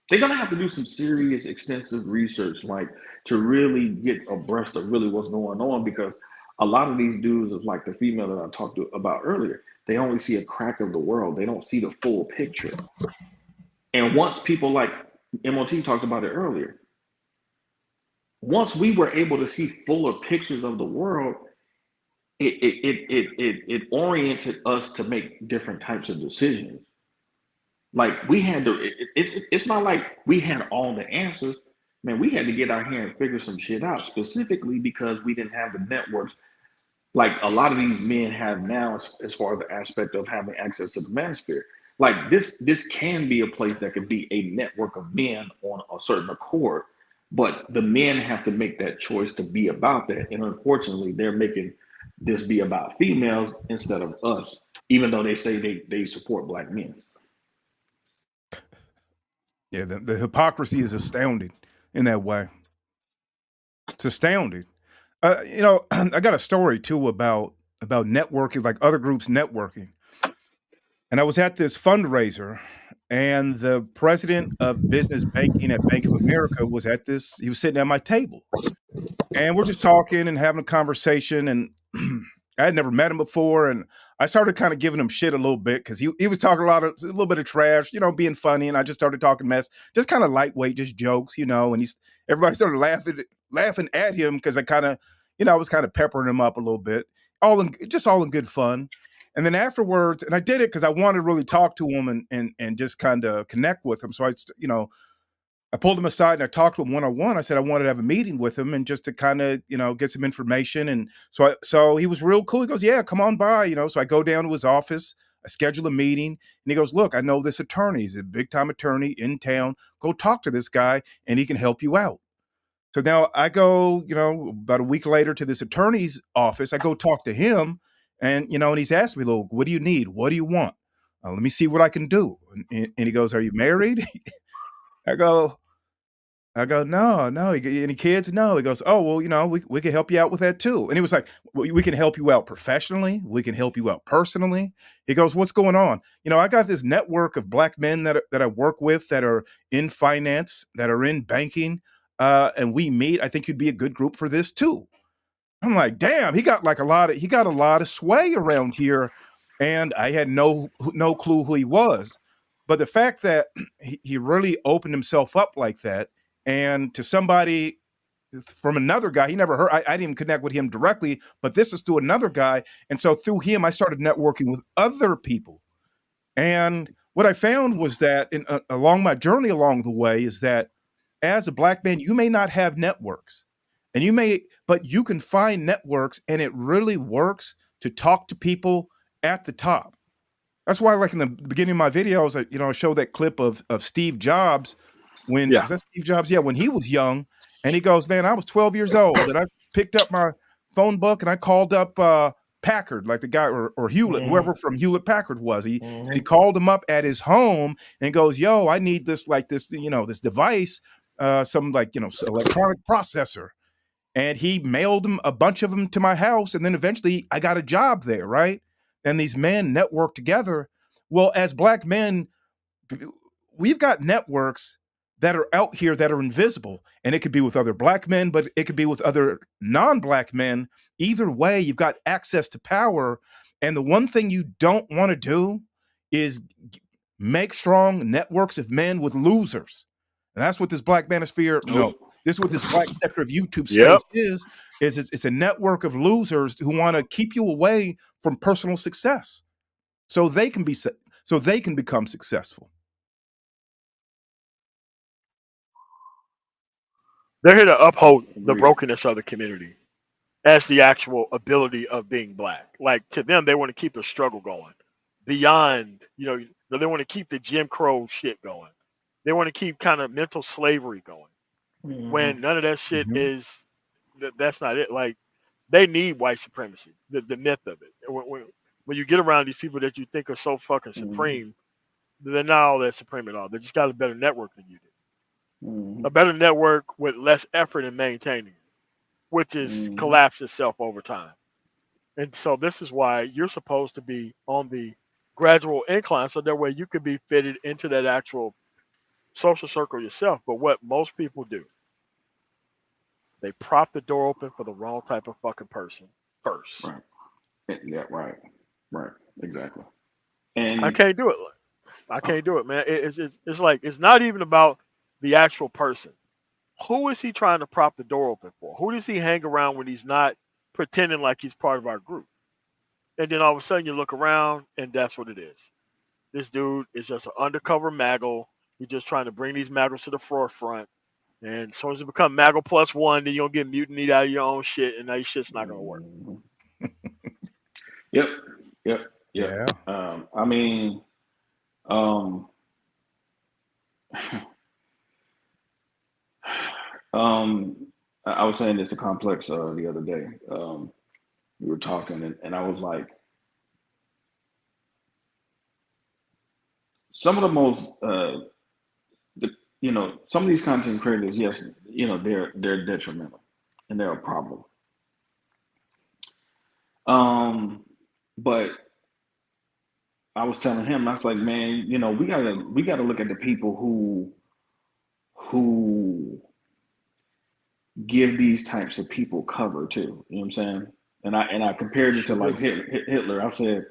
They're going to have to do some serious, extensive research, like to really get abreast of really what's going on because a lot of these dudes is like the female that I talked about earlier. They only see a crack of the world. They don't see the full picture. And once people like MOT talked about it earlier, once we were able to see fuller pictures of the world, it oriented us to make different types of decisions. Like we had to, it's not like we had all the answers. Man, we had to get out here and figure some shit out specifically because we didn't have the networks like a lot of these men have now as far as the aspect of having access to the manosphere. Like this can be a place that could be a network of men on a certain accord, but the men have to make that choice to be about that. And unfortunately, they're making this be about females instead of us, even though they say they support black men. Yeah, the hypocrisy is astounding in that way. It's astounding. I got a story too about networking, like other groups networking. And I was at this fundraiser, and the president of business banking at Bank of America was at this. He was sitting at my table, and we're just talking and having a conversation. And I had never met him before, and I started kind of giving him shit a little bit because he was talking a little bit of trash, being funny, and I just started talking mess, just kind of lightweight, just jokes, and everybody started laughing at him because I kind of, I was kind of peppering him up a little bit, all in good fun. And then afterwards, and I did it because I wanted to really talk to him and just kind of connect with him. So I pulled him aside and I talked to him one on one. I said I wanted to have a meeting with him and just to kind of get some information. And so he was real cool. He goes, "Yeah, come on by." So I go down to his office. I schedule a meeting, and he goes, "Look, I know this attorney. He's a big time attorney in town. Go talk to this guy, and he can help you out." So now I go, about a week later to this attorney's office. I go talk to him, and he's asked me, "Look, what do you need? What do you want? Let me see what I can do." And he goes, "Are you married?" I go, no, no. Any kids? No. He goes, "Oh, well, we can help you out with that too." And he was like, we can help you out professionally. We can help you out personally. He goes, "What's going on?" I got this network of black men that I work with that are in finance, that are in banking, and we meet. I think you'd be a good group for this too. I'm like, damn, he got a lot of sway around here, and I had no clue who he was. But the fact that he really opened himself up like that, and to somebody from another guy he never heard, I didn't even connect with him directly, but this is through another guy, and so through him I started networking with other people. And what I found was that along my journey along the way is that as a black man, you may not have networks, and but you can find networks, and it really works to talk to people at the top. That's why, like in the beginning of my videos, I show that clip of Steve Jobs when Yeah. was that Steve Jobs? Yeah, when he was young, and he goes, "Man, I was 12 years old, and I picked up my phone book and I called up Packard, like the guy or Hewlett, Mm-hmm. whoever from Hewlett Packard was." He said he Mm-hmm. called him up at his home and goes, "Yo, I need this this device, some electronic processor." And he mailed them a bunch of them to my house, and then eventually I got a job there, right? And these men networked together. Well, as black men, we've got networks that are out here that are invisible, and it could be with other black men, but it could be with other non-black men. Either way, you've got access to power, and the one thing you don't want to do is make strong networks of men with losers. And that's what this black manosphere, no, Nope. this is what this black sector of YouTube Yep. space is it's a network of losers who want to keep you away from personal success so they can so they can become successful. They're here to uphold the Agreed. brokenness of the community as the actual ability of being black. Like to them, they want to keep the struggle going beyond, they want to keep the Jim Crow shit going. They want to keep kind of mental slavery going. Mm-hmm. When none of that shit Mhm. is, that's not it. Like they need white supremacy, the myth of it. When you get around these people that you think are so fucking Mm-hmm. supreme, they're not all that supreme at all. They just got a better network than you do, Mm-hmm. a better network with less effort in maintaining it, which is Mm-hmm. collapse itself over time. And so this is why you're supposed to be on the gradual incline, so that way you could be fitted into that actual social circle yourself. But what most people do, they prop the door open for the wrong type of fucking person first. Right. Yeah. Right. Right. Exactly. I And can't do it. I can't do it, man. It's like it's not even about the actual person. Who is he trying to prop the door open for? Who does he hang around when he's not pretending like he's part of our group? And then all of a sudden you look around and that's what it is. This dude is just an undercover maggle. He's just trying to bring these maggles to the forefront. And as soon as it become maggle plus one, then you'll get mutinied out of your own shit, and now your shit's not gonna work. mm-hmm. Yep. Yep. Yep. Yeah. I mean, um, um, I was saying this to Complex the other day. We were talking, and I was like, some of the most, the, some of these content creators, yes, they're detrimental and they're a problem. Um, but I was telling him, I was like, man, we gotta look at the people who give these types of people cover too. You know what I'm saying? And I compared it to Sure like do. Hitler. I said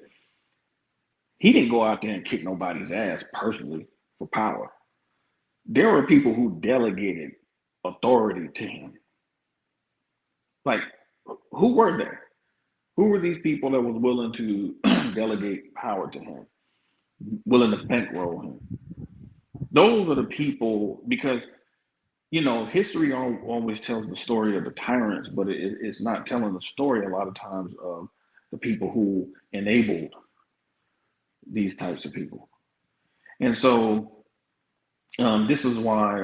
he didn't go out there and kick nobody's ass personally for power. There were people who delegated authority to him. Like, who were they? Who were these people that was willing to delegate power to him, willing to bankroll him? Those are the people because history always tells the story of the tyrants, but it's not telling the story a lot of times of the people who enabled these types of people. And so this is why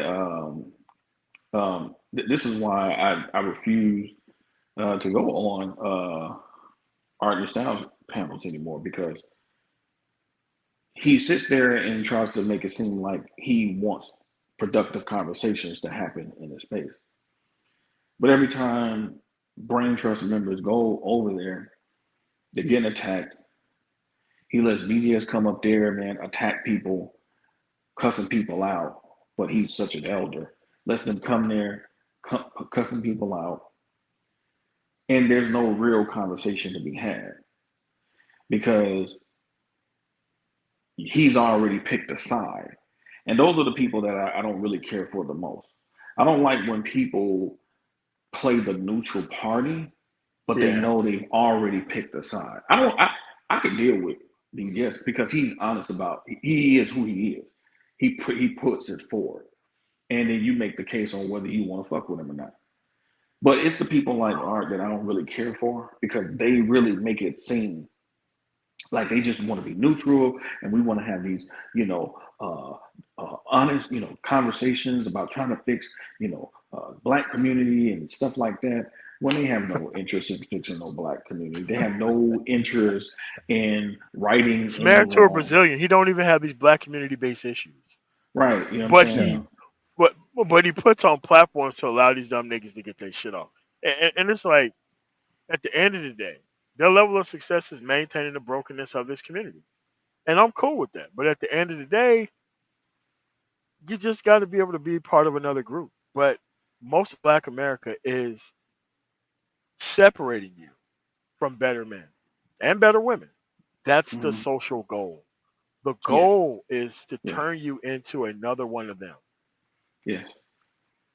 this is why I refuse to go on Art and Styles panels anymore because he sits there and tries to make it seem like he wants productive conversations to happen in his space. But every time Brain Trust members go over there, they're getting attacked. He lets BDS come up there, man, attack people, cussing people out. But he's such an elder. Lets them come there, cussing people out. and there's no real conversation to be had because he's already picked a side. And those are the people that I don't really care for the most. I don't like when people play the neutral party, but they Yeah. know they've already picked a side. I don't. I could deal with BS because he's honest about he is who he is. He puts it forward, and then you make the case on whether you want to fuck with him or not. But it's the people like Art that I don't really care for because they really make it seem like they just want to be neutral, and we want to have these, honest, conversations about trying to fix, black community and stuff like that. When they have no interest in fixing no black community, they have no interest in righting He's any married to a wrong. Brazilian. He don't even have these black community based issues. Right? You know what I'm But Yeah. he saying? but but he puts on platforms to allow these dumb niggas to get their shit off. And it's like at the end of the day, their level of success is maintaining the brokenness of this community. And I'm cool with that. But at the end of the day, you just got to be able to be part of another group. But most of Black America is separating you from better men and better women. That's the Hmm. social goal. The Yes. goal is to Yes. turn you into another one of them. Yes.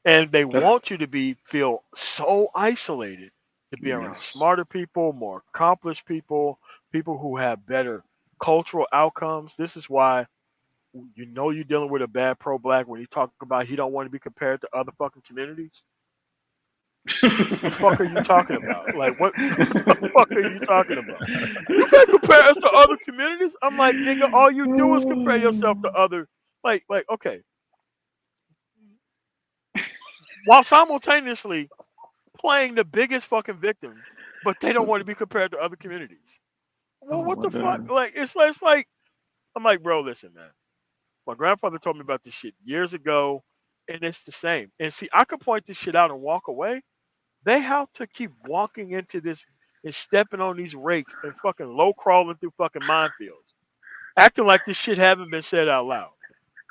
And they That's want you to feel so isolated to be around yes. smarter people, more accomplished people, people who have better cultural outcomes. This is why you're dealing with a bad pro black when he talk about he don't want to be compared to other fucking communities. The fuck are you talking about? Like what the fuck are you talking about? You can't compare us to other communities. I'm like, nigga, all you do is compare yourself to other okay. While simultaneously playing the biggest fucking victim, but they don't want to be compared to other communities. Well, Oh what my the fuck? God. Like it's like I'm like, bro, listen, man. My grandfather told me about this shit years ago, and it's the same. And see, I could point this shit out and walk away. They have to keep walking into this and stepping on these rakes and fucking low crawling through fucking minefields, acting like this shit haven't been said out loud.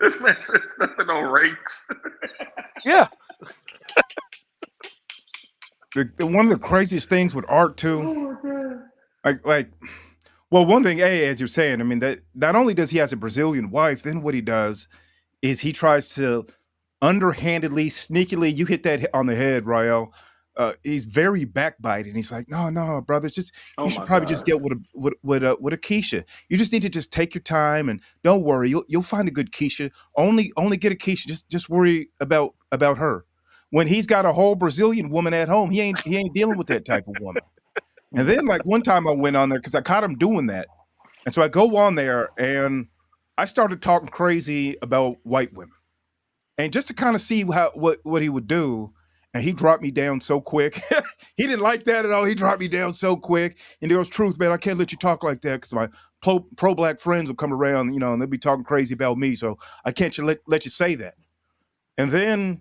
This man says nothing on rakes. Yeah, One of the craziest things with art too, Oh my God. like, well, one thing, as you're saying, I mean that not only does he has a Brazilian wife, then what he does is he tries to underhandedly, sneakily. You hit that on the head, Rael. He's very backbiting. He's like, no, no, brother, just Oh you should my probably just God. get with a Keisha. You just need to just take your time and don't worry. You'll find a good Keisha. Only get a Keisha. Just worry about her. When he's got a whole Brazilian woman at home, he ain't dealing with that type of woman. And Mm. then like one time I went on there because I caught him doing that, and so I go on there and I started talking crazy about white women and just to kind of see what he would do. And he dropped me down so quick. He didn't like that at all. He dropped me down so quick. And there was truth, man. I can't let you talk like that because my pro black friends will come around, and they'll be talking crazy about me. So I can't let you say that. And then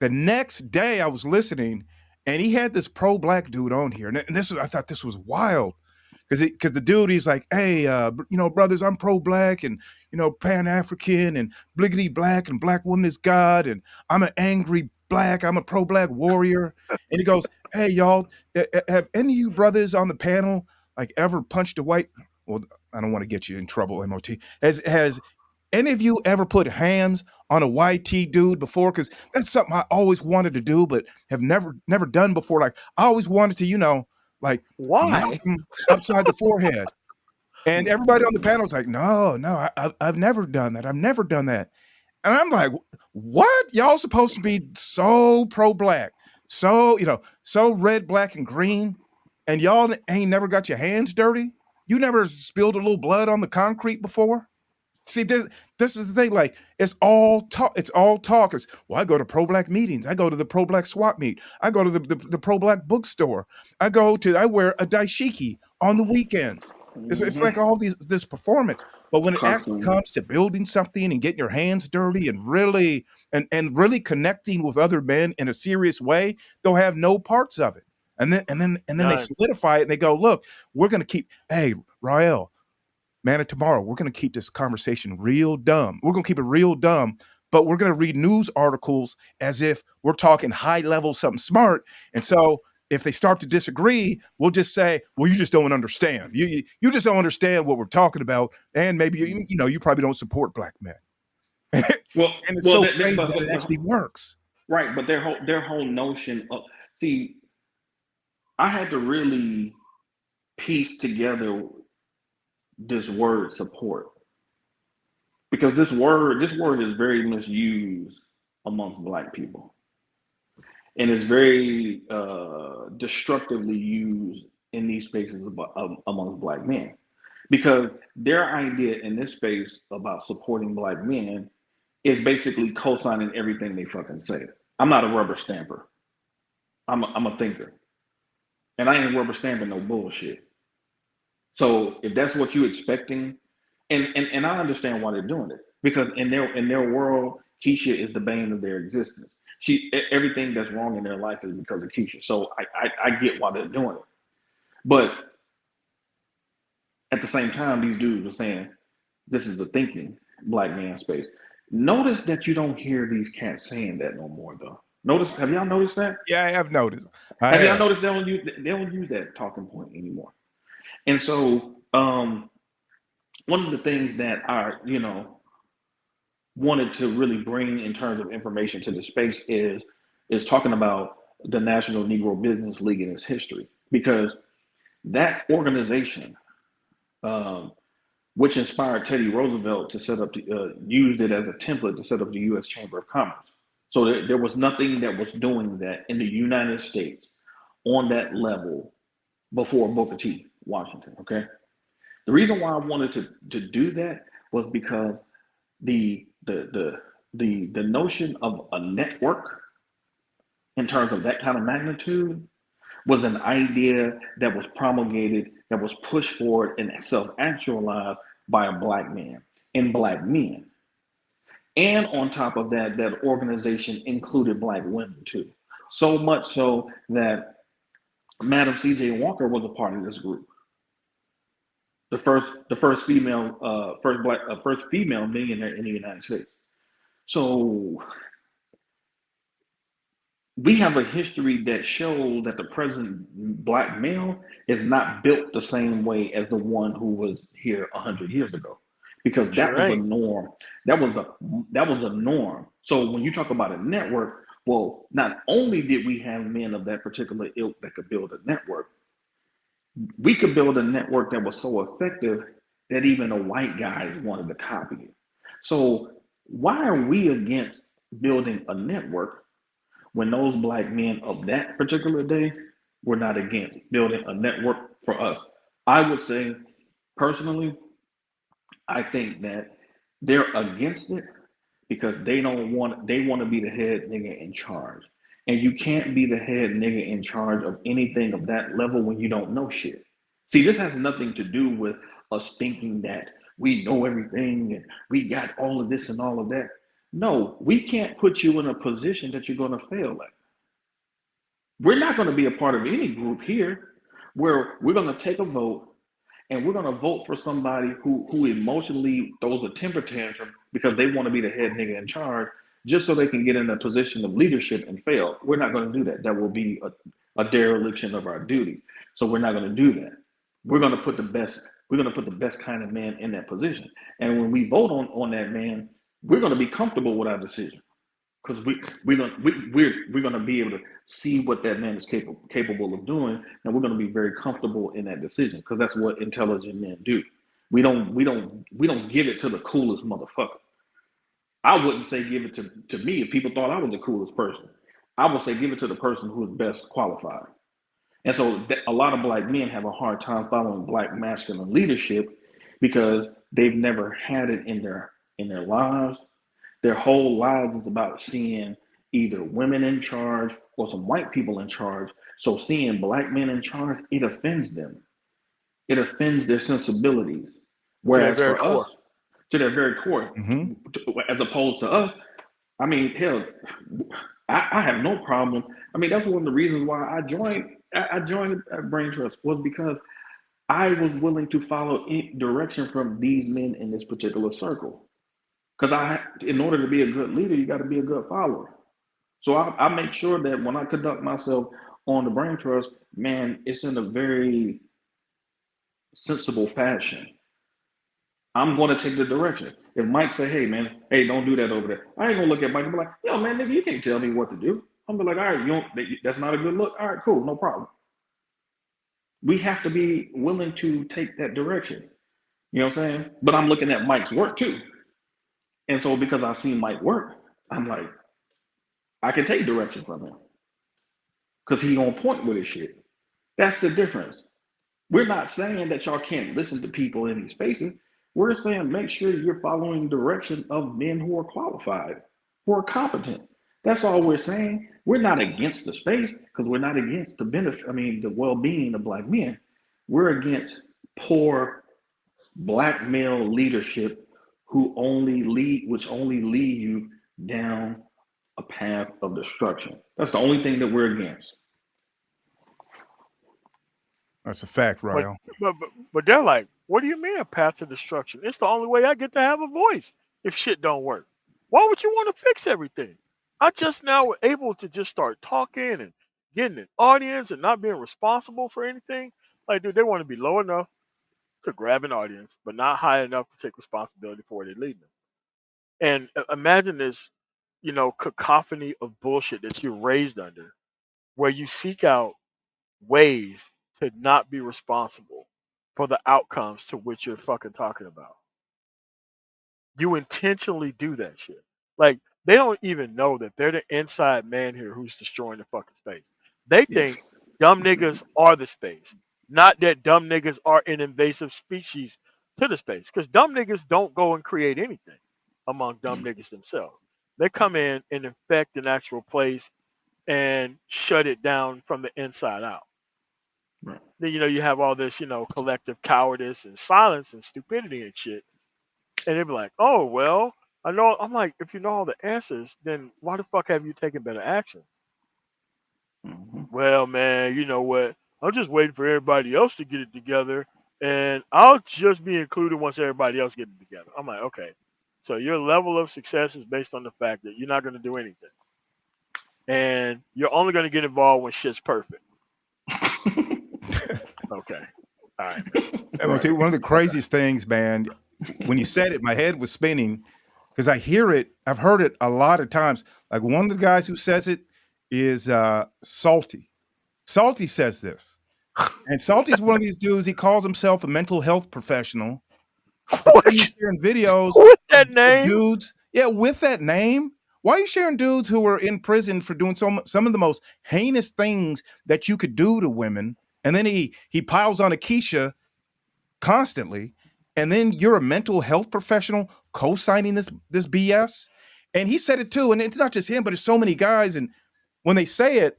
the next day, I was listening, and he had this pro black dude on here, and I thought this was wild because the dude, he's like, hey, brothers, I'm pro black and Pan African and bliggity black and black woman is God and I'm an angry black, I'm a pro black warrior, and he goes, hey, y'all, have any of you brothers on the panel like ever punched a white? Well, I don't want to get you in trouble, MOT. Has any of you ever put hands on a YT dude before? Because that's something I always wanted to do, but have never done before. Like I always wanted to, like knock why? him upside the forehead. And everybody on the Mm. panel was like, no, no, I've never done that. I've never done that. And I'm like, what? Y'all supposed to be so pro black, so red, black, and green, and y'all ain't never got your hands dirty? You never spilled a little blood on the concrete before? See, this is the thing. Like, it's all talk. It's all talk. Well, I go to pro black meetings. I go to the pro black swap meet. I go to the pro black bookstore. I wear a daishiki on the weekends. It's like Hmm. all this performance. But when it actually Costume. comes to building something and getting your hands dirty and really connecting with other men in a serious way, they'll have no parts of it. And then they None. solidify it and they go, look, we're gonna keep, hey, Rael, man, tomorrow we're going to keep this conversation real dumb. We're going to keep it real dumb, but we're going to read news articles as if we're talking high level something smart. And so if they start to disagree, we'll just say, well, you just don't understand. You just don't understand what we're talking about. And maybe, you probably don't support black men. Well, And it's well, so that, that, crazy that it actually works. right, but their whole notion of, see, I had to really piece together this word support, because this word is very misused amongst black people, and is very destructively used in these spaces amongst black men, because their idea in this space about supporting black men is basically co-signing everything they fucking say. I'm not a rubber stamper. I'm a thinker, and I ain't rubber stamping no bullshit. So if that's what you're expecting, and I understand why they're doing it, because in their world, Keisha is the bane of their existence. Everything that's wrong in their life is because of Keisha. So I get why they're doing it, but at the same time, these dudes are saying this is the thinking black man space. Notice that you don't hear these cats saying that no more, though. Have y'all noticed that? Yeah, I have noticed. I Have y'all have. noticed they don't use that talking point anymore? And so, one of the things that I, wanted to really bring in terms of information to the space is talking about the National Negro Business League and its history, because that organization, um, which inspired Teddy Roosevelt to set up, used it as a template to set up the U.S. Chamber of Commerce. So there was nothing that was doing that in the United States on that level before Booker T. Washington. Okay, the reason why I wanted to do that was because the the the the notion of a network in terms of that kind of magnitude was an idea that was promulgated, that was pushed forward and self-actualized by a black man and black men. And on top of that, that organization included black women too. So much so that Madam C.J. Walker was a part of this group. The first female, first female millionaire in the United States. So we have a history that shows that the present black male is not built the same way as the one who was here 100 years ago, because that Sure was a ain't. norm. That was a norm. So when you talk about a network, well, not only did we have men of that particular ilk that could build a network, we could build a network that was so effective that even the white guys wanted to copy it. So why are we against building a network when those black men of that particular day were not against building a network for us? I would say, personally, I think that they're against it because they want to be the head nigga in charge. And you can't be the head nigga in charge of anything of that level when you don't know shit. See, this has nothing to do with us thinking that we know everything and we got all of this and all of that. No, we can't put you in a position that you're going to fail at. We're not going to be a part of any group here where we're going to take a vote and we're going to vote for somebody who emotionally throws a temper tantrum because they want to be the head nigga in charge just so they can get in a position of leadership and fail. We're not going to do that. That will be a dereliction of our duty. So we're not going to do that. We're going to put the best. We're going to put the best kind of man in that position. And when we vote on that man, we're going to be comfortable with our decision because we're gonna be able to see what that man is capable of doing, and we're gonna be very comfortable in that decision because that's what intelligent men do. We don't give it to the coolest motherfucker. I wouldn't say give it to me if people thought I was the coolest person. I would say give it to the person who is best qualified. And so a lot of black men have a hard time following black masculine leadership because they've never had it in their lives. Their whole lives is about seeing either women in charge or some white people in charge. So seeing black men in charge, it offends them. It offends their sensibilities. To that Whereas very for us, core. to their very core, Hmm. as opposed to us, I mean, hell, I have no problem. I mean, that's one of the reasons why I joined Brain Trust was because I was willing to follow direction from these men in this particular circle. Because in order to be a good leader, you got to be a good follower. So I make sure that when I conduct myself on the brain trust, man, it's in a very sensible fashion. I'm going to take the direction. If Mike say, "Hey, man, hey, don't do that over there," I ain't gonna look at Mike and be like, "Yo, man, nigga, you can't tell me what to do." I'm gonna be like, "All right, you don't, that's not a good look. All right, cool, no problem." We have to be willing to take that direction. You know what I'm saying? But I'm looking at Mike's work too, and so because I've seen Mike work, I'm like, I can take direction from him because he on point with his shit. That's the difference. We're not saying that y'all can't listen to people in these spaces. We're saying make sure you're following direction of men who are qualified, who are competent. That's all we're saying. We're not against the space because we're not against the benefit. I mean, the well-being of black men. We're against poor black male leadership who only lead, which only lead you down a path of destruction. That's the only thing that we're against. That's a fact, But Ryo. but they're like, what do you mean a path to destruction? It's the only way I get to have a voice if shit don't work. Why would you want to fix everything? I just now able to just start talking and getting an audience and not being responsible for anything. Like, dude, they want to be low enough to grab an audience, but not high enough to take responsibility for where they're leading them. And imagine this, cacophony of bullshit that you're raised under, where you seek out ways to not be responsible for the outcomes to which you're fucking talking about. You intentionally do that shit. Like, they don't even know that they're the inside man here who's destroying the fucking space. They Yes. think dumb niggas are the space, not that dumb niggas are an invasive species to the space. Because dumb niggas don't go and create anything among dumb niggas themselves. They come in and infect an actual place and shut it down from the inside out. Right. Then you have all this collective cowardice and silence and stupidity and shit, and they'd be like, oh well, I know. I'm like, if you know all the answers, then why the fuck have you taken better actions? Mm-hmm. Well, man, you know what, I'm just waiting for everybody else to get it together, and I'll just be included once everybody else gets it together. I'm like, okay, so your level of success is based on the fact that you're not going to do anything, and you're only going to get involved when shit's perfect. Okay, all right, man. I'm gonna tell you one of the craziest things, man. When you said it, my head was spinning because I hear it. I've heard it a lot of times. Like one of the guys who says it is Salty. Salty says this, and Salty's one of these dudes. He calls himself a mental health professional. But then he's sharing videos With that of name? dudes. Yeah, with that name. Why are you sharing dudes who are in prison for doing some of the most heinous things that you could do to women? And then he piles on Akeisha constantly, and then you're a mental health professional co-signing this BS. And he said it too, and it's not just him, but it's so many guys. And when they say it,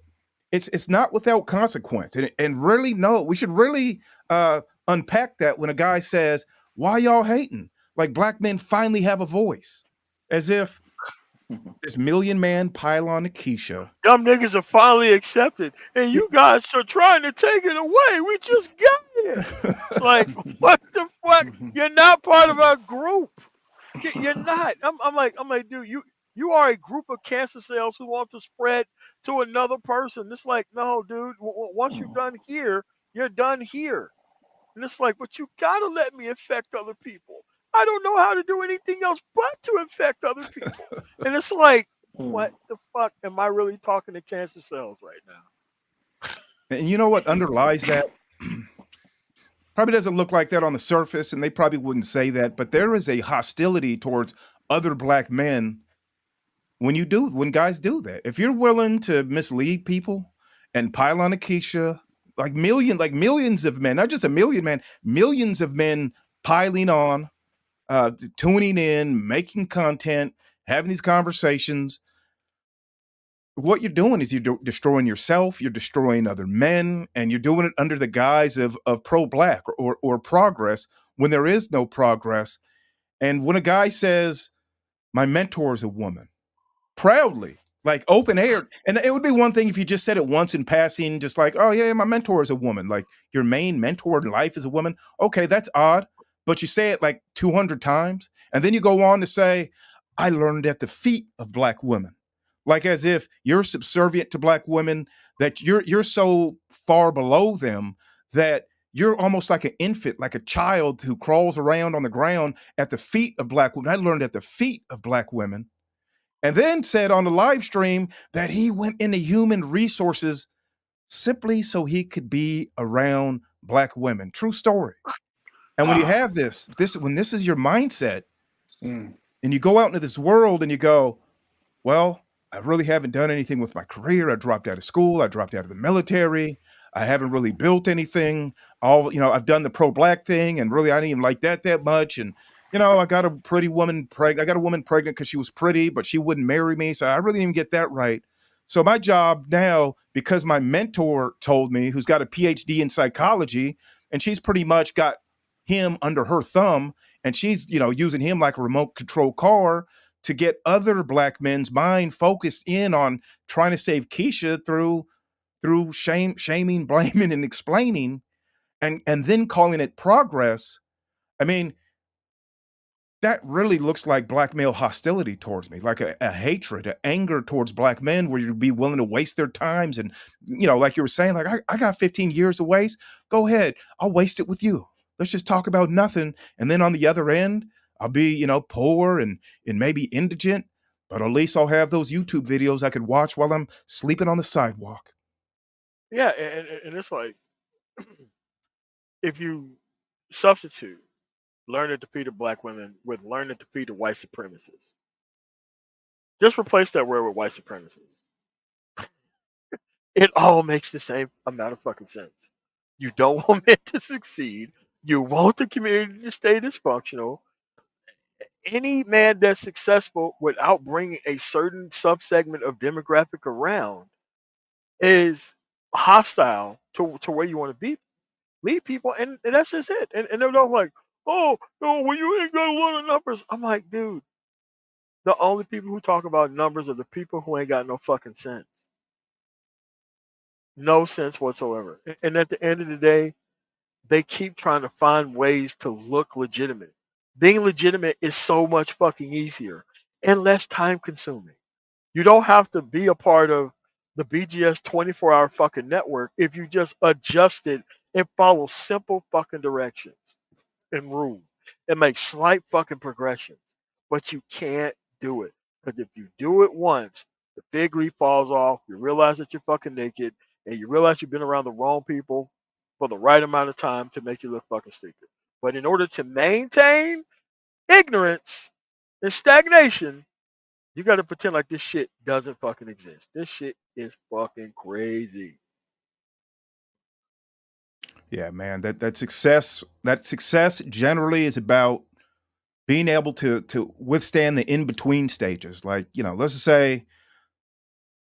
it's not without consequence. And really, no, we should really unpack that when a guy says, "Why y'all hating? Like black men finally have a voice," as if this million man pylon Akeisha. Dumb niggas are finally accepted, and you guys are trying to take it away. We just got it. It's like, what the fuck? You're not part of our group. You're not. I'm like, dude, you are a group of cancer cells who want to spread to another person. It's like, no, dude. Once you're done here, you're done here. And it's like, but you gotta let me infect other people. I don't know how to do anything else but to infect other people. And it's like, what the fuck am I really talking to cancer cells right now? And you know what underlies that? Probably doesn't look like that on the surface, and they probably wouldn't say that, but there is a hostility towards other black men when guys do that. If you're willing to mislead people and pile on Akeisha, like millions of men, not just a million men, millions of men piling on, tuning in, making content, having these conversations. What you're doing is you're destroying yourself, you're destroying other men, and you're doing it under the guise of pro-black or progress when there is no progress. And when a guy says, my mentor is a woman, proudly, like open air, and it would be one thing if you just said it once in passing, just like, oh yeah, my mentor is a woman, like your main mentor in life is a woman. Okay, that's odd, but you say it like 200 times, and then you go on to say, I learned at the feet of black women. like as if you're subservient to black women, that you're so far below them that you're almost like an infant, like a child who crawls around on the ground at the feet of black women. I learned at the feet of black women, and then said on the live stream that he went into human resources simply so he could be around black women. True story. And when you Ah, have this when this is your mindset, mm, and you go out into this world and you go, well, I really haven't done anything with my career. I dropped out of school. I dropped out of the military. I haven't really built anything. I've done the pro black thing, and really, I didn't even like that much. And I got a pretty woman pregnant. I got a woman pregnant because she was pretty, but she wouldn't marry me. So I really didn't get that right. So my job now, because my mentor told me, who's got a PhD in psychology, and she's pretty much got him under her thumb, and she's using him like a remote control car to get other black men's mind focused in on trying to save Keisha through shaming, blaming, and explaining, and then calling it progress. I mean, that really looks like black male hostility towards me, like a hatred, an anger towards black men, where you'd be willing to waste their times. And, like you were saying, like, I got 15 years to waste. Go ahead. I'll waste it with you. Let's just talk about nothing. And then on the other end, I'll be, poor and maybe indigent, but at least I'll have those YouTube videos I could watch while I'm sleeping on the sidewalk. Yeah, and it's like if you substitute learn to defeat the black women with learn to defeat the white supremacists, just replace that word with white supremacists. It all makes the same amount of fucking sense. You don't want men to succeed. You want the community to stay dysfunctional. Any man that's successful without bringing a certain subsegment of demographic around is hostile to where you want to be. Lead people, and that's just it. And they're not like, oh, no, well, you ain't got a lot of numbers. I'm like, dude, the only people who talk about numbers are the people who ain't got no fucking sense. No sense whatsoever. And at the end of the day, they keep trying to find ways to look legitimate. Being legitimate is so much fucking easier and less time consuming. You don't have to be a part of the BGS 24-hour fucking network if you just adjust it and follow simple fucking directions and rules and make slight fucking progressions. But you can't do it. Because if you do it once, the fig leaf falls off, you realize that you're fucking naked, and you realize you've been around the wrong people for the right amount of time to make you look fucking stupid. But in order to maintain ignorance and stagnation, you got to pretend like this shit doesn't fucking exist. This shit is fucking crazy. Yeah, man, that success generally is about being able to withstand the in between stages. Like, let's just say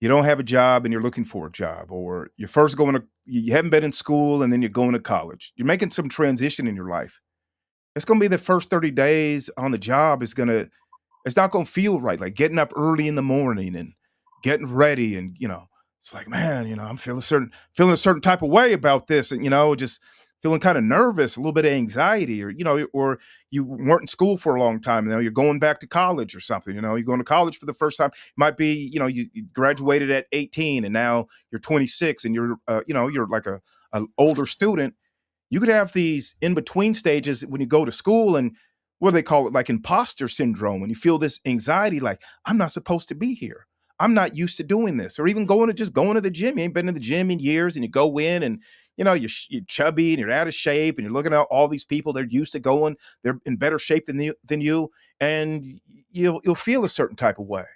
you don't have a job and you're looking for a job, or you're first going to you haven't been in school and then you're going to college. You're making some transition in your life. It's going to be the first 30 days on the job it's not going to feel right. Like getting up early in the morning and getting ready, and it's like, man, I'm feeling a certain type of way about this, and just feeling kind of nervous, a little bit of anxiety, or you weren't in school for a long time. You're going back to college or something. You're going to college for the first time. It might be, you graduated at 18 and now you're 26 and you're like a older student. You could have these in between stages when you go to school, and what do they call it? Like imposter syndrome. When you feel this anxiety, like, I'm not supposed to be here. I'm not used to doing this. Or even going to the gym. You ain't been to the gym in years, and you go in and, you're chubby and you're out of shape, and you're looking at all these people. They're used to going. They're in better shape than you. And you'll feel a certain type of way.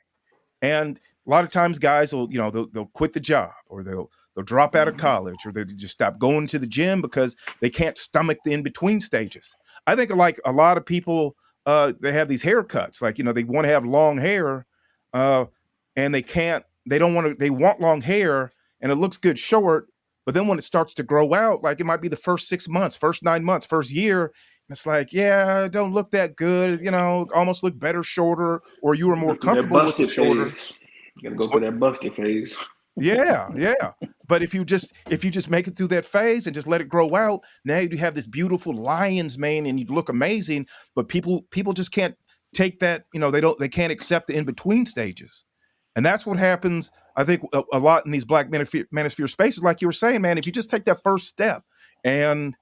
And a lot of times guys will, they'll quit the job, or they'll drop out of mhm. college, or they just stop going to the gym because they can't stomach the in-between stages. I think like a lot of people, they have these haircuts, like, they want to have long hair, uh, and they don't want to, they want long hair and it looks good short, but then when it starts to grow out, like it might be the first 6 months, first 9 months, first year, it's like, yeah, it don't look that good, almost look better shorter, or you were You more go through that comfortable with the busted shorter. phase. You got to go through that busted phase. Yeah, yeah. But if you just make it through that phase and just let it grow out, now you have this beautiful lion's mane and you look amazing. But people just can't take that. They can't accept the in between stages. And that's what happens, I think, a lot in these black manosphere spaces. Like you were saying, man, if you just take that first step and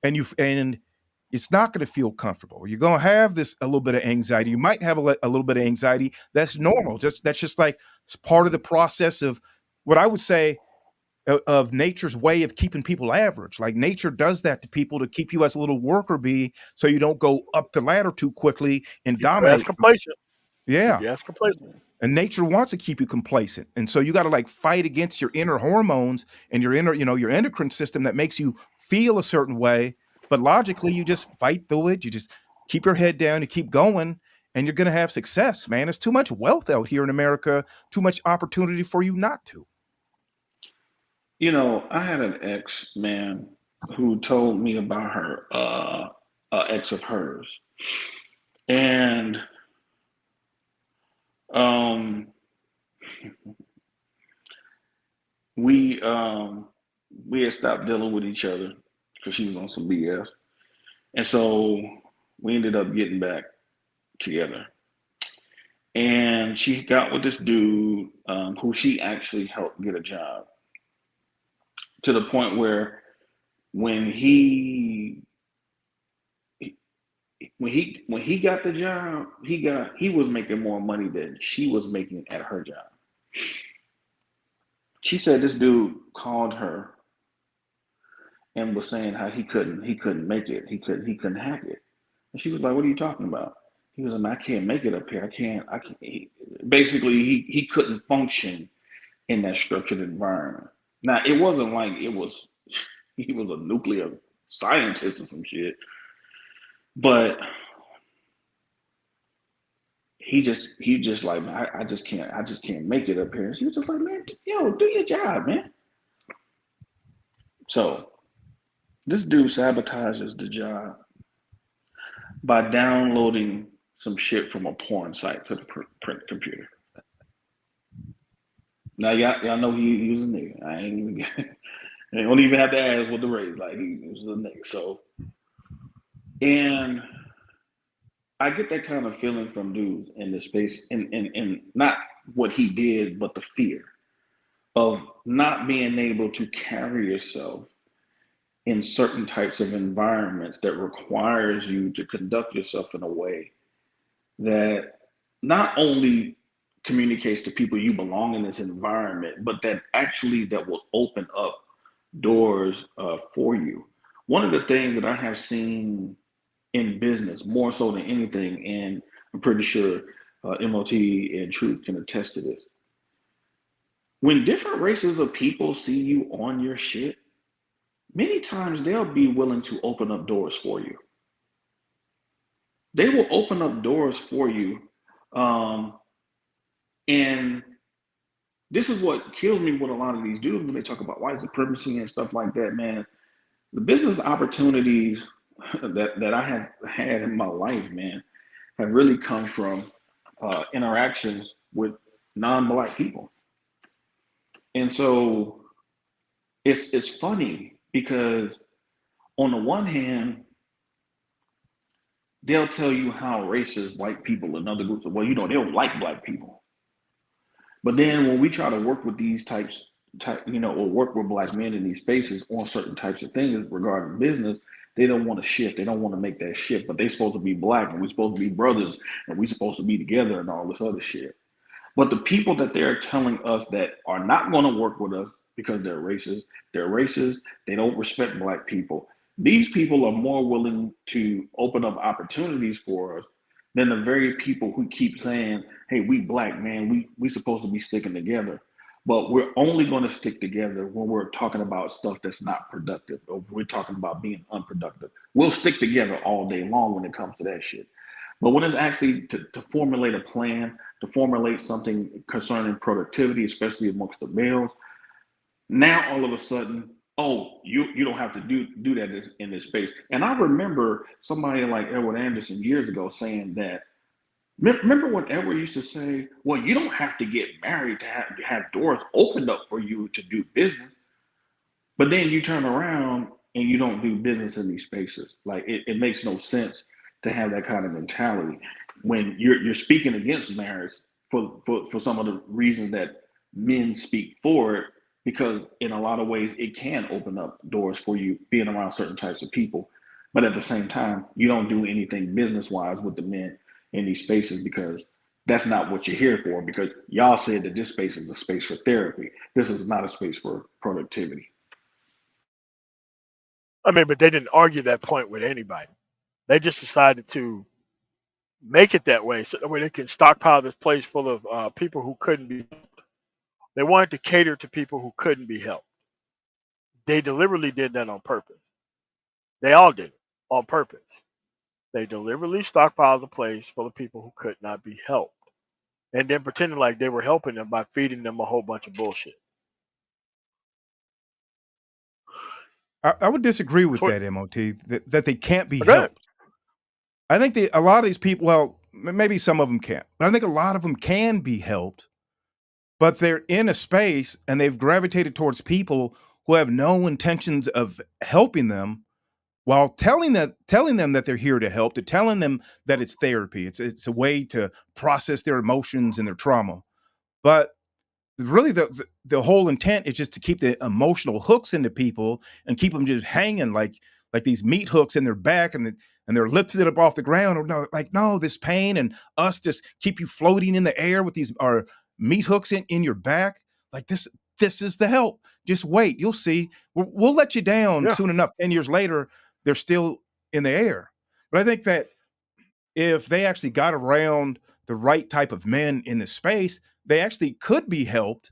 and it's not going to feel comfortable. You're going to have this a little bit of anxiety. You might have a little bit of anxiety. That's normal. That's just like it's part of the process of what I would say of nature's way of keeping people average. Like nature does that to people to keep you as a little worker bee, so you don't go up the ladder too quickly and Keep your ass dominate. complacent. Keep Yeah. your ass complacent. And nature wants to keep you complacent. And so you got to like fight against your inner hormones and your inner, your endocrine system that makes you feel a certain way. But logically, you just fight through it. You just keep your head down, you keep going, and you're going to have success, man. There's too much wealth out here in America, too much opportunity for you not to. I had an ex, man, who told me about her, ex of hers. And um, we we had stopped dealing with each other because she was on some BS. And so we ended up getting back together. And she got with this dude who she actually helped get a job, to the point where when he got the job, he was making more money than she was making at her job. She said this dude called her and was saying how he couldn't make it, he couldn't hack it. And she was like, "What are you talking about?" He was like, "I can't make it up here. I can't." Basically, he couldn't function in that structured environment. Now, it wasn't like he was a nuclear scientist or some shit, but he just like, I just can't make it up here. And she was just like, "Man, yo, do your job, man." So this dude sabotages the job by downloading some shit from a porn site to the print computer. Now y'all know he was a nigga. I ain't even I don't even have to ask what the race, like he was a nigga. So, and I get that kind of feeling from dudes in this space, and not what he did, but the fear of not being able to carry yourself in certain types of environments that requires you to conduct yourself in a way that not only communicates to people you belong in this environment, but that will open up doors for you. One of the things that I have seen in business more so than anything, and I'm pretty sure MOT and Truth can attest to this. When different races of people see you on your shit, many times they'll be willing to open up doors for you. They will open up doors for you. Um, and this is what kills me with a lot of these dudes when they talk about white supremacy and stuff like that, man. The business opportunities that I have had in my life, man, have really come from interactions with non-black people. And so it's funny because on the one hand, they'll tell you how racist white people and other groups are. Well, they don't like black people. But then when we try to work with or work with black men in these spaces on certain types of things regarding business, they don't want to shift. They don't want to make that shift. But they're supposed to be black, and we're supposed to be brothers, and we're supposed to be together and all this other shit. But the people that they're telling us that are not going to work with us because they're racist, they don't respect black people. These people are more willing to open up opportunities for us than the very people who keep saying, "Hey, we black, man, we supposed to be sticking together." But we're only going to stick together when we're talking about stuff that's not productive, or if we're talking about being unproductive. We'll stick together all day long when it comes to that shit. But when it's actually to formulate a plan, to formulate something concerning productivity, especially amongst the males, now all of a sudden, oh, you don't have to do that in this space. And I remember somebody like Edward Anderson years ago saying that. Remember when Edward used to say, "Well, you don't have to get married to have doors opened up for you to do business," but then you turn around and you don't do business in these spaces. Like it makes no sense to have that kind of mentality when you're speaking against marriage for some of the reasons that men speak for it, because in a lot of ways it can open up doors for you being around certain types of people. But at the same time, you don't do anything business wise with the men in these spaces because that's not what you're here for. Because y'all said that this space is a space for therapy. This is not a space for productivity. I mean, but they didn't argue that point with anybody. They just decided to make it that way so that way they can stockpile this place full of people who couldn't be. They wanted to cater to people who couldn't be helped. They deliberately did that on purpose. They all did it on purpose. They deliberately stockpiled the place full of people who could not be helped, and then pretended like they were helping them by feeding them a whole bunch of bullshit. I would disagree with So, that, MOT, that they can't be go ahead. helped. I think a lot of these people, well, maybe some of them can't, but I think a lot of them can be helped, but they're in a space and they've gravitated towards people who have no intentions of helping them while telling them that they're here to help, to telling them that it's therapy. It's a way to process their emotions and their trauma. But really the whole intent is just to keep the emotional hooks into people and keep them just hanging like these meat hooks in their back and they're lifted up off the ground, or no, this pain and us just keep you floating in the air with these our meat hooks in your back. Like this is the help. Just wait, you'll see. We'll let you down Yeah. soon enough. 10 years later, they're still in the air. But I think that if they actually got around the right type of men in this space, they actually could be helped.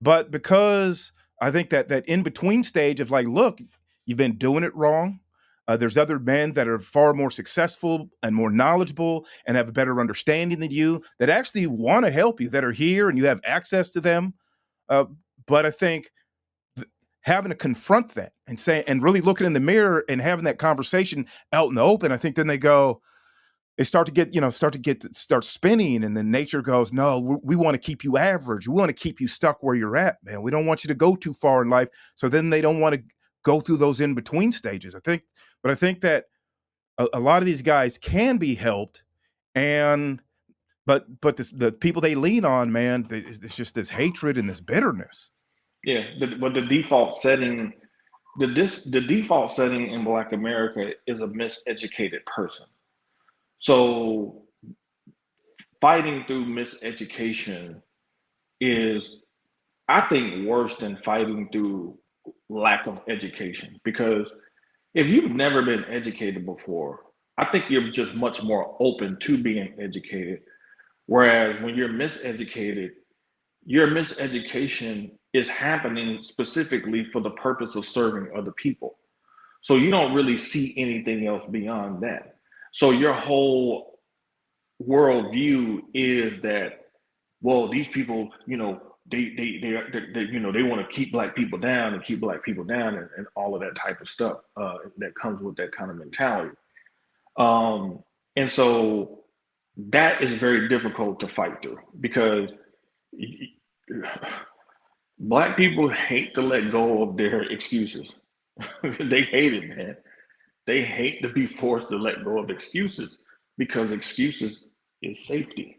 But because I think that in between stage of like, look, you've been doing it wrong. There's other men that are far more successful and more knowledgeable and have a better understanding than you that actually want to help you, that are here and you have access to them. But I think having to confront that and say, and really looking in the mirror and having that conversation out in the open, I think then they start spinning, and then nature goes, no, we want to keep you average. We want to keep you stuck where you're at, man. We don't want you to go too far in life. So then they don't want to go through those in between stages. I think that a lot of these guys can be helped, and but the people they lean on, man, it's just this hatred and this bitterness. Yeah, but the default setting, the default setting in Black America is a miseducated person. So fighting through miseducation is, I think, worse than fighting through lack of education. Because if you've never been educated before, I think you're just much more open to being educated. Whereas when you're miseducated, your miseducation is happening specifically for the purpose of serving other people. So you don't really see anything else beyond that. So your whole worldview is that, well, these people, they want to keep black people down and keep black people down and all of that type of stuff that comes with that kind of mentality. Um, and so that is very difficult to fight through because black people hate to let go of their excuses. They hate it, man. They hate to be forced to let go of excuses because excuses is safety.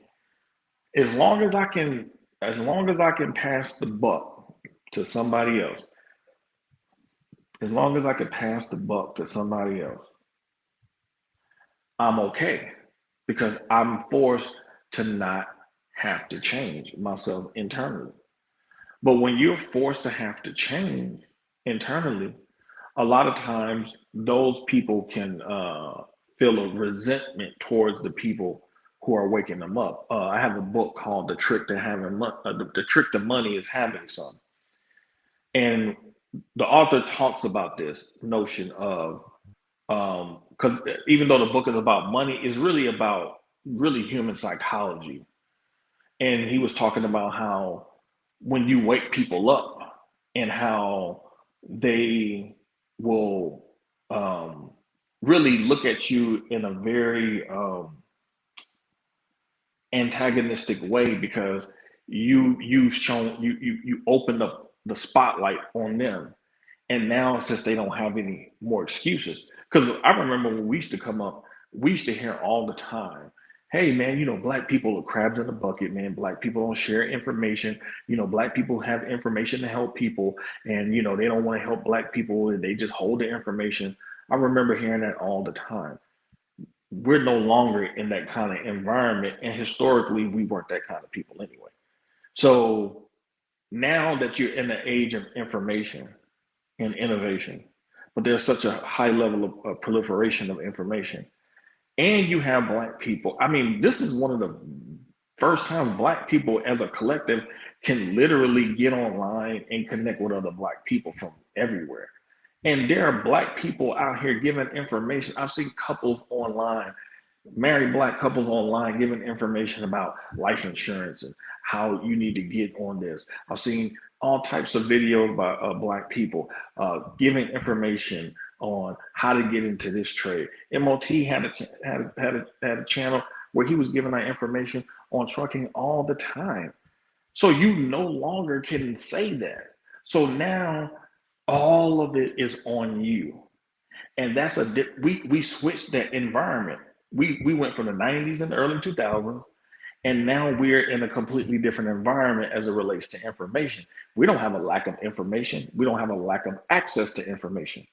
As long as I can, as long as I can pass the buck to somebody else, as long as I can pass the buck to somebody else, I'm okay because I'm forced to not have to change myself internally. But when you're forced to have to change internally, a lot of times those people can feel a resentment towards the people who are waking them up. I have a book called "The Trick to Having The Trick to Money is Having Some," and the author talks about this notion of because even though the book is about money, it's really about really human psychology. And he was talking about how when you wake people up and how they will really look at you in a very antagonistic way because you opened up the spotlight on them, and now since they don't have any more excuses, because I remember when we used to come up, we used to hear all the time, hey man, black people are crabs in a bucket, man. Black people don't share information. Black people have information to help people, and they don't want to help black people, and they just hold the information. I remember hearing that all the time. We're no longer in that kind of environment, and historically, we weren't that kind of people anyway. So now that you're in the age of information and innovation, but there's such a high level of proliferation of information, and you have black people. I mean, this is one of the first times black people as a collective can literally get online and connect with other black people from everywhere. And there are black people out here giving information. I've seen couples online, married black couples online, giving information about life insurance and how you need to get on this. I've seen all types of videos by black people giving information on how to get into this trade. MOT had a channel where he was giving out information on trucking all the time. So you no longer can say that. So now all of it is on you, and that's we switched that environment. We went from the 90s and the early 2000s, and now we're in a completely different environment as it relates to information. We don't have a lack of information. We don't have a lack of access to information.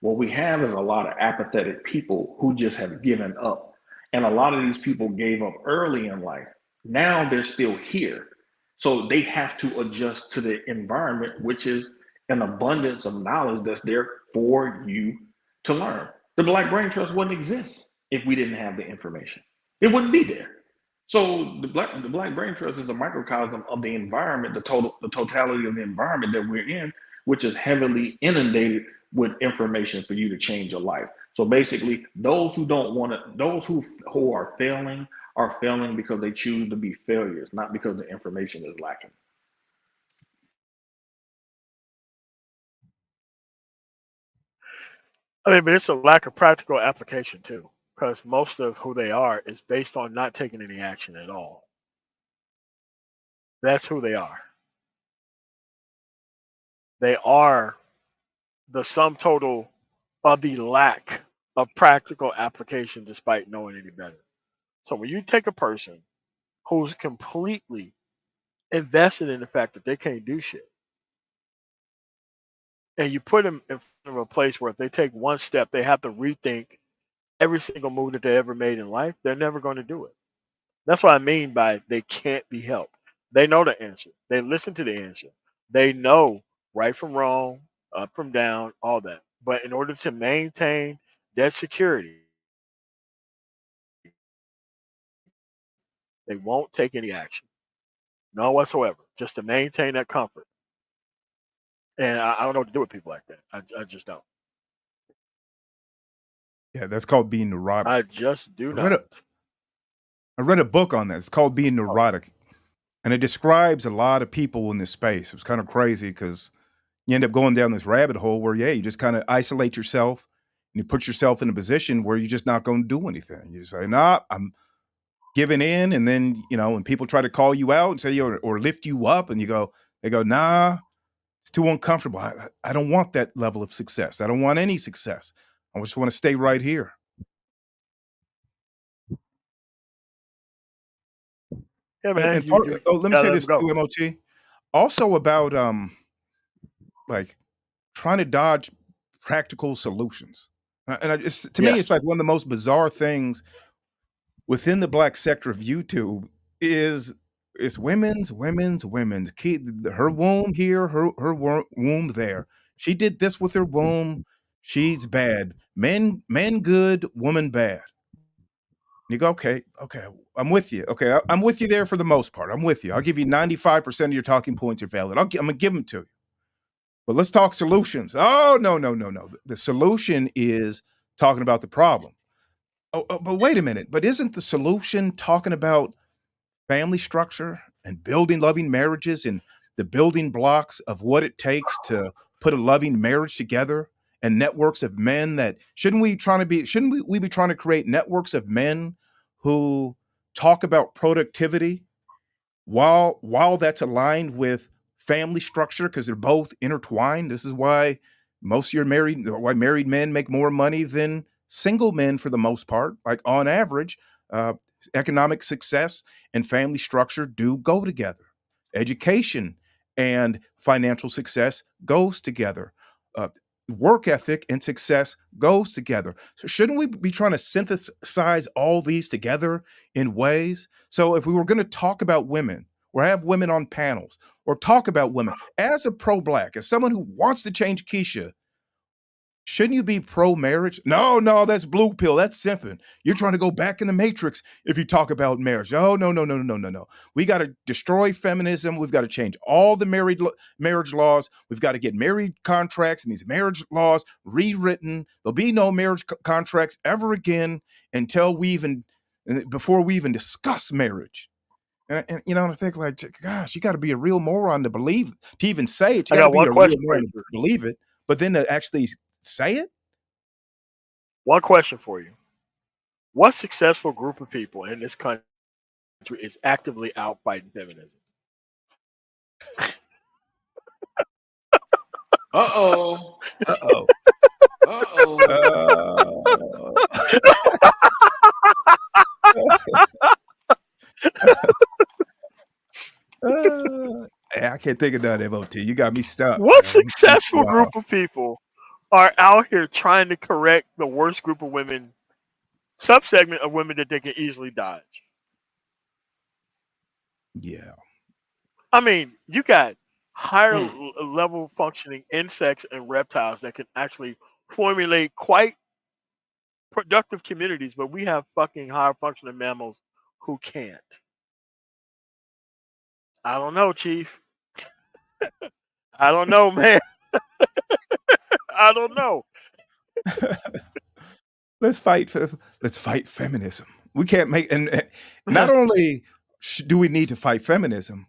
What we have is a lot of apathetic people who just have given up. And a lot of these people gave up early in life. Now they're still here. So they have to adjust to the environment, which is an abundance of knowledge that's there for you to learn. The Black Brain Trust wouldn't exist if we didn't have the information. It wouldn't be there. So the Black Brain Trust is a microcosm of the environment, the totality of the environment that we're in, which is heavily inundated with information for you to change your life. So basically, those who don't want to, those who are failing because they choose to be failures, not because the information is lacking. I mean, but it's a lack of practical application too, because most of who they are is based on not taking any action at all. That's who they are. They are the sum total of the lack of practical application despite knowing any better. So when you take a person who's completely invested in the fact that they can't do shit, and you put them in front of a place where if they take one step, they have to rethink every single move that they ever made in life, they're never going to do it. That's what I mean by they can't be helped. They know the answer. They listen to the answer. They know right from wrong, up from down, all that. But in order to maintain that security, they won't take any action, none whatsoever, just to maintain that comfort. And I don't know what to do with people like that. I just don't. Yeah, that's called being neurotic. I just do I read not. a I read a book on that. It's called Being Oh, Neurotic, and it describes a lot of people in this space. It was kind of crazy because you end up going down this rabbit hole where, yeah, you just kind of isolate yourself and you put yourself in a position where you're just not going to do anything. You say, "Nah, I'm giving in," and then when people try to call you out and say or lift you up, and they go, "Nah, it's too uncomfortable. I don't want that level of success. I don't want any success. I just want to stay right here." yeah, And, man. and You part, you oh, let me gotta say let them this go. too, MOT. Also about like trying to dodge practical solutions. To me, it's Yes. like one of the most bizarre things within the black sector of YouTube is it's women's kid, her womb here, womb there. She did this with her womb. She's bad. Men good, woman bad. And you go, okay, I'm with you. Okay, I'm with you there for the most part. I'm with you. I'll give you 95% of your talking points are valid. I'm gonna give them to you. But let's talk solutions. Oh, no, no, no, no. The solution is talking about the problem. Oh, but wait a minute. But isn't the solution talking about family structure and building loving marriages and the building blocks of what it takes to put a loving marriage together and networks of men that shouldn't we be trying to create networks of men who talk about productivity while that's aligned with family structure because they're both intertwined. This is why why married men make more money than single men for the most part. Like on average, uh, Economic success and family structure do go together. Education and financial success goes together. Uh, Work ethic and success goes together. So shouldn't we be trying to synthesize all these together in ways? So if we were going to talk about women or have women on panels or talk about women as a pro-black, as someone who wants to change Keisha, shouldn't you be pro-marriage? No, no, that's blue pill. That's simping. You're trying to go back in the matrix if you talk about marriage. Oh, no, no, no, no, no, no, no. We got to destroy feminism. We've got to change all the marriage laws. We've got to get married contracts and these marriage laws rewritten. There'll be no marriage contracts ever again until before we even discuss marriage. And I think like, gosh, you got to be a real moron to believe, to even say it. You I got to got be one a real question for moron you, to sir. believe it, but then to actually say it. One question for you. What successful group of people in this country is actively out fighting feminism? Uh-oh. Uh-oh. Uh-oh. Uh, I can't think of none, MOT. You got me stumped, What man. I'm successful group lost. of people are out here trying to correct the worst group of women, subsegment of women that they can easily dodge? Yeah. I mean, you got higher Hmm. level functioning insects and reptiles that can actually formulate quite productive communities, but we have fucking higher functioning mammals who can't. I don't know, Chief. I don't know, man. I don't know. let's fight. Let's fight feminism. We can't make and not only do we need to fight feminism,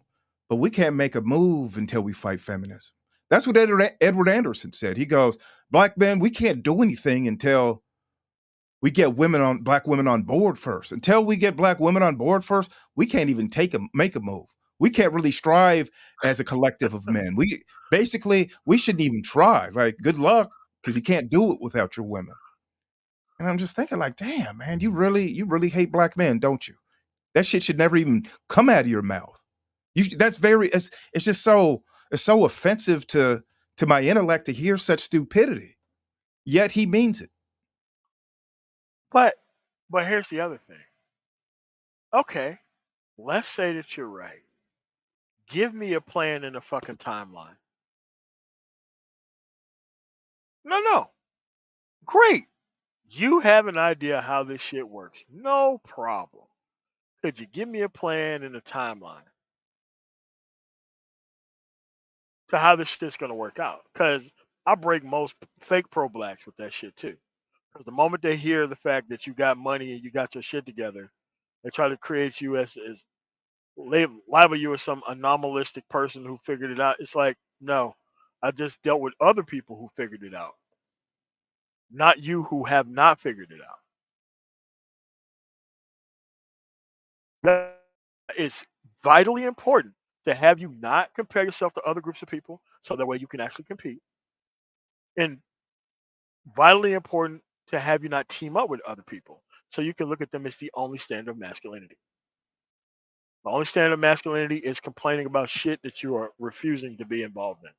but we can't make a move until we fight feminism. That's what Edward Anderson said. He goes, "Black men, we can't do anything until we get black women on board first. Until we get black women on board first, we can't even make a move. We can't really strive as a collective of men. We shouldn't even try. Like, good luck, because you can't do it without your women." And I'm just thinking, like, damn, man, you really hate black men, don't you? That shit should never even come out of your mouth. It's just so offensive to my intellect to hear such stupidity. Yet he means it. But here's the other thing. Okay, let's say that you're right. Give me a plan and a fucking timeline. No, no. Great. You have an idea how this shit works. No problem. Could you give me a plan and a timeline to how this shit's gonna work out? Because I break most fake pro blacks with that shit too. Because the moment they hear the fact that you got money and you got your shit together, they try to create you as label you as some anomalistic person who figured it out. It's like, no, I just dealt with other people who figured it out, not you who have not figured it out. That is vitally important to have you not compare yourself to other groups of people so that way you can actually compete. And vitally important to have you not team up with other people so you can look at them as the only standard of masculinity. The only standard of masculinity is complaining about shit that you are refusing to be involved in,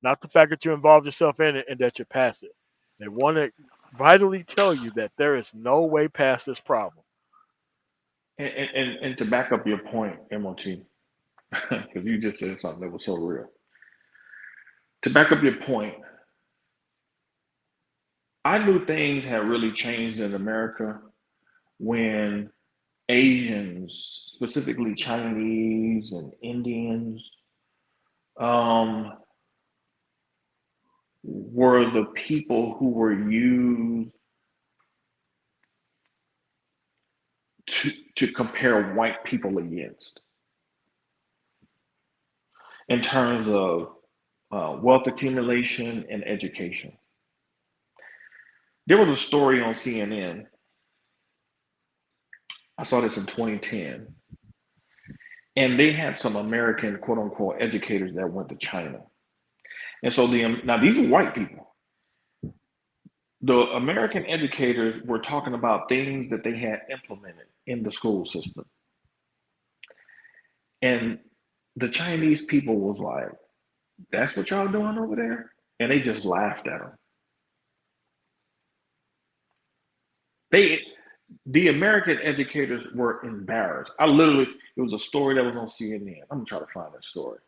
not the fact that you involved yourself in it and that you're past it. They want to vitally tell you that there is no way past this problem. And to back up your point, MOT, because you just said something that was so real. To back up your point, I knew things had really changed in America when Asians, specifically Chinese and Indians, um, were the people who were used to compare white people against in terms of wealth accumulation and education. There was a story on CNN. I saw this in 2010, and they had some American quote unquote educators that went to China. And so now these are white people. The American educators were talking about things that they had implemented in the school system. And the Chinese people was like, that's what y'all doing over there? And they just laughed at them. They, the American educators were embarrassed. I literally, it was a story that was on CNN. I'm gonna try to find that story.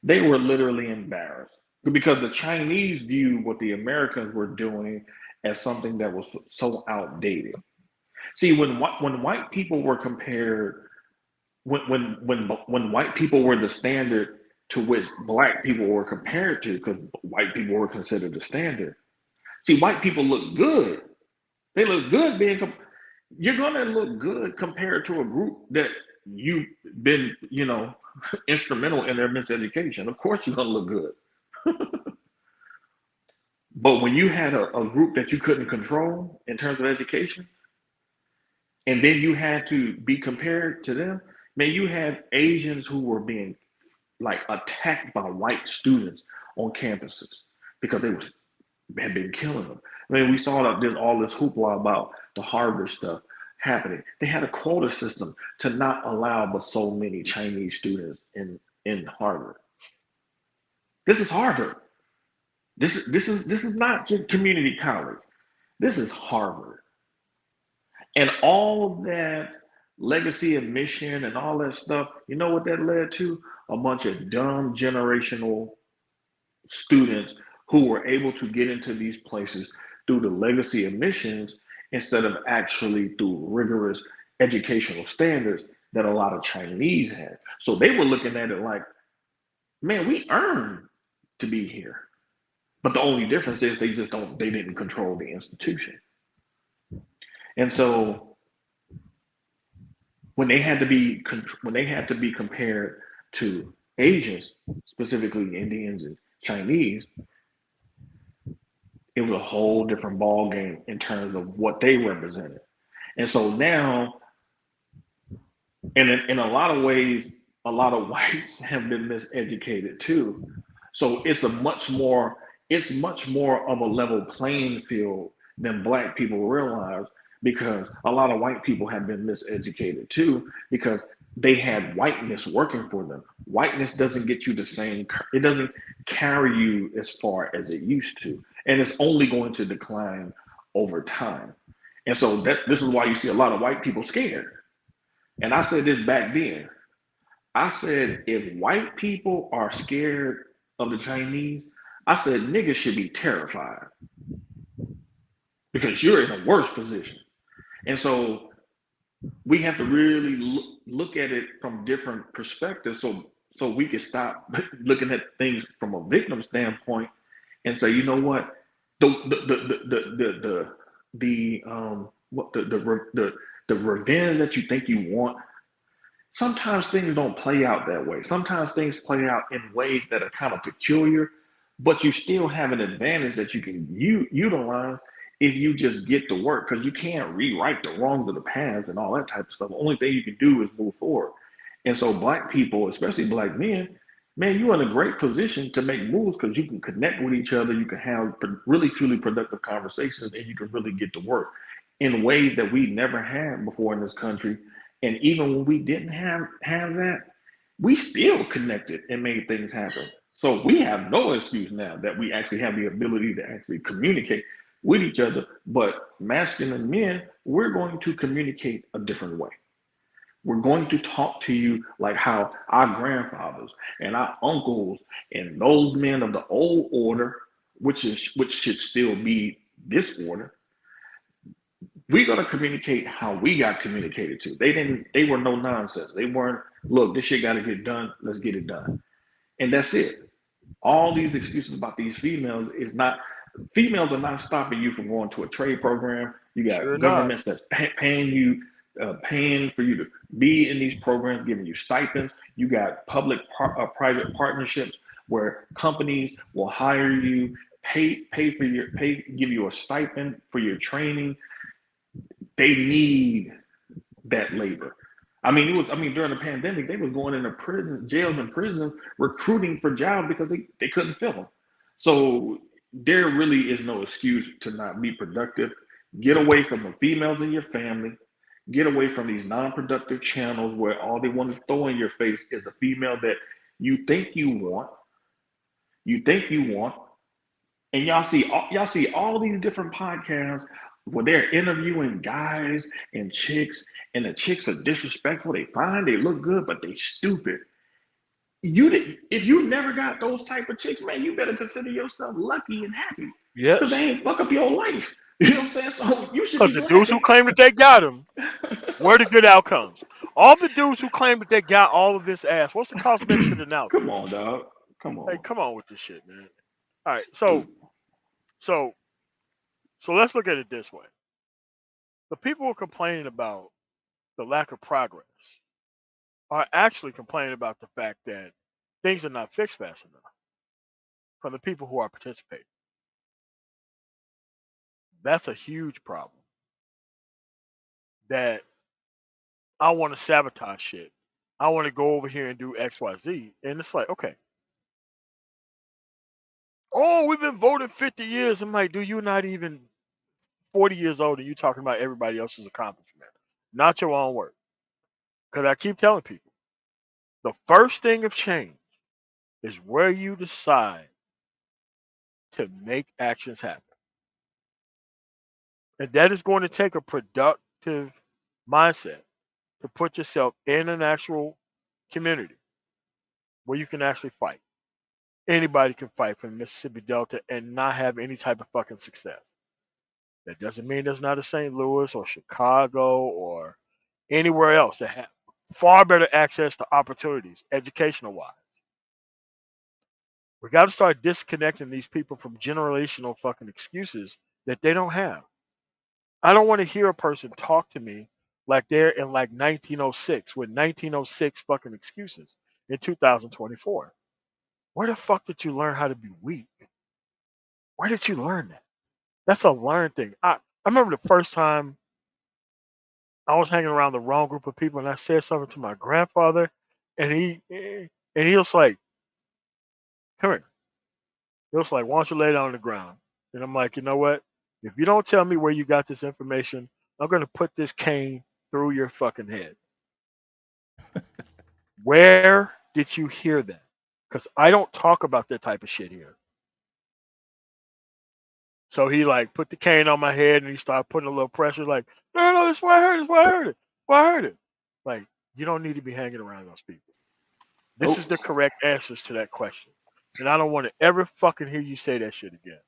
They were literally embarrassed because the Chinese viewed what the Americans were doing as something that was so outdated. See, when white people were compared, when white people were the standard to which black people were compared to, because white people were considered the standard. See, white people look good. They look good you're gonna look good compared to a group that you've been, instrumental in their miseducation. Of course, you're gonna look good. But when you had a group that you couldn't control in terms of education, and then you had to be compared to them, man, you had Asians who were being like attacked by white students on campuses because they was had been killing them. I mean, we saw that there's all this hoopla about the Harvard stuff happening. They had a quota system to not allow but so many Chinese students in Harvard. This is Harvard. This is not just community college. This is Harvard. And all of that legacy admission and all that stuff, you know what that led to? A bunch of dumb generational students who were able to get into these places through the legacy admissions instead of actually through rigorous educational standards that a lot of Chinese had. So they were looking at it like, man, we earned to be here. But the only difference is they didn't control the institution. And so when they had to be compared to Asians, specifically Indians and Chinese, it was a whole different ball game in terms of what they represented. And so now, and in a lot of ways, a lot of whites have been miseducated too. So it's much more of a level playing field than black people realize because a lot of white people have been miseducated too because they had whiteness working for them. Whiteness doesn't get you the same, it doesn't carry you as far as it used to. And it's only going to decline over time. And so this is why you see a lot of white people scared. And I said this back then. I said, if white people are scared of the Chinese, I said niggas should be terrified because you're in a worse position. And so we have to really look at it from different perspectives so we can stop looking at things from a victim standpoint and say, you know what, the revenge that you think you want, sometimes things don't play out that way. Sometimes things play out in ways that are kind of peculiar, but you still have an advantage that you can utilize if you just get to work because you can't rewrite the wrongs of the past and all that type of stuff. The only thing you can do is move forward. And so black people, especially black men, man, you're in a great position to make moves because you can connect with each other, you can have really truly productive conversations, and you can really get to work in ways that we never had before in this country. And even when we didn't have that, we still connected and made things happen. So we have no excuse now that we actually have the ability to actually communicate with each other. But masculine men, we're going to communicate a different way. We're going to talk to you like how our grandfathers and our uncles and those men of the old order, which should still be this order, we're gonna communicate how we got communicated to. They were no nonsense. They weren't, look, this shit gotta get done, let's get it done. And that's it. All these excuses about these females are not stopping you from going to a trade program. You Sure got not. governments that's paying you, paying for you to be in these programs, giving you stipends. You got private partnerships where companies will hire you, give you a stipend for your training. They need that labor. I mean, during the pandemic, they was going into prison, jails and prisons, recruiting for jobs because they couldn't fill them. So there really is no excuse to not be productive. Get away from the females in your family. Get away from these non-productive channels where all they want to throw in your face is the female that you think you want. You think you want, and y'all see all these different podcasts where they're interviewing guys and chicks, and the chicks are disrespectful. They fine, they look good, but they stupid. If you never got those type of chicks, man, you better consider yourself lucky and happy because they Yes. ain't fuck up your life. You know what I'm saying? So you should Because be the glad dudes who claim that they got them were the good outcomes. All the dudes who claim that they got all of this ass, what's the cost benefit Come analysis? on, dog. Come Hey, on. come on with this shit, man. All right, Dude. so so let's look at it this way. The people who are complaining about the lack of progress are actually complaining about the fact that things are not fixed fast enough from the people who are participating. That's a huge problem. That I want to sabotage shit. I want to go over here and do X, Y, Z. And it's like, okay. Oh, we've been voting 50 years. I'm like, dude, you're not even 40 years old and you talking about everybody else's accomplishment, not your own work. Because I keep telling people, the first thing of change is where you decide to make actions happen. And that is going to take a productive mindset to put yourself in an actual community where you can actually fight. Anybody can fight from the Mississippi Delta and not have any type of fucking success. That doesn't mean there's not a St. Louis or Chicago or anywhere else that have far better access to opportunities, educational wise. We got to start disconnecting these people from generational fucking excuses that they don't have. I don't want to hear a person talk to me like they're in like 1906 with 1906 fucking excuses in 2024. Where the fuck did you learn how to be weak? Where did you learn that? That's a learned thing. I remember the first time I was hanging around the wrong group of people and I said something to my grandfather and he was like, come here. He was like, why don't you lay down on the ground? And I'm like, you know what? If you don't tell me where you got this information, I'm gonna put this cane through your fucking head. Where did you hear that? Because I don't talk about that type of shit here. So he like put the cane on my head and he started putting a little pressure, like, no, that's why I heard it, that's why I heard it. Why I heard it. Like, you don't need to be hanging around those people. This is Nope. the correct answers to that question. And I don't want to ever fucking hear you say that shit again.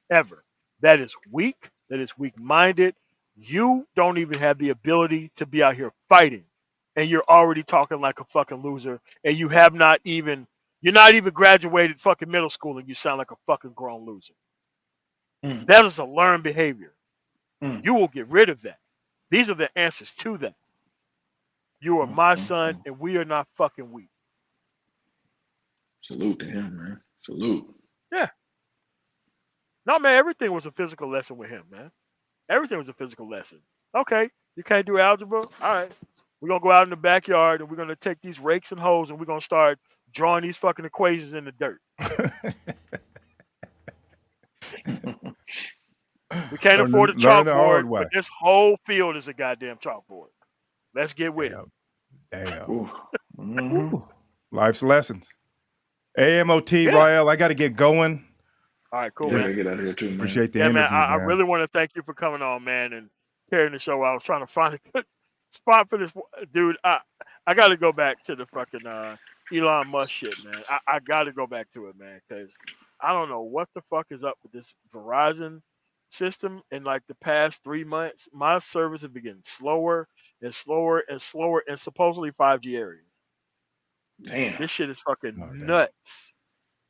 Ever. That is weak. That is weak minded. You don't even have the ability to be out here fighting. And you're already talking like a fucking loser. And you're not even graduated fucking middle school and you sound like a fucking grown loser. Mm, That is a learned behavior. mm, You will get rid of that. These are the answers to that. You are my son mm. and we are not fucking weak. Salute to him, man. Salute. Yeah. No, man, everything was a physical lesson with him, man. Everything was a physical lesson. Okay, you can't do algebra? All right. We're going to go out in the backyard and we're going to take these rakes and hoes and we're going to start drawing these fucking equations in the dirt. We can't afford a Learn the chalkboard, hard way. but this whole field is a goddamn chalkboard. Let's get with it. Damn. Ooh. Mm-hmm. Ooh. Life's lessons. AMOT, Yeah. Rael, I got to get going. All right, cool, Yeah, I man. gotta get out of here too, man. Appreciate the Yeah, man, interview, I man. really want to thank you for coming on, man, and carrying the show. I was trying to find a good spot for this dude. I got to go back to the fucking Elon Musk shit, man. I got to go back to it, man, because I don't know what the fuck is up with this Verizon system. In like the past 3 months, my service has been getting slower and slower and slower in supposedly 5G areas. Damn. This shit is fucking Oh, damn. nuts.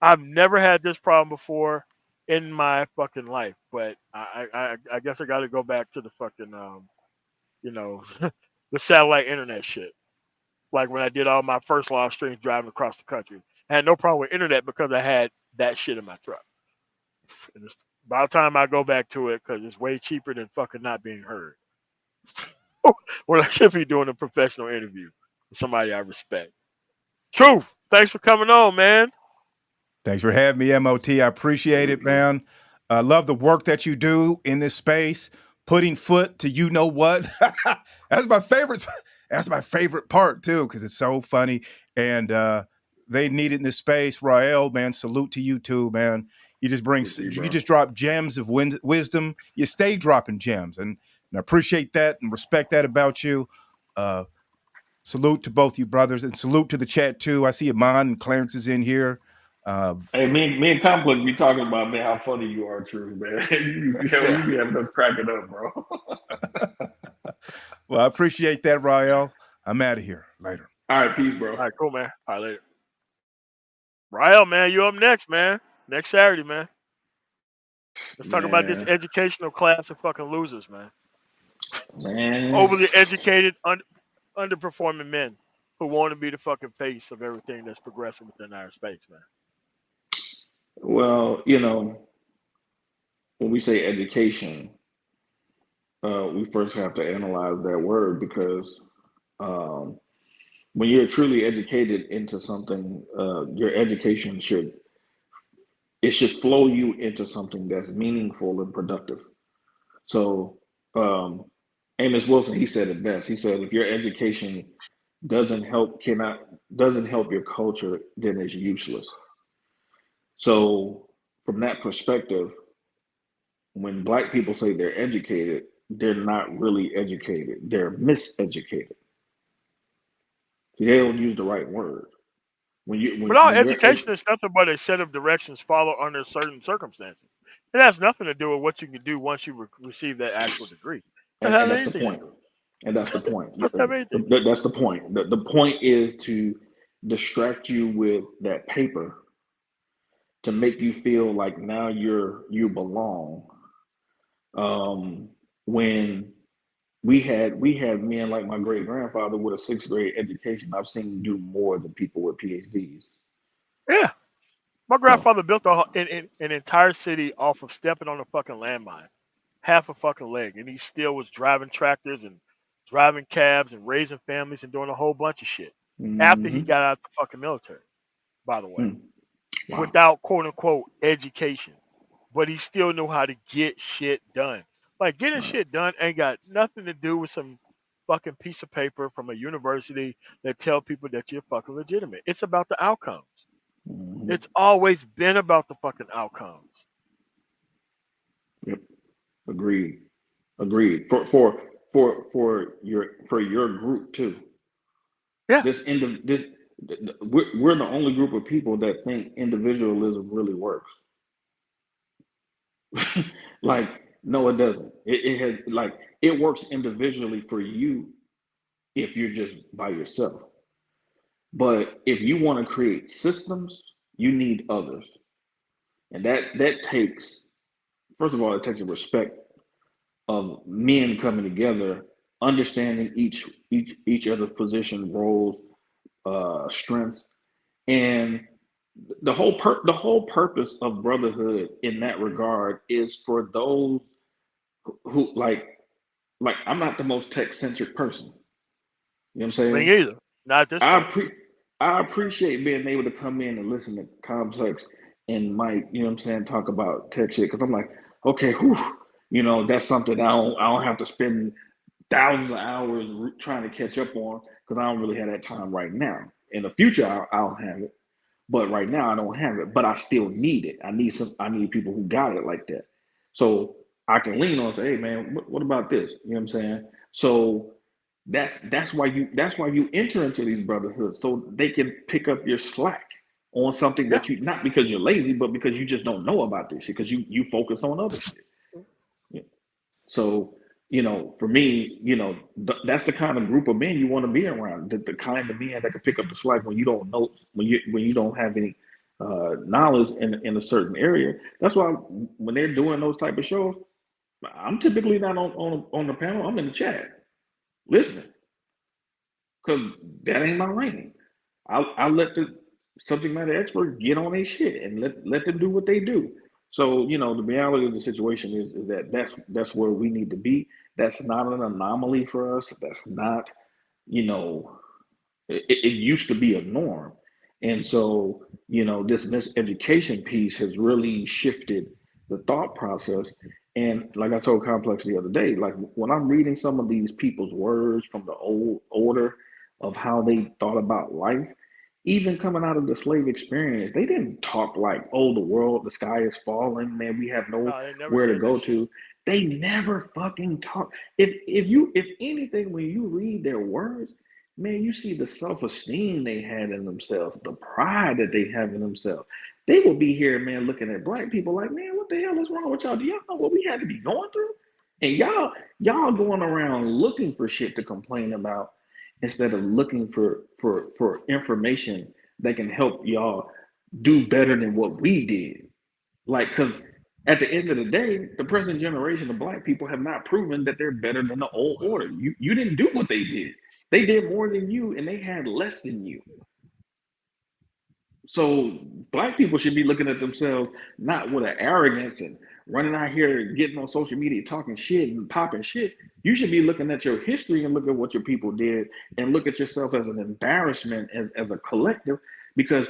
I've never had this problem before in my fucking life, but I guess I got to go back to the fucking you know the satellite internet shit. Like when I did all my first live streams driving across the country, I had no problem with internet because I had that shit in my truck. And it's about time I go back to it because it's way cheaper than fucking not being heard. When I should be doing a professional interview with somebody I respect. Truth. Thanks for coming on, man. Thanks for having me, MOT. I apprate it, man. I love the work that you do in this space, putting foot to you know what. That's my favorite. That's my favorite part too, because it's so funny. And they need it in this space. Rael, man, salute to you too, man. You just bring, Salute to you, you bro. just drop gems of wisdom. You stay dropping gems, and I appreciate that and respect that about you. Uh, Salute to both you brothers, and salute to the chat too. I see Amon and Clarence is in here. Uh, Hey, me and Complex be talking about, man, how funny you are, true, man. Yeah. You be having us cracking up, bro. well, I appreciate that, Rael. I'm out of here. Later. All right, peace, bro. All right, cool, man. All right, later. Rael, man, you up next, man. Next Saturday, man. Let's talk about this Man, educational class of fucking losers, man. man. Overly educated, underperforming men who want to be the fucking face of everything that's progressing within our space, man. Well, when we say education, we first have to analyze that word because um, when you're truly educated into something, your education should flow you into something that's meaningful and productive. So, um, Amos Wilson, he said it best. He said, if your education doesn't help cannot doesn't help your culture, then it's useless. So, from that perspective, when black people say they're educated, they're not really educated. They're miseducated. See, they don't use the right word. When you But all when you're education is nothing but a set of directions followed under certain circumstances. It has nothing to do with what you can do once you receive that actual degree. It doesn't and have that's the anything to point. do with And that's the point. it. It doesn't have anything to do with That's the point. The point is to distract you with that paper to make you feel like now you belong. When we had men like my great grandfather with a sixth grade education, I've seen do more than people with PhDs. it. Yeah. My So, grandfather built an entire city off of stepping on a fucking landmine, half a fucking leg, and he still was driving tractors and driving cabs and raising families and doing a whole bunch of shit after he hmm got out of the fucking military, by the way, wow. without quote unquote education. But he still knew how to get shit done. Like getting Right. shit done ain't got nothing to do with some fucking piece of paper from a university that tell people that you're fucking legitimate. It's about the outcomes. hmm It's always been about the fucking outcomes. Yep. Agreed. Agreed. For your group too. Yeah. This this we're the only group of people that think individualism really works. Like, no, it doesn't. It has like it works individually for you if you're just by yourself. But if you want to create systems, you need others. And that takes, first of all, it takes a respect of men coming together, understanding each other's position, roles, strengths, and the whole purpose of brotherhood in that regard is for those who like I'm not the most tech centric person. You know what I'm Me saying? either. Not at this I point. appre I appreciate being able to come in and listen to Complex and Mike, you know what I'm saying, talk about tech shit because I'm like, okay, whew, that's something I don't have to spend thousands of hours trying to catch up on because I don't really have that time right now. In the future, I'll have it, but right now I don't have it. But I still need it. I need people who got it like that, so I can lean on and say, hey man, what about this? You know what I'm saying? So that's why you enter into these brotherhoods so they can pick up your slack on something Yeah. that you not because you're lazy, but because you just don't know about this shit because you focus on other shit. Yeah. So, for me, that's the kind of group of men you want to be around. The kind of men that can pick up the slack when you don't know, when you don't have any knowledge in a certain area. That's why when they're doing those type of shows, I'm typically not on the panel. I'm in the chat listening because that ain't my lane. I'll let the subject matter expert get on their shit and let them do what they do. So the reality of the situation is that that's where we need to be. That's not an anomaly for us. That's not you know it used to be a norm, and so this miseducation piece has really shifted the thought process. And like I told Complex the other day, like when I'm reading some of these people's words from the old order of how they thought about life, even coming out of the slave experience, they didn't talk like, oh, the world, the sky is falling, man, we have No, they never nowhere to said that go shit. to. They never fucking talk. If anything, when you read their words, man, you see the self-esteem they had in themselves, the pride that they have in themselves. They will be here, man, looking at black people like, man, what the hell is wrong with y'all? Do y'all know what we had to be going through? And y'all going around looking for shit to complain about instead of looking for information that can help y'all do better than what we did. Like, because at the end of the day, the present generation of black people have not proven that they're better than the old order. You didn't do what they did. They did more than you, and they had less than you. So black people should be looking at themselves not with an arrogance and running out here getting on social media talking shit and popping shit. You should be looking at your history and look at what your people did and look at yourself as an embarrassment as a collective because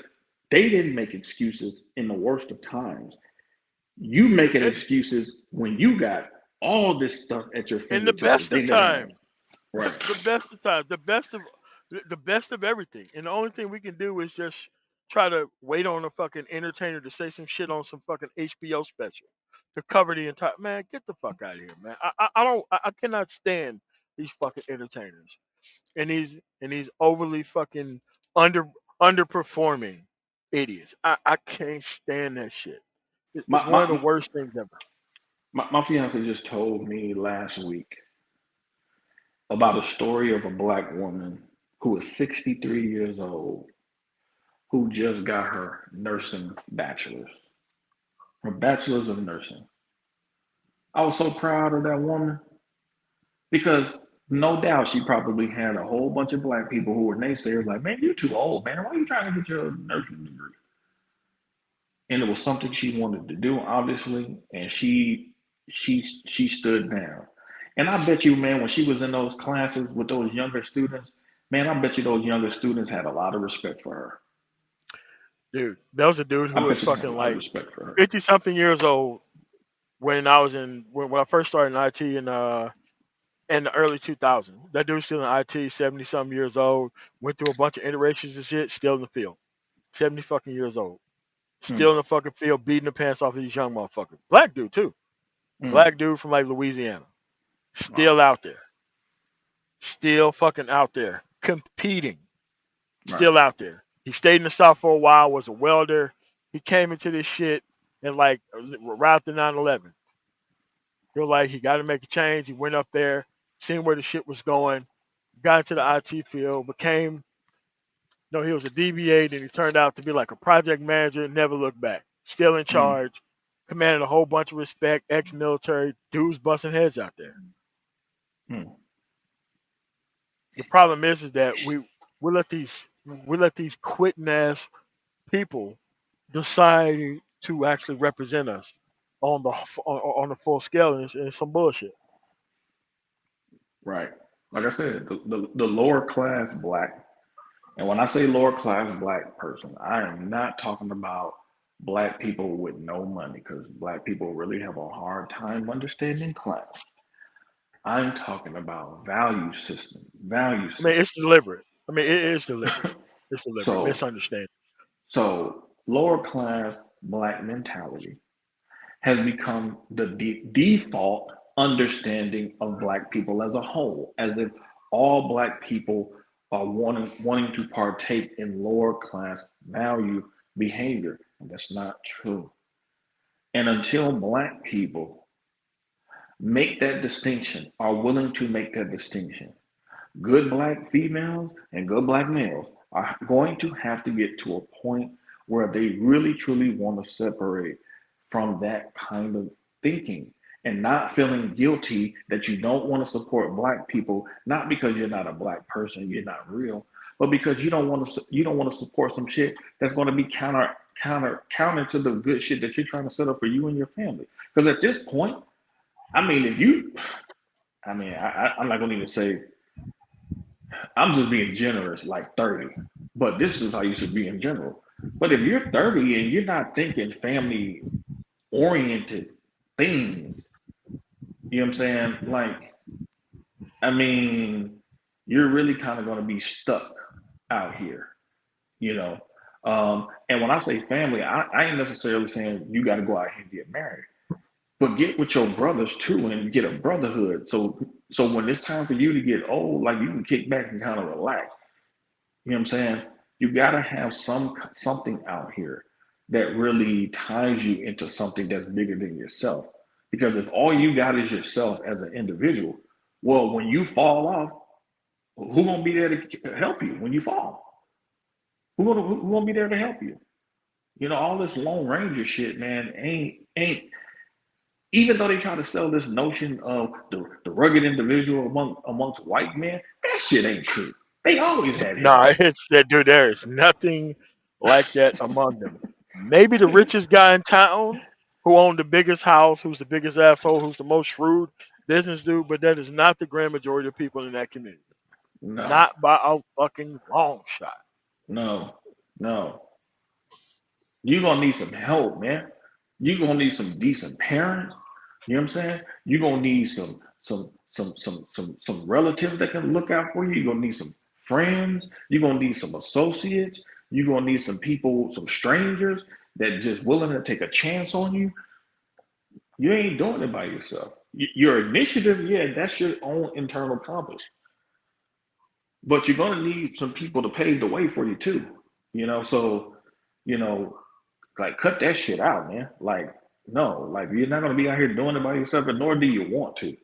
they didn't make excuses in the worst of times. You making And excuses when you got all this stuff at your in the fingertips that best they of never had. times, Right. the best of times, the best of everything. And the only thing we can do is just try to wait on a fucking entertainer to say some shit on some fucking HBO special to cover the entire man. Get the fuck out of here, man. I don't I cannot stand these fucking entertainers and these overly fucking under underperforming idiots. I can't stand that shit. It's My one of the my worst things ever. my fiance just told me last week about a story of a black woman who is 63 years old who just got her nursing bachelor's, her bachelor's of nursing. I was so proud of that woman because no doubt she probably had a whole bunch of black people who were naysayers like, man, you're too old, man. Why are you trying to get your nursing degree? And it was something she wanted to do, obviously, and she stood down. And I bet you, man, when she was in those classes with those younger students, man, I bet you those younger students had a lot of respect for her. Dude, there was a dude I who was bet you they had a fucking lot of like respect for her. 50 something years old when I first started in IT in the early 2000s. That dude's still in IT, 70 something years old, went through a bunch of iterations and shit, still in the field. 70 fucking years old. Hmm. Still in the fucking field, beating the pants off of these young motherfuckers. Black dude too. Hmm. Black dude from like Louisiana. Wow. Still out there. Still fucking out there. Competing. Right. Still out there. He stayed in the South for a while, was a welder. He came into this shit and like right after 9/11. He was like, he got to make a change. He went up there, seen where the shit was going, got into the IT field, became, no, he was a DBA, then he turned out to be like a project manager, never looked back. Still in Hmm. charge, commanded a whole bunch of respect, ex military, dudes busting heads out there. Hmm. The problem is that we let these quitting ass people decide to actually represent us on the on the full scale, and it's some bullshit. Right. Like I said, the lower class black, and when I say lower class black person, I am not talking about black people with no money because black people really have a hard time understanding class. I'm talking about value system, value I mean, it's system. deliberate. I mean, it is deliberate. It's deliberate. So, Misunderstanding. so lower class black mentality has become the default understanding of black people as a whole, as if all black people are wanting to partake in lower class value behavior. And that's not true. And until black people make that distinction, are willing to make that distinction, good black females and good black males are going to have to get to a point where they really truly want to separate from that kind of thinking and not feeling guilty that you don't want to support black people, not because you're not a black person, you're not real, but because you don't want to support some shit that's going to be counter to the good shit that you're trying to set up for you and your family. Because at this point, I mean, if you I mean, I'm not gonna even say I'm just being generous, like 30. But this is how you should be in general. But if you're 30 and you're not thinking family oriented things. You know what I'm saying? Like, I mean, you're really kind of going to be stuck out here, you know. And when I say family, I ain't necessarily saying you got to go out here and get married, but get with your brothers too and get a brotherhood. So when it's time for you to get old, like you can kick back and kind of relax. You know what I'm saying? You got to have something out here that really ties you into something that's bigger than yourself. Because if all you got is yourself as an individual, well, when you fall off, who gonna be there to help you when you fall? Who gonna be there to help you? You know, all this Lone Ranger shit, man, ain't even though they try to sell this notion of the rugged individual amongst white men, that shit ain't true. They always had help. Nah, it's that dude. There is nothing like that among them. Maybe the richest guy in town, who owned the biggest house, who's the biggest asshole, who's the most shrewd business dude, but that is not the grand majority of people in that community. No, Not by a fucking long shot. no, no. You're gonna need some help, man. You're gonna need some decent parents. You know what I'm saying? You're gonna need some relatives that can look out for you. You're gonna need some friends. You're gonna need some associates. You're gonna need some people, some strangers that just willing to take a chance on you. You ain't doing it by yourself. Your initiative, yeah, that's your own internal compass. But you're gonna need some people to pave the way for you too. You know, so you know, like, cut that shit out, man. Like, no, like you're not gonna be out here doing it by yourself, and nor do you want to.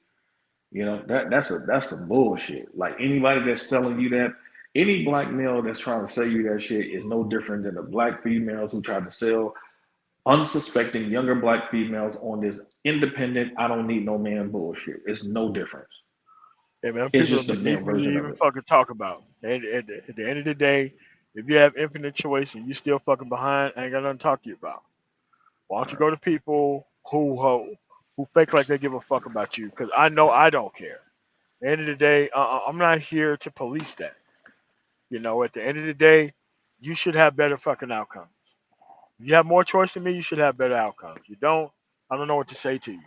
You know, that's some bullshit. Like anybody that's selling you that, any black male that's trying to sell you that shit is no different than the black females who try to sell unsuspecting younger black females on this independent, I don't need no man bullshit. It's no difference. Yeah, man, It's people are just a beneath male me to version of even it. fucking talk about. And at the end of the day, if you have infinite choice and you still fucking behind, I ain't got nothing to talk to you about. Why don't you Right. go to people who fake like they give a fuck about you? Because I know I don't care. At the end of the day, I'm not here to police that. You know, at the end of the day, you should have better fucking outcomes. If you have more choice than me, you should have better outcomes. You don't, I don't know what to say to you.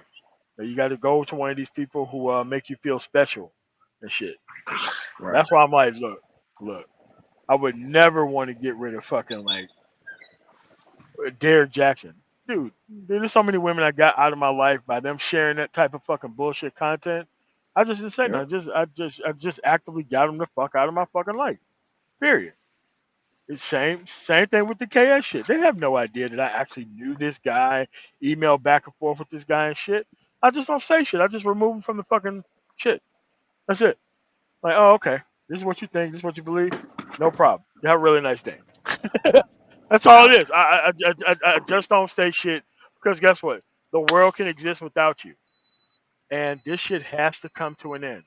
But you got to go to one of these people who make you feel special and shit. Right. That's why I'm like, look, I would never want to get rid of fucking like Derek Jackson. There's so many women I got out of my life by them sharing that type of fucking bullshit content. I just didn't say nothing. Yep. I just actively got them the fuck out of my fucking life. Period. It's same thing with the KS shit. They have no idea that I actually knew this guy, emailed back and forth with this guy and shit. I just don't say shit. I just remove him from the fucking shit. That's it. Like, oh, okay. This is what you think. This is what you believe. No problem. You have a really nice day. That's all it Wow. is. I just don't say shit because guess what? The world can exist without you, and this shit has to come to an end.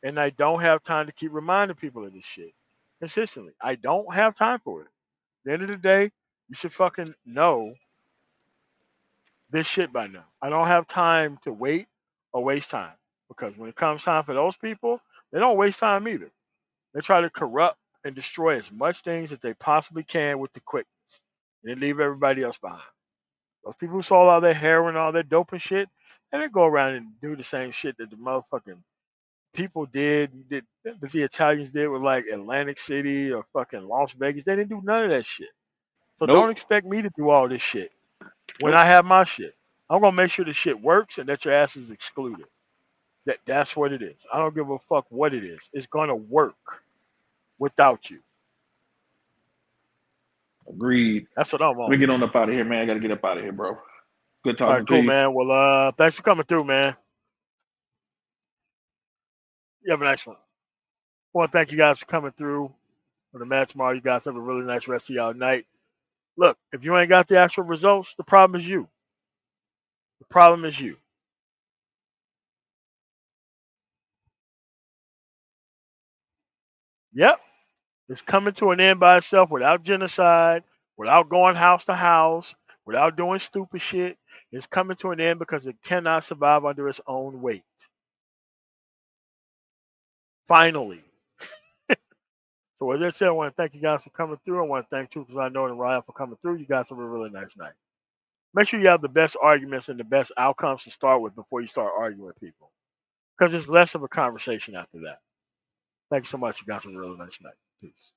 And I don't have time to keep reminding people of this shit consistently. I don't have time for it. At the end of the day, you should fucking know this shit by now. I don't have time to wait or waste time because when it comes time for those people, they don't waste time either. They try to corrupt and destroy as much things as they possibly can with the quickness and then leave everybody else behind. Those people who sold all their heroin, all their dope and shit, and they go around and do the same shit that the motherfucking people did that the Italians did with like Atlantic City or fucking Las Vegas. They didn't do none of that shit. So don't Nope. expect me to do all this shit when I Nope. have my shit. I'm gonna make sure the shit works and that your ass is excluded. That's what it is. I don't give a fuck what it is. It's gonna work without you. Agreed. That's what I'm Let me on. get on up out of here, man. I gotta get up out of here, bro. Good All right, talking to cool, you. man. Well, thanks for coming through, man. You have a nice one. I want to thank you guys for coming through for the match tomorrow. You guys have a really nice rest of y'all night. Look, if you ain't got the actual results, the problem is you. The problem is you. Yep, it's coming to an end by itself without genocide, without going house to house, without doing stupid shit. It's coming to an end because it cannot survive under its own weight. Finally. So, as I said, I want to thank you guys for coming through. I want to thank too, because I know and Ryan for coming through. You guys have a really nice night. Make sure you have the best arguments and the best outcomes to start with before you start arguing with people, because it's less of a conversation after that. Thank you so much. You got some really nice night. Peace.